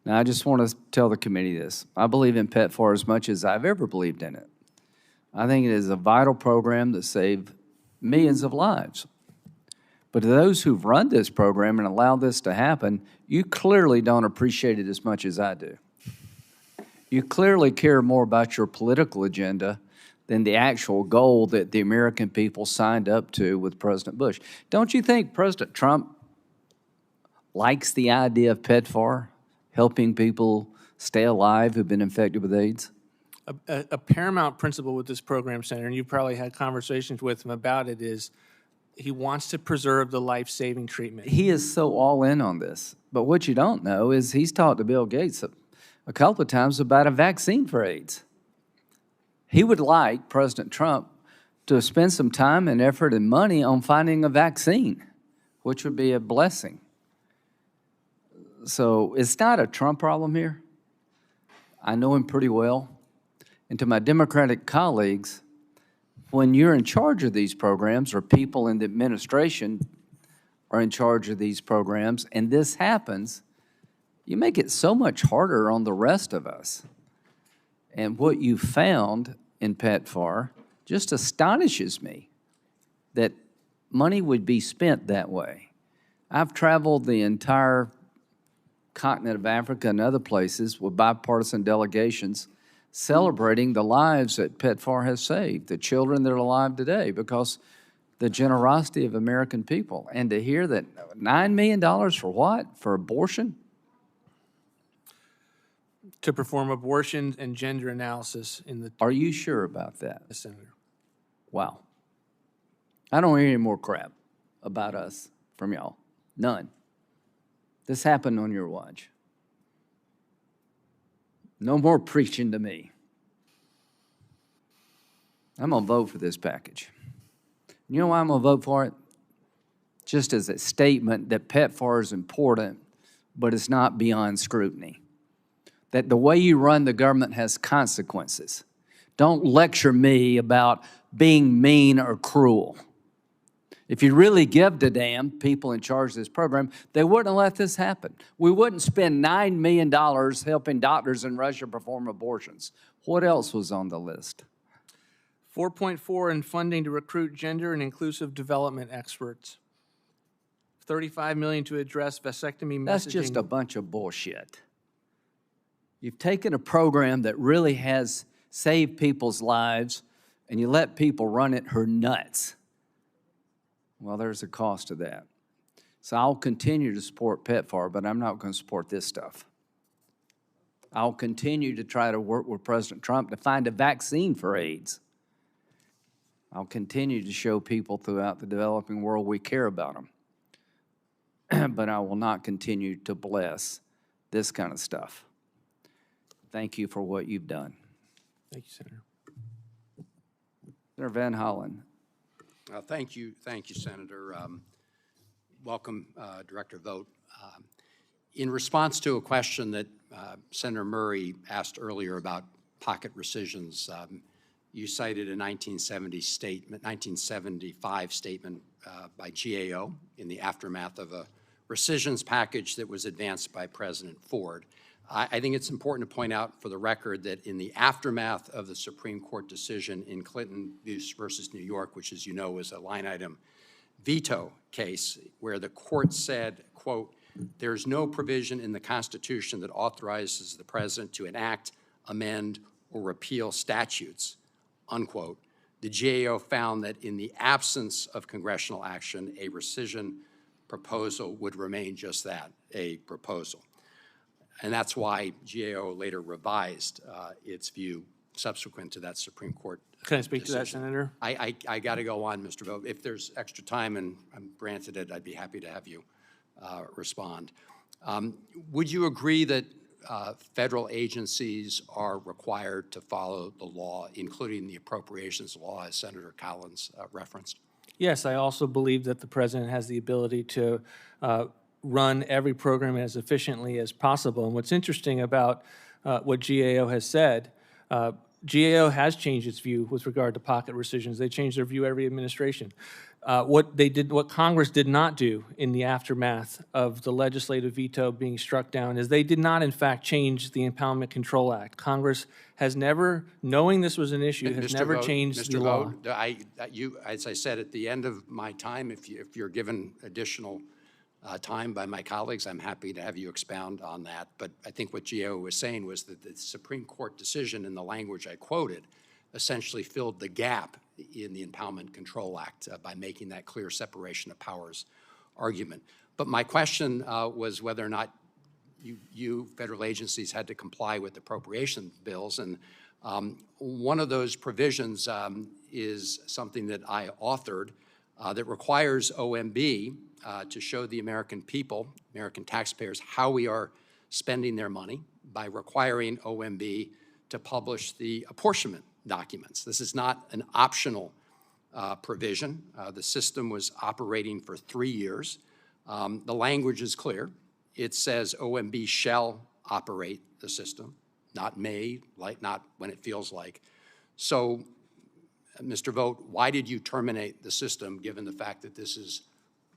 Now, I just want to tell the committee this. I believe in PEPFAR as much as I've ever believed in it. I think it is a vital program that saved millions of lives. But to those who've run this program and allowed this to happen, you clearly don't appreciate it as much as I do. You clearly care more about your political agenda than the actual goal that the American people signed up to with President Bush. Don't you think President Trump likes the idea of PEPFAR, helping people stay alive who've been infected with AIDS? A paramount principle with this program, Senator, and you probably had conversations with him about it, is he wants to preserve the life-saving treatment. He is so all in on this. But what you don't know is he's talked to Bill Gates a couple of times about a vaccine for AIDS. He would like President Trump to spend some time and effort and money on finding a vaccine, which would be a blessing. So it's not a Trump problem here. I know him pretty well. And to my Democratic colleagues, when you're in charge of these programs, or people in the administration are in charge of these programs, and this happens, you make it so much harder on the rest of us. And what you found in PEPFAR just astonishes me, that money would be spent that way. I've traveled the entire continent of Africa and other places with bipartisan delegations celebrating the lives that PEPFAR has saved, the children that are alive today, because the generosity of American people. And to hear that $9 million for what? For abortion? To perform abortion and gender analysis in the. Are you sure about that? Senator. Wow. I don't hear any more crap about us from y'all. None. This happened on your watch. No more preaching to me. I'm going to vote for this package. You know why I'm going to vote for it? Just as a statement that PEPFAR is important, but it's not beyond scrutiny. That the way you run the government has consequences. Don't lecture me about being mean or cruel. If you really give a damn, people in charge of this program, they wouldn't have let this happen. We wouldn't spend $9 million helping doctors in Russia perform abortions. What else was on the list? 4.4 in funding to recruit gender and inclusive development experts. $35 million to address vasectomy messaging. That's just a bunch of bullshit. You've taken a program that really has saved people's lives, and you let people run it her nuts. Well, there's a cost to that. So I'll continue to support PEPFAR, but I'm not going to support this stuff. I'll continue to try to work with President Trump to find a vaccine for AIDS. I'll continue to show people throughout the developing world we care about them. But I will not continue to bless this kind of stuff. Thank you for what you've done. Thank you, Senator. Senator Van Hollen. Thank you, Senator. Welcome, Director Vought. In response to a question that Senator Murray asked earlier about pocket rescissions, you cited a 1975 statement by GAO in the aftermath of a rescissions package that was advanced by President Ford. I think it's important to point out for the record that in the aftermath of the Supreme Court decision in Clinton versus New York, which, as you know, was a line item veto case, where the court said, quote, "There's no provision in the Constitution that authorizes the president to enact, amend, or repeal statutes," unquote. The GAO found that in the absence of congressional action, a rescission proposal would remain just that, a proposal. And that's why GAO later revised its view subsequent to that Supreme Court Can I speak decision. to that, Senator? I got to go on, Mr. Vought. If there's extra time and I'm granted it, I'd be happy to have you respond. Would you agree that federal agencies are required to follow the law, including the appropriations law, as Senator Collins referenced? Yes, I also believe that the president has the ability to run every program as efficiently as possible. And what's interesting about what GAO has said, GAO has changed its view with regard to pocket rescissions. They change their view every administration. What Congress did not do in the aftermath of the legislative veto being struck down is they did not, in fact, change the Impoundment Control Act. Congress has never, knowing this was an issue, has never changed the law. Mr. Vought, as I said at the end of my time, if you're given additional time by my colleagues, I'm happy to have you expound on that. But I think what GAO was saying was that the Supreme Court decision in the language I quoted essentially filled the gap in the Impoundment Control Act by making that clear separation of powers argument. But my question was whether or not you federal agencies had to comply with appropriation bills. And one of those provisions is something that I authored that requires OMB to show the American people, American taxpayers, how we are spending their money by requiring OMB to publish the apportionment documents. This is not an optional provision. The system was operating for 3 years. The language is clear. It says OMB shall operate the system, not may, not when it feels like. So Mr. Vought, why did you terminate the system, given the fact that this is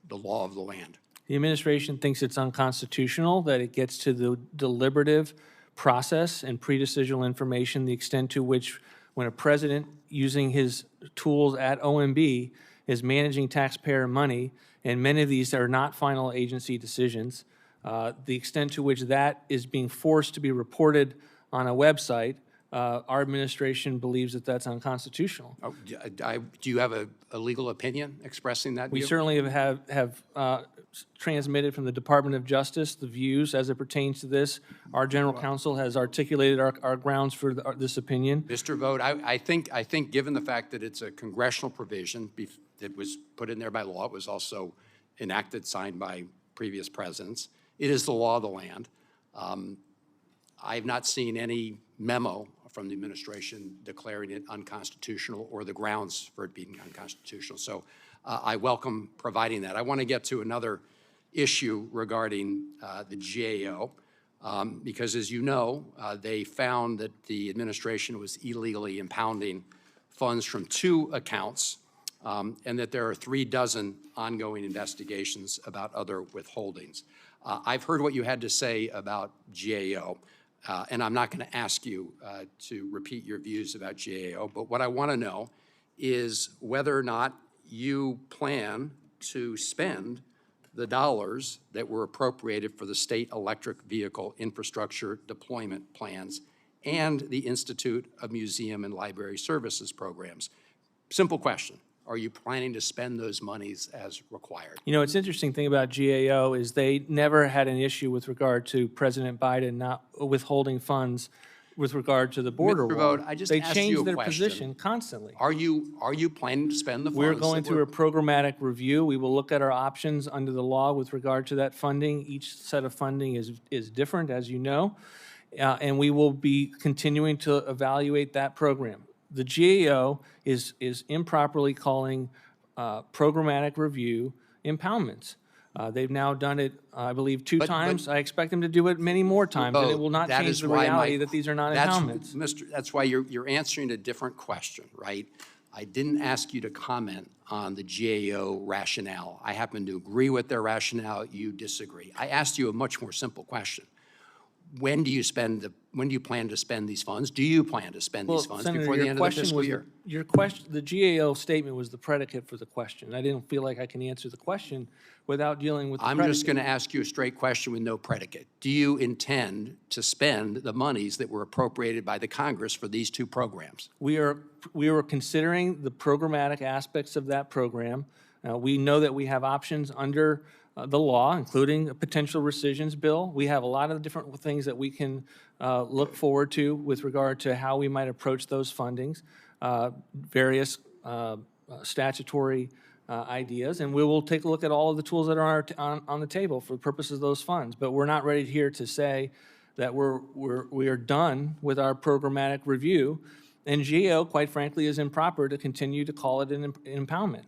the law of the land? The administration thinks it's unconstitutional, that it gets to the deliberative process and pre-decisional information, the extent to which when a president using his tools at OMB is managing taxpayer money, and many of these are not final agency decisions, the extent to which that is being forced to be reported on a website, our administration believes that that's unconstitutional. Oh, do you have a legal opinion expressing that We view? certainly have transmitted from the Department of Justice the views as it pertains to this. Our general counsel has articulated our grounds for this opinion. Mr. Vought, I think given the fact that it's a congressional provision that was put in there by law, it was also enacted, signed by previous presidents, it is the law of the land. I have not seen any memo from the administration declaring it unconstitutional or the grounds for it being unconstitutional. So I welcome providing that. I want to get to another issue regarding the GAO, because as you know, they found that the administration was illegally impounding funds from 2 accounts, and that there are 36 ongoing investigations about other withholdings. I've heard what you had to say about GAO. And I'm not going to ask you to repeat your views about GAO, but what I want to know is whether or not you plan to spend the dollars that were appropriated for the state electric vehicle infrastructure deployment plans and the Institute of Museum and Library Services programs. Simple question. Are you planning to spend those monies as required? You know, it's interesting thing about GAO is they never had an issue with regard to President Biden not withholding funds with regard to the border Mr. wall. Vought, I just They asked change you a their question. position constantly. Are you planning to spend the funds? We're going that through were- a programmatic review. We will look at our options under the law with regard to that funding. Each set of funding is different, as you know, and we will be continuing to evaluate that program. The GAO is improperly calling programmatic review impoundments. They've now done it, I believe, 2 times. I expect them to do it many more times, and it will not change the reality that these are not impoundments. That's why you're answering a different question, right? I didn't ask you to comment on the GAO rationale. I happen to agree with their rationale. You disagree. I asked you a much more simple question. When do you plan to spend these funds? Do you plan to spend these funds Senator, before the end of the fiscal year? Your question, the GAO statement was the predicate for the question. I didn't feel like I can answer the question without dealing with the predicate. I'm just going to ask you a straight question with no predicate. Do you intend to spend the monies that were appropriated by the Congress for these 2 programs? We are considering the programmatic aspects of that program. We know that we have options under the law, including a potential rescissions bill. We have a lot of different things that we can look forward to with regard to how we might approach those fundings, various statutory ideas, and we will take a look at all of the tools that are on the table for the purposes of those funds. But we're not ready here to say that we are done with our programmatic review, and GAO, quite frankly, is improper to continue to call it an impoundment.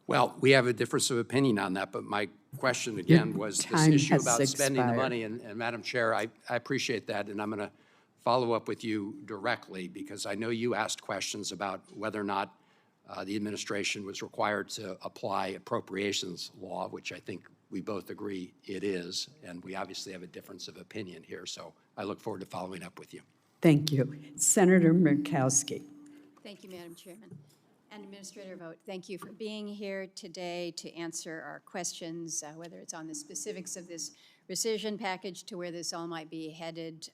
Well, we have a difference of opinion on that, but my question again was this issue about spending the money, and Madam Chair, I appreciate that, and I'm going to follow up with you directly because I know you asked questions about whether or not the administration was required to apply appropriations law, which I think we both agree it is, and we obviously have a difference of opinion here, so I look forward to following up with you. Thank you. Senator Murkowski. Thank you, Madam Chairman. And Administrator Vought, thank you for being here today to answer our questions, whether it's on the specifics of this rescission package to where this all might be headed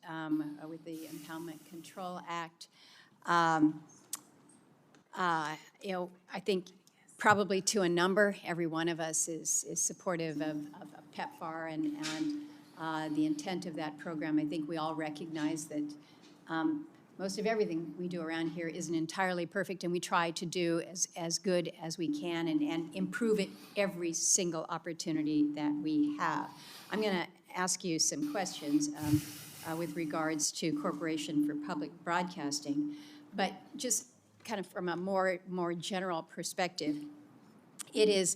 with the Impoundment Control Act. You know, I think probably to a number, every one of us is supportive of PEPFAR and the intent of that program. I think we all recognize that most of everything we do around here isn't entirely perfect, and we try to do as good as we can and improve it every single opportunity that we have. I'm going to ask you some questions with regards to Corporation for Public Broadcasting, but just kind of from a more general perspective, it's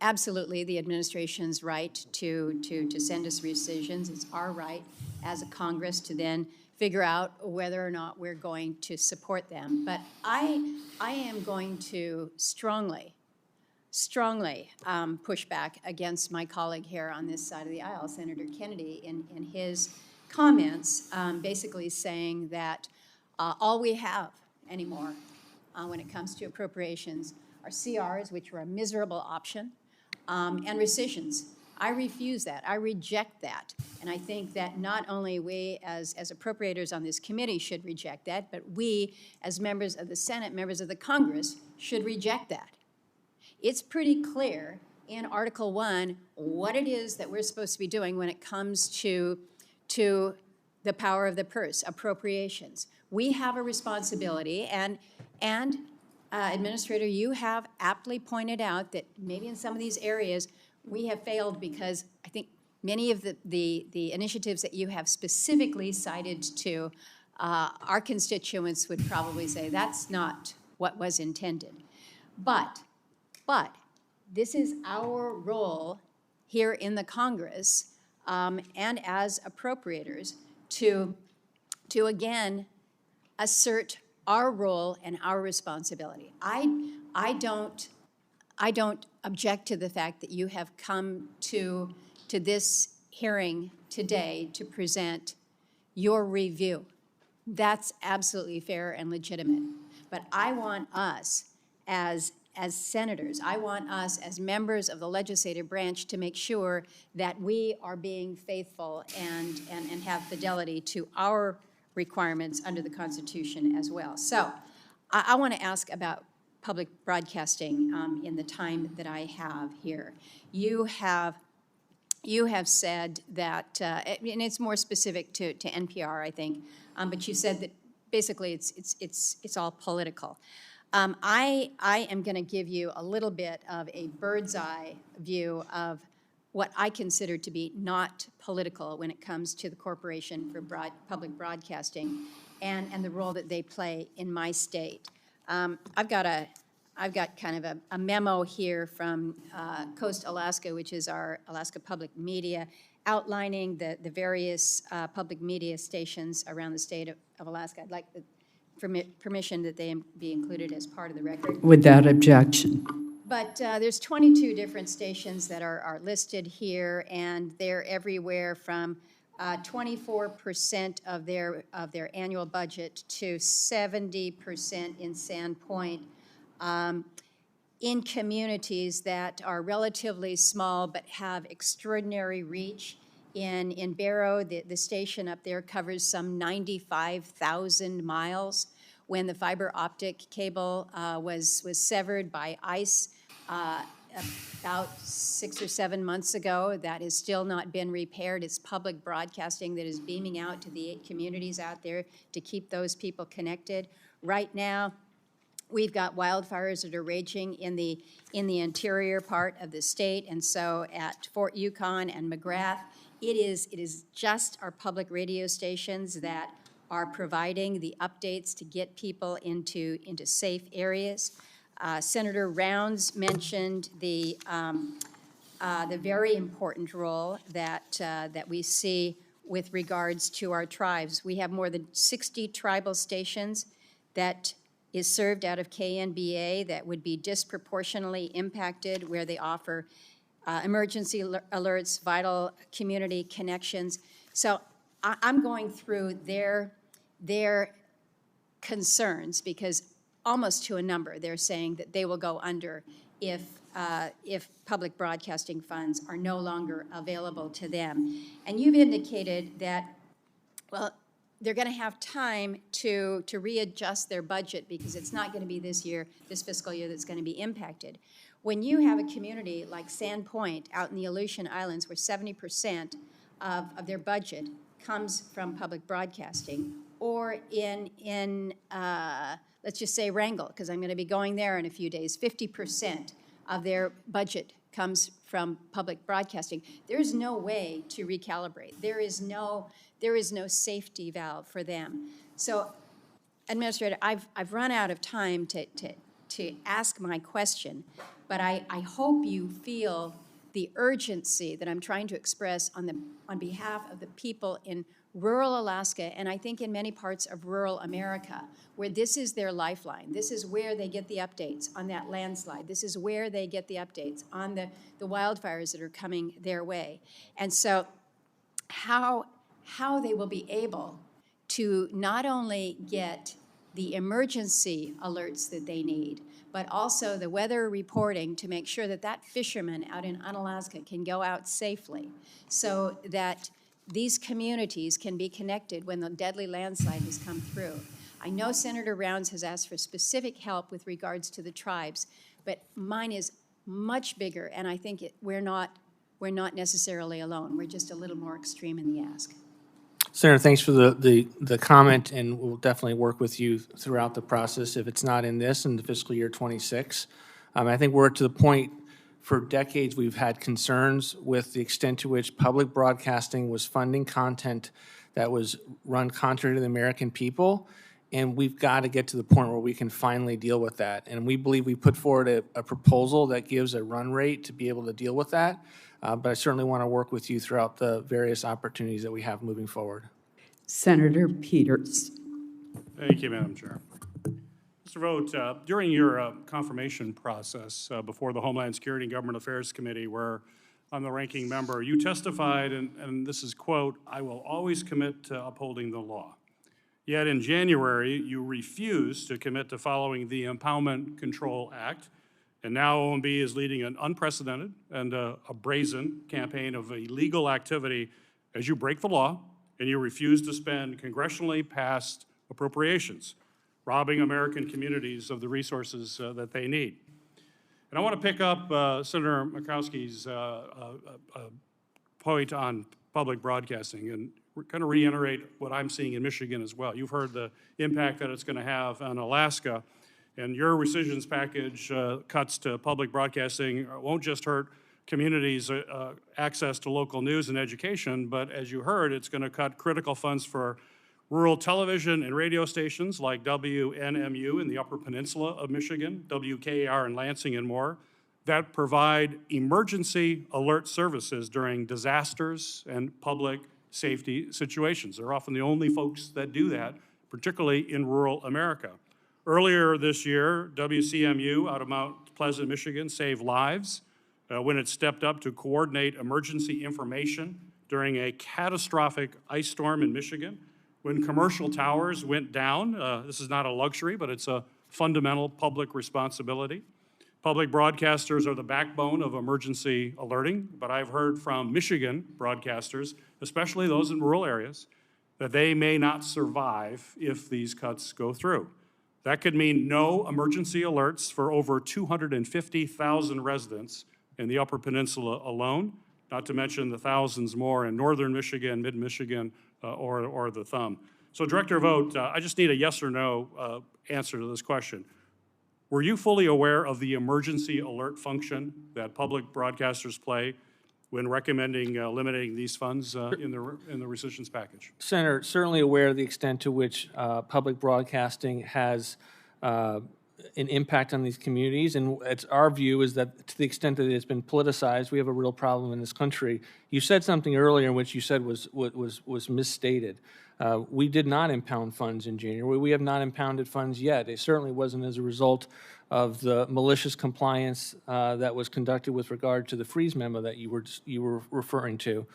absolutely the administration's right to send us rescissions. It's our right as a Congress to then figure out whether or not we're going to support them. But I am going to strongly push back against my colleague here on this side of the aisle, Senator Kennedy, in his comments, basically saying that all we have anymore when it comes to appropriations are CRs, which are a miserable option, and rescissions. I refuse that. I reject that. And I think that not only we as appropriators on this committee should reject that, but we as members of the Senate, members of the Congress, should reject that. It's pretty clear in Article 1 what it is that we're supposed to be doing when it comes to the power of the purse, appropriations. We have a responsibility, and Administrator, you have aptly pointed out that maybe in some of these areas we have failed because I think many of the initiatives that you have specifically cited to our constituents would probably say that's not what was intended. But this is our role here in the Congress and as appropriators to again assert our role and our responsibility. I don't object to the fact that you have come to this hearing today to present your review. That's absolutely fair and legitimate. But I want us as senators, I want us as members of the legislative branch to make sure that we are being faithful and have fidelity to our requirements under the Constitution as well. So I want to ask about public broadcasting in the time that I have here. You have said that, and it's more specific to NPR, I think, but you said that basically it's all political. I am going to give you a little bit of a bird's eye view of what I consider to be not political when it comes to the Corporation for Public Broadcasting and the role that they play in my state. I've got kind of a memo here from Coast Alaska, which is our Alaska Public Media, outlining the various public media stations around the state of Alaska. I'd like the permission that they be included as part of the record. Without objection. But there's 22 different stations that are listed here, and they're everywhere from 24% of their annual budget to 70% in Sandpoint, in communities that are relatively small but have extraordinary reach. In Barrow, the station up there covers some 95,000 miles. When the fiber optic cable was severed by ice about 6 or 7 months ago, that has still not been repaired. It's public broadcasting that is beaming out to the 8 communities out there to keep those people connected. Right now, we've got wildfires that are raging in the interior part of the state, and so at Fort Yukon and McGrath, it is just our public radio stations that are providing the updates to get people into safe areas. Senator Rounds mentioned the very important role that we see with regards to our tribes. We have more than 60 tribal stations that is served out of KNBA that would be disproportionately impacted, where they offer emergency alerts, vital community connections. So I'm going through their concerns because almost to a number they're saying that they will go under if public broadcasting funds are no longer available to them. And you've indicated that, well, they're going to have time to readjust their budget because it's not going to be this fiscal year that's going to be impacted. When you have a community like Sandpoint out in the Aleutian Islands where 70% of their budget comes from public broadcasting, or in let's just say Wrangell, because I'm going to be going there in a few days, 50% of their budget comes from public broadcasting. There's no way to recalibrate. There is no safety valve for them. So, Administrator, I've run out of time to ask my question, but I hope you feel the urgency that I'm trying to express on behalf of the people in rural Alaska, and I think in many parts of rural America, where this is their lifeline. This is where they get the updates on that landslide. This is where they get the updates on the wildfires that are coming their way. And so how they will be able to not only get the emergency alerts that they need, but also the weather reporting to make sure that that fisherman out in Unalaska can go out safely, so that these communities can be connected when the deadly landslide has come through. I know Senator Rounds has asked for specific help with regards to the tribes, but mine is much bigger, and I think we're not necessarily alone. We're just a little more extreme in the ask. Senator, thanks for the comment, and we'll definitely work with you throughout the process if it's not in this, in the fiscal year 26. I think we're to the point, for decades we've had concerns with the extent to which public broadcasting was funding content that was run contrary to the American people, and we've got to get to the point where we can finally deal with that. And we believe we put forward a proposal that gives a run rate to be able to deal with that. But I certainly want to work with you throughout the various opportunities that we have moving forward. Senator Peters. Thank you, Madam Chair. Mr. Vought, during your confirmation process before the Homeland Security and Government Affairs Committee, where I'm the ranking member, you testified, and this is, quote, "I will always commit to upholding the law." Yet in January, you refused to commit to following the Impoundment Control Act, and now OMB is leading an unprecedented and a brazen campaign of illegal activity as you break the law and you refuse to spend congressionally passed appropriations, robbing American communities of the resources that they need. And I want to pick up Senator Murkowski's point on public broadcasting and kind of reiterate what I'm seeing in Michigan as well. You've heard the impact that it's going to have on Alaska. And your rescissions package cuts to public broadcasting won't just hurt communities' access to local news and education, but as you heard, it's going to cut critical funds for rural television and radio stations like WNMU in the Upper Peninsula of Michigan, WKAR in Lansing, and more, that provide emergency alert services during disasters and public safety situations. They're often the only folks that do that, particularly in rural America. Earlier this year, WCMU out of Mount Pleasant, Michigan, saved lives when it stepped up to coordinate emergency information during a catastrophic ice storm in Michigan. When commercial towers went down, this is not a luxury, but it's a fundamental public responsibility. Public broadcasters are the backbone of emergency alerting, but I've heard from Michigan broadcasters, especially those in rural areas, that they may not survive if these cuts go through. That could mean no emergency alerts for over 250,000 residents in the Upper Peninsula alone, not to mention the thousands more in northern Michigan, mid-Michigan, or the Thumb. So Director Vought, I just need a yes or no answer to this question. Were you fully aware of the emergency alert function that public broadcasters play when recommending eliminating these funds in the rescissions package? Senator, certainly aware of the extent to which public broadcasting has an impact on these communities, and it's our view is that to the extent that it's been politicized, we have a real problem in this country. You said something earlier in which you said was misstated. We did not impound funds in January. We have not impounded funds yet. It certainly wasn't as a result of the malicious compliance that was conducted with regard to the freeze memo that you were referring to.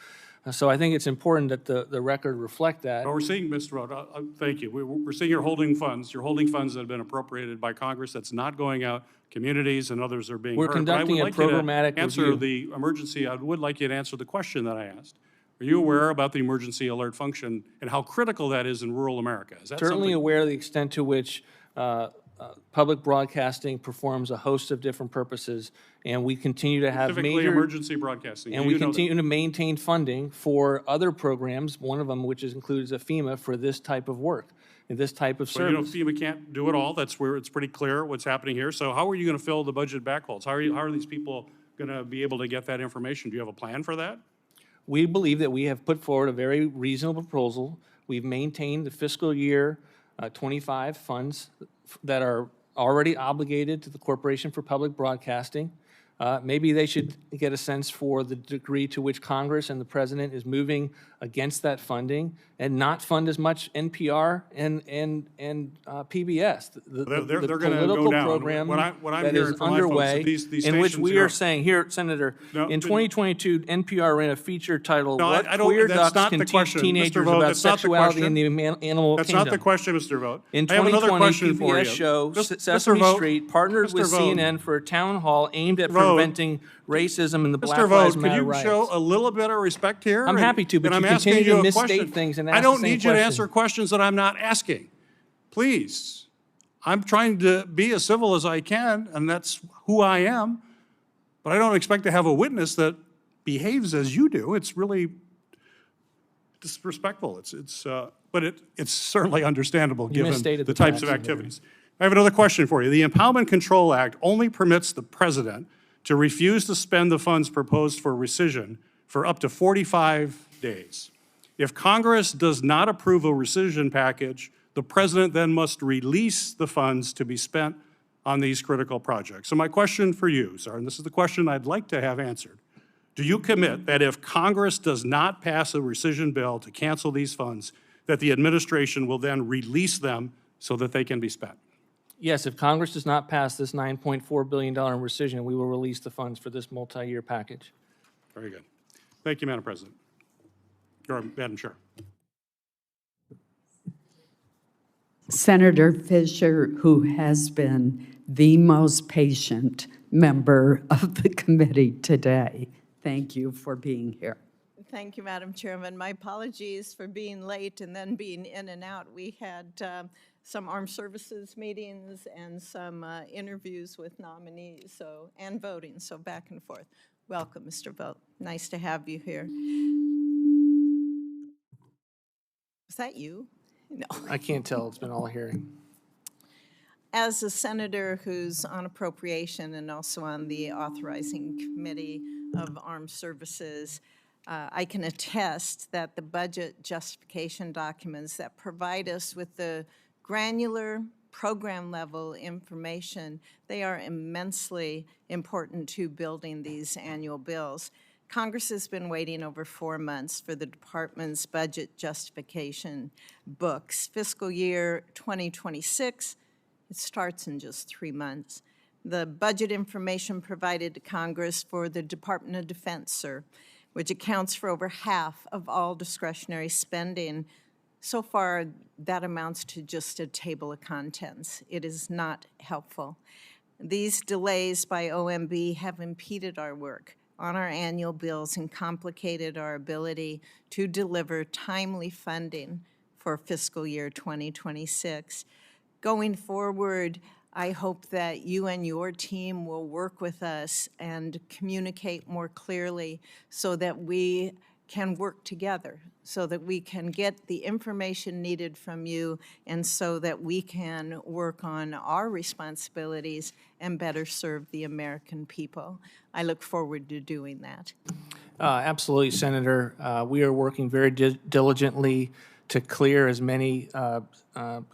So I think it's important that the record reflect that. Well, we're seeing, Mr. Vought, thank you. We're seeing your holding funds that have been appropriated by Congress that's not going out. Communities and others are being hurt. We're conducting a programmatic answer review. the emergency. I would like you to answer the question that I asked. Are you aware about the emergency alert function and how critical that is in rural America? Is that Certainly something? aware of the extent to which public broadcasting performs a host of different purposes, and we continue to have Specifically major emergency broadcasting. And we continue to maintain funding for other programs, one of them which includes a FEMA for this type of work and this type of service. But FEMA can't do it all. That's where it's pretty clear what's happening here. So how are you going to fill the budget backholes? How are these people going to be able to get that information? Do you have a plan for that? We believe that we have put forward a very reasonable proposal. We've maintained the fiscal year 25 funds that are already obligated to the Corporation for Public Broadcasting. Maybe they should get a sense for the degree to which Congress and the President is moving against that funding and not fund as much NPR and PBS. The They're gonna go political down. program What I'm that hearing is from my folks, underway, that these in which stations, we you know- are saying, here, Senator, No, in but- 2022, NPR ran a feature titled, No, "What I don't, Queer that's Ducks not Can the Teach question. Teenagers Mr. Vogt, About that's not the Sexuality question. in the Animal That's Kingdom." not the question, Mr. Vogt. In I have another 2020, question for you. PBS show Mr. Sesame Vogt, Street partnered Mr. with Vogt. CNN for a town hall aimed at Mr. Vogt. preventing racism and the Black Mr. Lives Vogt, could Matter you riots. show a little bit of respect here? I'm happy to, but and you I'm asking continue to you a misstate question. things and I ask don't the same need you to question. answer questions that I'm not asking. Please. I'm trying to be as civil as I can, and that's who I am. But I don't expect to have a witness that behaves as you do. It's really disrespectful. But it's certainly understandable You given misstated the the types facts, of Senator. activities. I have another question for you. The Impoundment Control Act only permits the president to refuse to spend the funds proposed for rescission for up to 45 days. If Congress does not approve a rescission package, the president then must release the funds to be spent on these critical projects. So my question for you, sir, and this is the question I'd like to have answered, do you commit that if Congress does not pass a rescission bill to cancel these funds, that the administration will then release them so that they can be spent? Yes, if Congress does not pass this $9.4 billion rescission, we will release the funds for this multi-year package. Very good. Thank you, Madam President. Or Madam Chair. Senator Fisher, who has been the most patient member of the committee today. Thank you for being here. Thank you, Madam Chairman. My apologies for being late and then being in and out. We had some armed services meetings and some interviews with nominees, and voting, so back and forth. Welcome, Mr. Vogt. Nice to have you here. Is that you? No. I can't tell. It's been all hearing. As a senator who's on appropriation and also on the authorizing committee of armed services, I can attest that the budget justification documents that provide us with the granular program level information, they are immensely important to building these annual bills. Congress has been waiting over 4 months for the department's budget justification books. Fiscal year 2026, it starts in just 3 months. The budget information provided to Congress for the Department of Defense, sir, which accounts for over half of all discretionary spending. So far, that amounts to just a table of contents. It is not helpful. These delays by OMB have impeded our work on our annual bills and complicated our ability to deliver timely funding for fiscal year 2026. Going forward, I hope that you and your team will work with us and communicate more clearly so that we can work together, so that we can get the information needed from you and so that we can work on our responsibilities and better serve the American people. I look forward to doing that. Absolutely, Senator. We are working very diligently to clear as many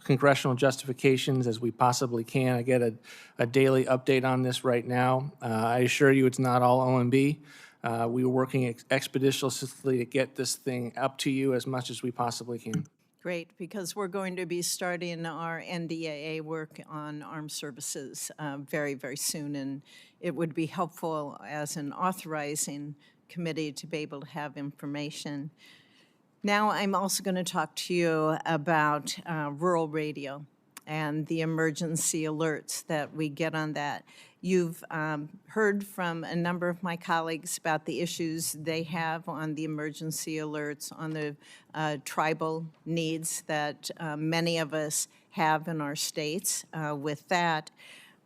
congressional justifications as we possibly can. I get a daily update on this right now. I assure you it's not all OMB. We are working expeditiously to get this thing up to you as much as we possibly can. Great, because we're going to be starting our NDAA work on armed services very, very soon, and it would be helpful as an authorizing committee to be able to have information. Now I'm also going to talk to you about rural radio and the emergency alerts that we get on that. You've heard from a number of my colleagues about the issues they have on the emergency alerts, on the tribal needs that many of us have in our states with that.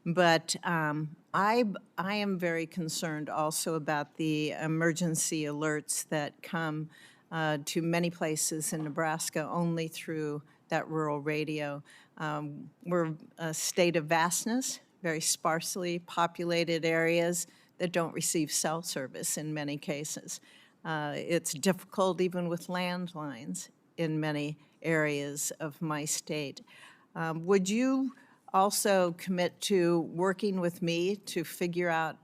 But I am very concerned also about the emergency alerts that come to many places in Nebraska only through that rural radio. We're a state of vastness, very sparsely populated areas that don't receive cell service in many cases. It's difficult even with landlines in many areas of my state. Would you also commit to working with me to figure out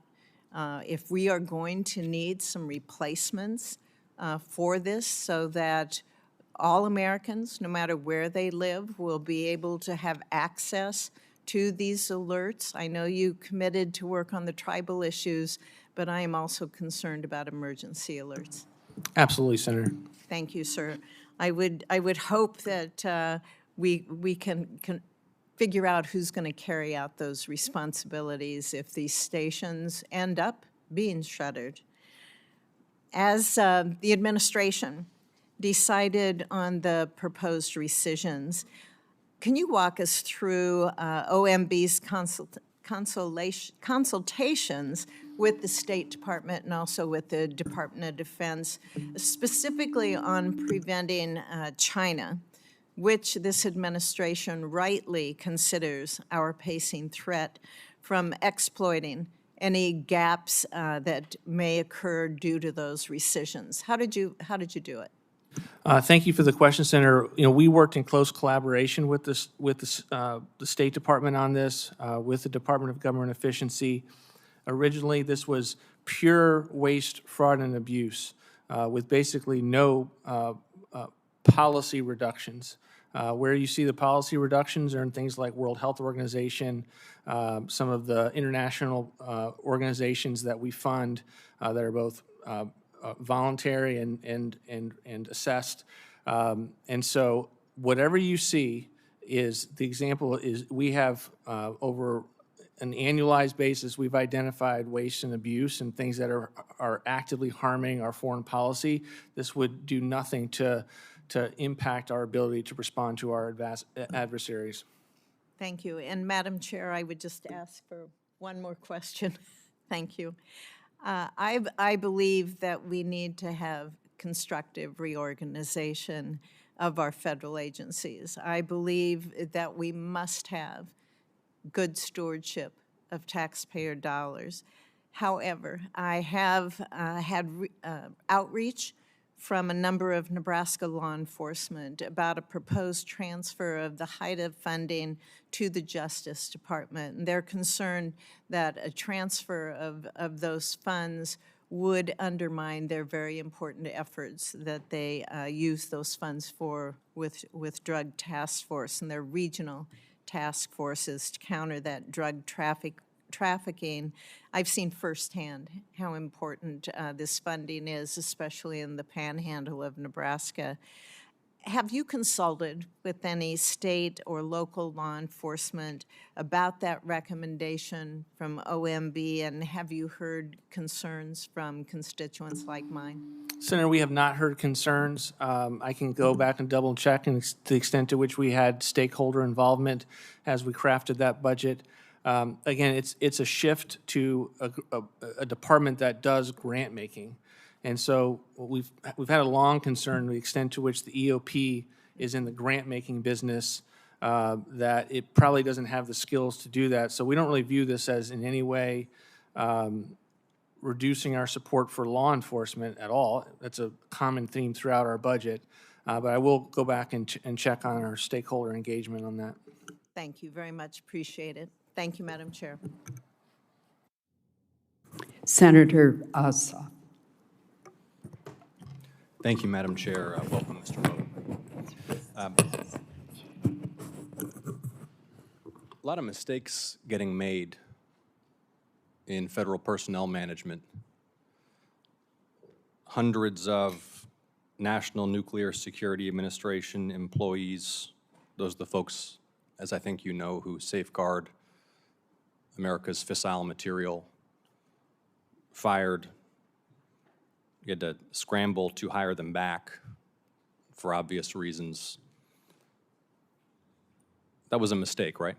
if we are going to need some replacements for this so that all Americans, no matter where they live, will be able to have access to these alerts? I know you committed to work on the tribal issues, but I am also concerned about emergency alerts. Absolutely, Senator. Thank you, sir. I would hope that we can figure out who's going to carry out those responsibilities if these stations end up being shuttered. As the administration decided on the proposed rescissions, can you walk us through OMB's consultations with the State Department and also with the Department of Defense, specifically on preventing China, which this administration rightly considers our pacing threat from exploiting any gaps that may occur due to those rescissions? How did you do it? Thank you for the question, Senator. You know, we worked in close collaboration with the State Department on this, with the Department of Government Efficiency. Originally, this was pure waste, fraud, and abuse, with basically no policy reductions. Where you see the policy reductions are in things like World Health Organization, some of the international organizations that we fund that are both voluntary and assessed. And so whatever you see is, the example is, we have over an annualized basis, we've identified waste and abuse and things that are actively harming our foreign policy. This would do nothing to impact our ability to respond to our adversaries. Thank you. And Madam Chair, I would just ask for one more question. Thank you. I believe that we need to have constructive reorganization of our federal agencies. I believe that we must have good stewardship of taxpayer dollars. However, I have had outreach from a number of Nebraska law enforcement about a proposed transfer of the HIDA funding to the Justice Department. And they're concerned that a transfer of those funds would undermine their very important efforts that they use those funds for with Drug Task Force and their regional task forces to counter that drug trafficking. I've seen firsthand how important this funding is, especially in the panhandle of Nebraska. Have you consulted with any state or local law enforcement about that recommendation from OMB, and have you heard concerns from constituents like mine? Senator, we have not heard concerns. I can go back and double check, and to the extent to which we had stakeholder involvement as we crafted that budget. Again, it's a shift to a department that does grant making. And so we've had a long concern the extent to which the EOP is in the grant-making business, that it probably doesn't have the skills to do that. So we don't really view this as in any way reducing our support for law enforcement at all. That's a common theme throughout our budget. But I will go back and check on our stakeholder engagement on that. Thank you very much. Appreciate it. Thank you, Madam Chair. Senator Ossoff. Thank you, Madam Chair. Welcome, Mr. Vought. A lot of mistakes getting made in federal personnel management. Hundreds of National Nuclear Security Administration employees, those are the folks, as I think you know, who safeguard America's fissile material, fired. You had to scramble to hire them back for obvious reasons. That was a mistake, right?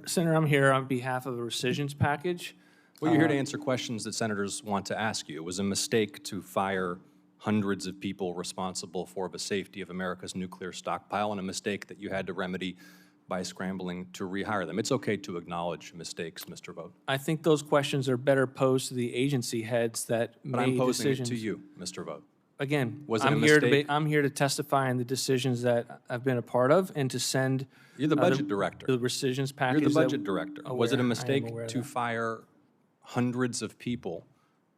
Senator, I'm here on behalf of the rescissions package. Well, you're here to answer questions that senators want to ask you. It was a mistake to fire hundreds of people responsible for the safety of America's nuclear stockpile, and a mistake that you had to remedy by scrambling to rehire them. It's okay to acknowledge mistakes, Mr. Vought. I think those questions are better posed to the agency heads that But made I'm posing decisions. it to you, Mr. Vought. Again, Was it a I'm here mistake? I'm here to testify on the decisions that I've been a part of and to send. You're the budget director. The rescissions package. You're the that- budget director. aware- Was it I a am mistake aware of to that. fire hundreds of people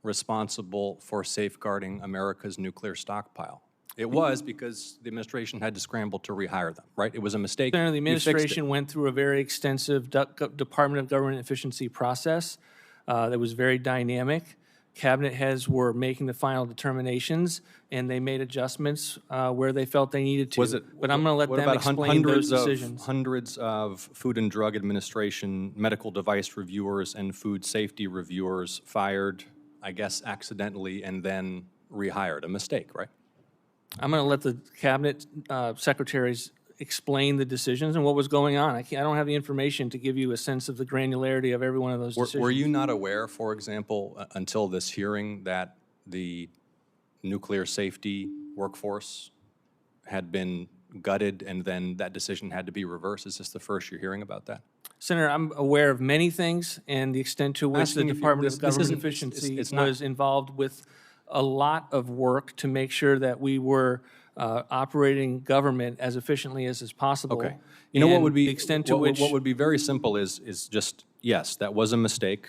responsible for safeguarding America's nuclear stockpile? It was because the administration had to scramble to rehire them, right? It was a mistake. Senator, the You fixed it. administration went through a very extensive Department of Government Efficiency process that was very dynamic. Cabinet heads were making the final determinations, and they made adjustments where they felt they needed to. Was it? But I'm going to let what them about explain those decisions. Hundreds of Food and Drug Administration medical device reviewers and food safety reviewers fired, I guess, accidentally, and then rehired. A mistake, right? I'm going to let the cabinet secretaries explain the decisions and what was going on. I don't have the information to give you a sense of the granularity of every one of those decisions. Were you not aware, for example, until this hearing, that the nuclear safety workforce had been gutted and then that decision had to be reversed? Is this the first you're hearing about that? Senator, I'm aware of many things and the extent to which the Department of Government Efficiency was involved with a lot of work to make sure that we were operating government as efficiently as is possible. Okay. You know what would be the extent to which what would be very simple is just, yes, that was a mistake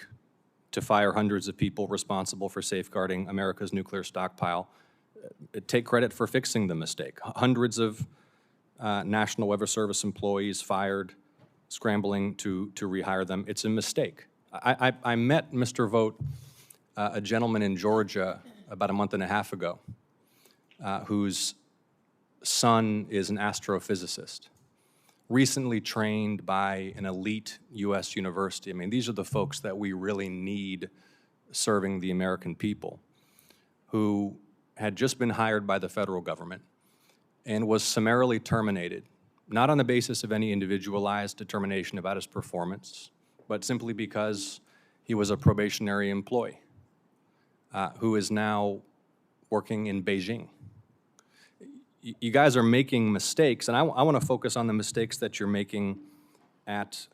to fire hundreds of people responsible for safeguarding America's nuclear stockpile. Take credit for fixing the mistake. Hundreds of National Weather Service employees fired, scrambling to rehire them. It's a mistake. I met Mr. Vought, a gentleman in Georgia, about a month and a half ago, whose son is an astrophysicist, recently trained by an elite U.S. university. I mean, these are the folks that we really need serving the American people, who had just been hired by the federal government and was summarily terminated, not on the basis of any individualized determination about his performance, but simply because he was a probationary employee who is now working in Beijing. You guys are making mistakes, and I want to focus on the mistakes that you're making at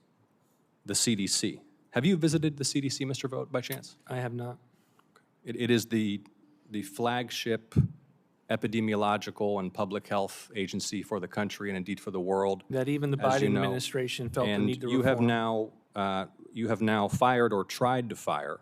the CDC. Have you visited the CDC, Mr. Vought, by chance? I have not. It is the flagship epidemiological and public health agency for the country and indeed for the world. That even the as Biden you know. administration felt the And need to you reform. you have now fired or tried to fire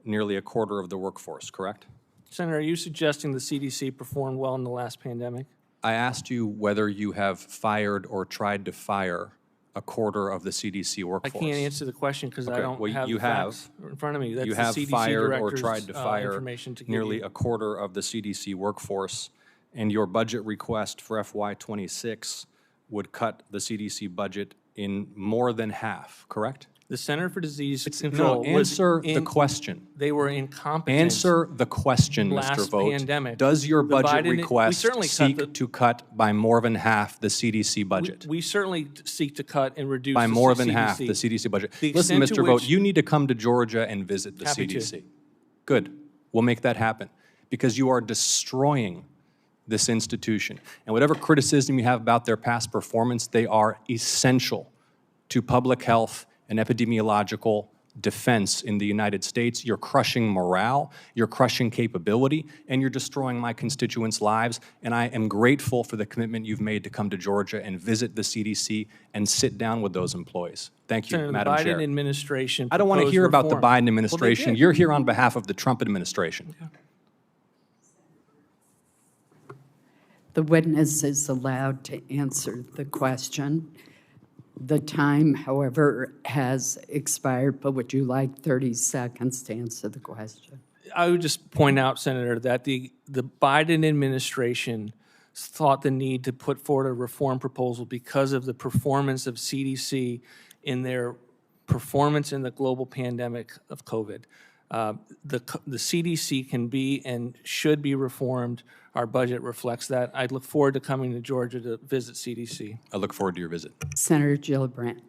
nearly a quarter of the workforce, correct? Senator, are you suggesting the CDC performed well in the last pandemic? I asked you whether you have fired or tried to fire a quarter of the CDC I workforce. can't answer the question because I Okay, don't well, have you the facts in front of me. That's You have the CDC fired or director's, tried to fire information to give nearly you. a quarter of the CDC workforce, and your budget request for FY26 would cut the CDC budget in more than half, correct? The Center for Disease Control No, was answer the question. They were incompetent. Answer the question, Mr. last Vought. pandemic. Does your The budget Biden- we request certainly seek to cut by more than half the CDC budget? We certainly seek to cut and reduce By the more than CDC. half the CDC budget. The Listen, extent to Mr. Vought, which- you need to come to Georgia and visit the Happy to. CDC. Good. We'll make that happen because you are destroying this institution. And whatever criticism you have about their past performance, they are essential to public health and epidemiological defense in the United States. You're crushing morale, you're crushing capability, and you're destroying my constituents' lives. And I am grateful for the commitment you've made to come to Georgia and visit the CDC and sit down with those employees. Thank you, Senator, Madam the Biden Chair. administration I don't want to proposed hear about the reform. Biden administration. Well, they did. You're here on behalf of the Trump administration. The witness is allowed to answer the question. The time, however, has expired, but would you like 30 seconds to answer the question? I would just point out, Senator, that the Biden administration thought the need to put forward a reform proposal because of the performance of CDC in their performance in the global pandemic of COVID. The CDC can be and should be reformed. Our budget reflects that. I look forward to coming to Georgia to visit CDC. I look forward to your visit. Senator Gillibrand.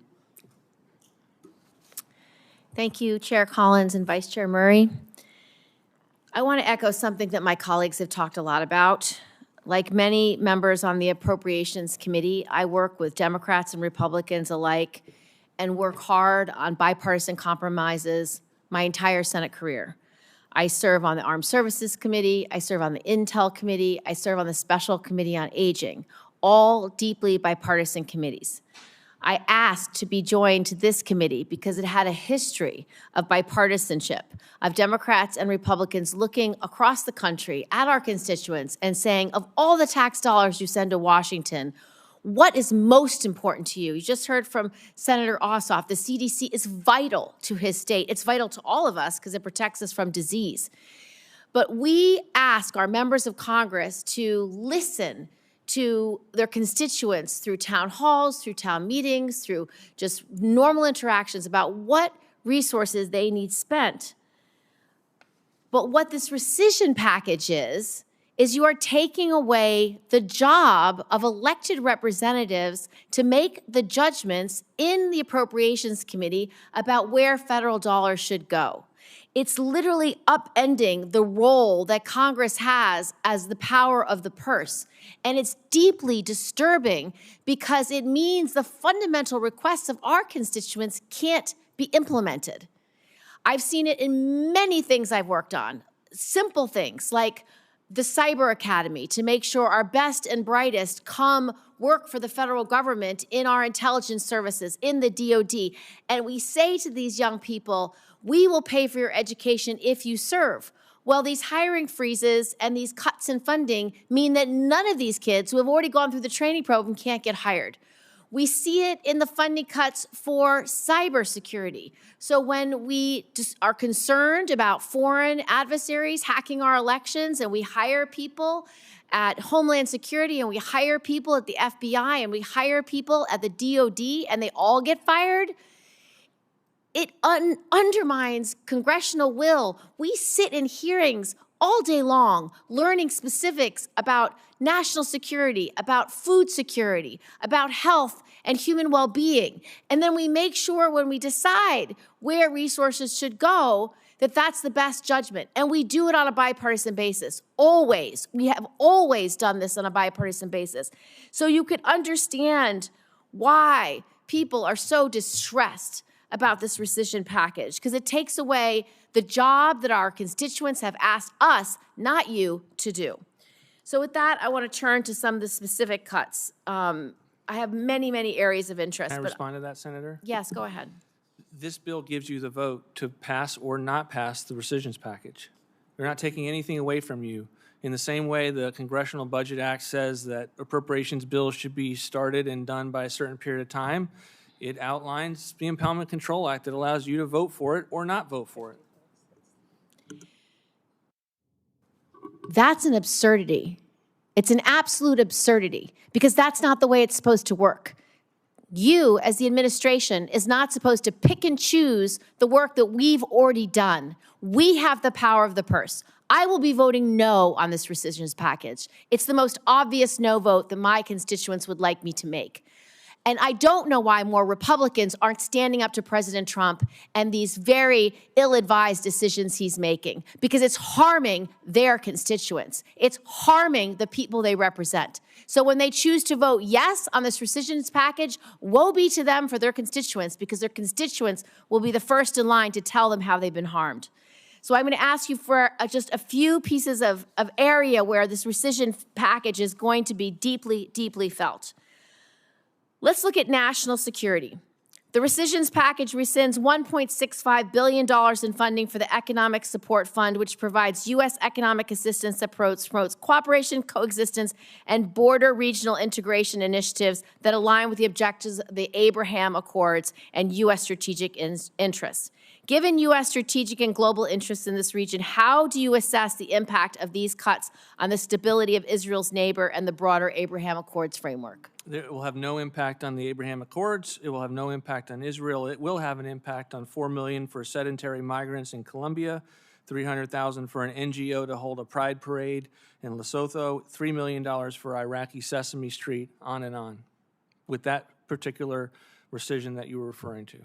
Thank you, Chair Collins and Vice Chair Murray. I want to echo something that my colleagues have talked a lot about. Like many members on the Appropriations Committee, I work with Democrats and Republicans alike and work hard on bipartisan compromises my entire Senate career. I serve on the Armed Services Committee, I serve on the Intel Committee, I serve on the Special Committee on Aging, all deeply bipartisan committees. I asked to be joined to this committee because it had a history of bipartisanship, of Democrats and Republicans looking across the country at our constituents and saying, of all the tax dollars you send to Washington, what is most important to you? You just heard from Senator Ossoff. The CDC is vital to his state. It's vital to all of us because it protects us from disease. But we ask our members of Congress to listen to their constituents through town halls, through town meetings, through just normal interactions about what resources they need spent. But what this rescission package is you are taking away the job of elected representatives to make the judgments in the Appropriations Committee about where federal dollars should go. It's literally upending the role that Congress has as the power of the purse. And it's deeply disturbing because it means the fundamental requests of our constituents can't be implemented. I've seen it in many things I've worked on, simple things like the Cyber Academy to make sure our best and brightest come work for the federal government in our intelligence services, in the DOD. And we say to these young people, we will pay for your education if you serve. Well, these hiring freezes and these cuts in funding mean that none of these kids who have already gone through the training program can't get hired. We see it in the funding cuts for cybersecurity. So when we just are concerned about foreign adversaries hacking our elections and we hire people at Homeland Security and we hire people at the FBI and we hire people at the DOD and they all get fired, it undermines congressional will. We sit in hearings all day long learning specifics about national security, about food security, about health and human well-being. And then we make sure when we decide where resources should go, that that's the best judgment. And we do it on a bipartisan basis, always. We have always done this on a bipartisan basis. So you could understand why people are so distressed about this rescission package, because it takes away the job that our constituents have asked us, not you, to do. So with that, I want to turn to some of the specific cuts. I have many, many areas of interest. Can I respond to that, Senator? Yes, go ahead. This bill gives you the vote to pass or not pass the rescissions package. They're not taking anything away from you. In the same way the Congressional Budget Act says that appropriations bills should be started and done by a certain period of time, it outlines the Impoundment Control Act that allows you to vote for it or not vote for it. That's an absurdity. It's an absolute absurdity because that's not the way it's supposed to work. You, as the administration, is not supposed to pick and choose the work that we've already done. We have the power of the purse. I will be voting no on this rescissions package. It's the most obvious no vote that my constituents would like me to make. And I don't know why more Republicans aren't standing up to President Trump and these very ill-advised decisions he's making, because it's harming their constituents. It's harming the people they represent. So when they choose to vote yes on this rescissions package, woe be to them for their constituents, because their constituents will be the first in line to tell them how they've been harmed. So I'm going to ask you for just a few pieces of area where this rescission package is going to be deeply, deeply felt. Let's look at national security. The rescissions package rescinds $1.65 billion in funding for the Economic Support Fund, which provides U.S. economic assistance that promotes cooperation, coexistence, and border regional integration initiatives that align with the objectives of the Abraham Accords and U.S. strategic interests. Given U.S. strategic and global interests in this region, how do you assess the impact of these cuts on the stability of Israel's neighbor and the broader Abraham Accords framework? It will have no impact on the Abraham Accords. It will have no impact on Israel. It will have an impact on $4 million for sedentary migrants in Colombia, $300,000 for an NGO to hold a pride parade in Lesotho, $3 million for Iraqi Sesame Street, on and on, with that particular rescission that you were referring to.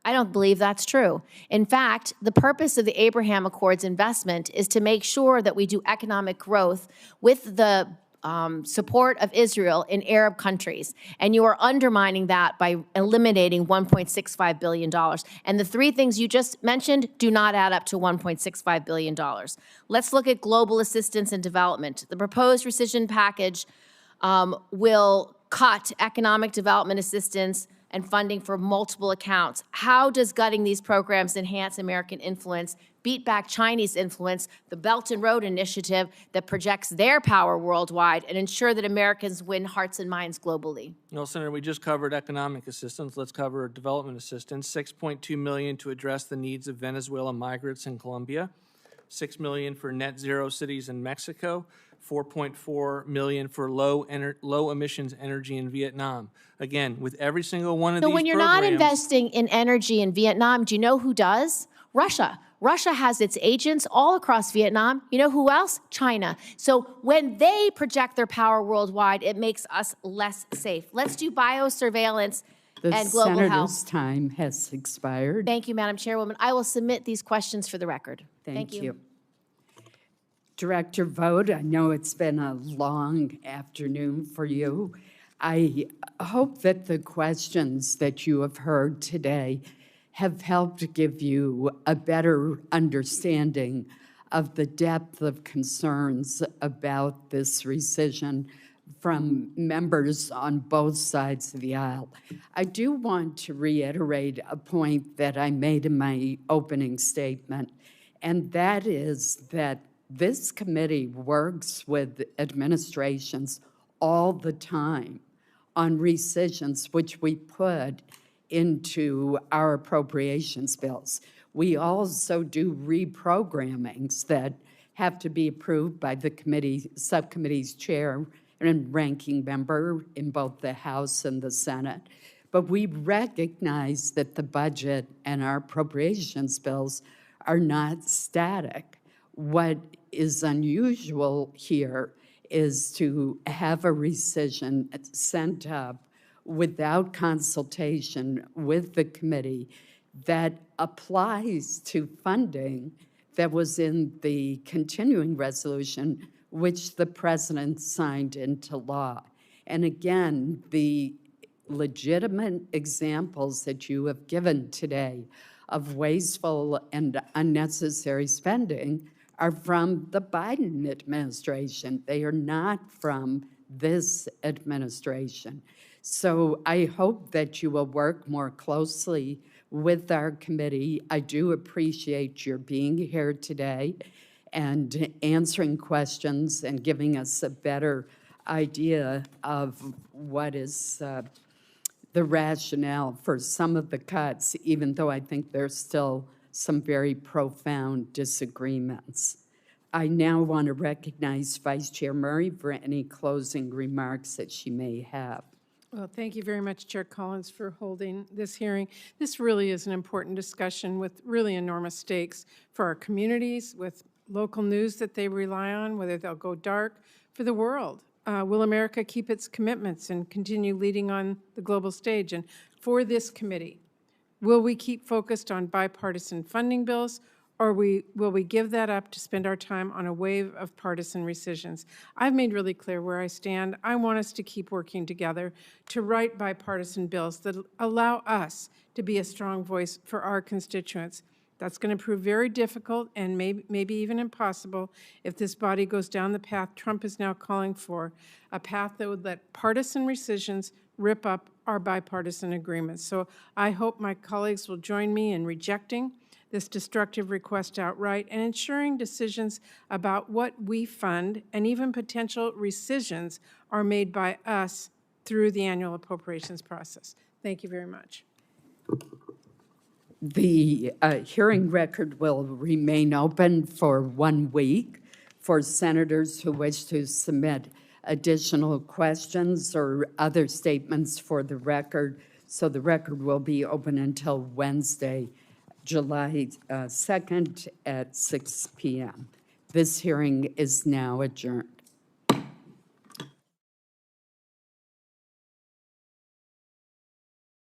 I don't believe that's true. In fact, the purpose of the Abraham Accords investment is to make sure that we do economic growth with the support of Israel in Arab countries. And you are undermining that by eliminating $1.65 billion. And the three things you just mentioned do not add up to $1.65 billion. Let's look at global assistance and development. The proposed rescission package will cut economic development assistance and funding for multiple accounts. How does gutting these programs enhance American influence, beat back Chinese influence, the Belt and Road Initiative that projects their power worldwide, and ensure that Americans win hearts and minds globally? No, Senator, we just covered economic assistance. Let's cover development assistance. $6.2 million to address the needs of Venezuela migrants in Colombia. $6 million for net zero cities in Mexico. $4.4 million for low emissions energy in Vietnam. Again, with every single one of these So when you're not investing in energy in Vietnam, do you know who does? Russia. Russia has its agents all across Vietnam. You know who else? China. So when they project their power worldwide, it makes us less safe. Let's do biosurveillance and global health. The senator's time has expired. Thank you, Madam Chairwoman. I will submit these questions for the record. Thank you. Director Vought, I know it's been a long afternoon for you. I hope that the questions that you have heard today have helped give you a better understanding of the depth of concerns about this rescission from members on both sides of the aisle. I do want to reiterate a point that I made in my opening statement, and that is that this committee works with administrations all the time on rescissions, which we put into our appropriations bills. We also do reprogrammings that have to be approved by the subcommittee's chair and ranking member in both the House and the Senate. But we recognize that the budget and our appropriations bills are not static. What is unusual here is to have a rescission sent up without consultation with the committee that applies to funding that was in the continuing resolution, which the president signed into law. And again, the legitimate examples that you have given today of wasteful and unnecessary spending are from the Biden administration. They are not from this administration. So I hope that you will work more closely with our committee. I do appreciate your being here today and answering questions and giving us a better idea of what is the rationale for some of the cuts, even though I think there's still some very profound disagreements. I now want to recognize Vice Chair Murray for any closing remarks that she may have. Well, thank you very much, Chair Collins, for holding this hearing. This really is an important discussion with really enormous stakes for our communities, with local news that they rely on, whether they'll go dark, for the world. Will America keep its commitments and continue leading on the global stage? And for this committee, will we keep focused on bipartisan funding bills, or will we give that up to spend our time on a wave of partisan rescissions? I've made really clear where I stand. I want us to keep working together to write bipartisan bills that allow us to be a strong voice for our constituents. That's going to prove very difficult and maybe even impossible if this body goes down the path Trump is now calling for, a path that would let partisan rescissions rip up our bipartisan agreements. So I hope my colleagues will join me in rejecting this destructive request outright and ensuring decisions about what we fund and even potential rescissions are made by us through the annual appropriations process. Thank you very much. The hearing record will remain open for 1 week for senators who wish to submit additional questions or other statements for the record. So the record will be open until Wednesday, July 2nd at 6 p.m. This hearing is now adjourned.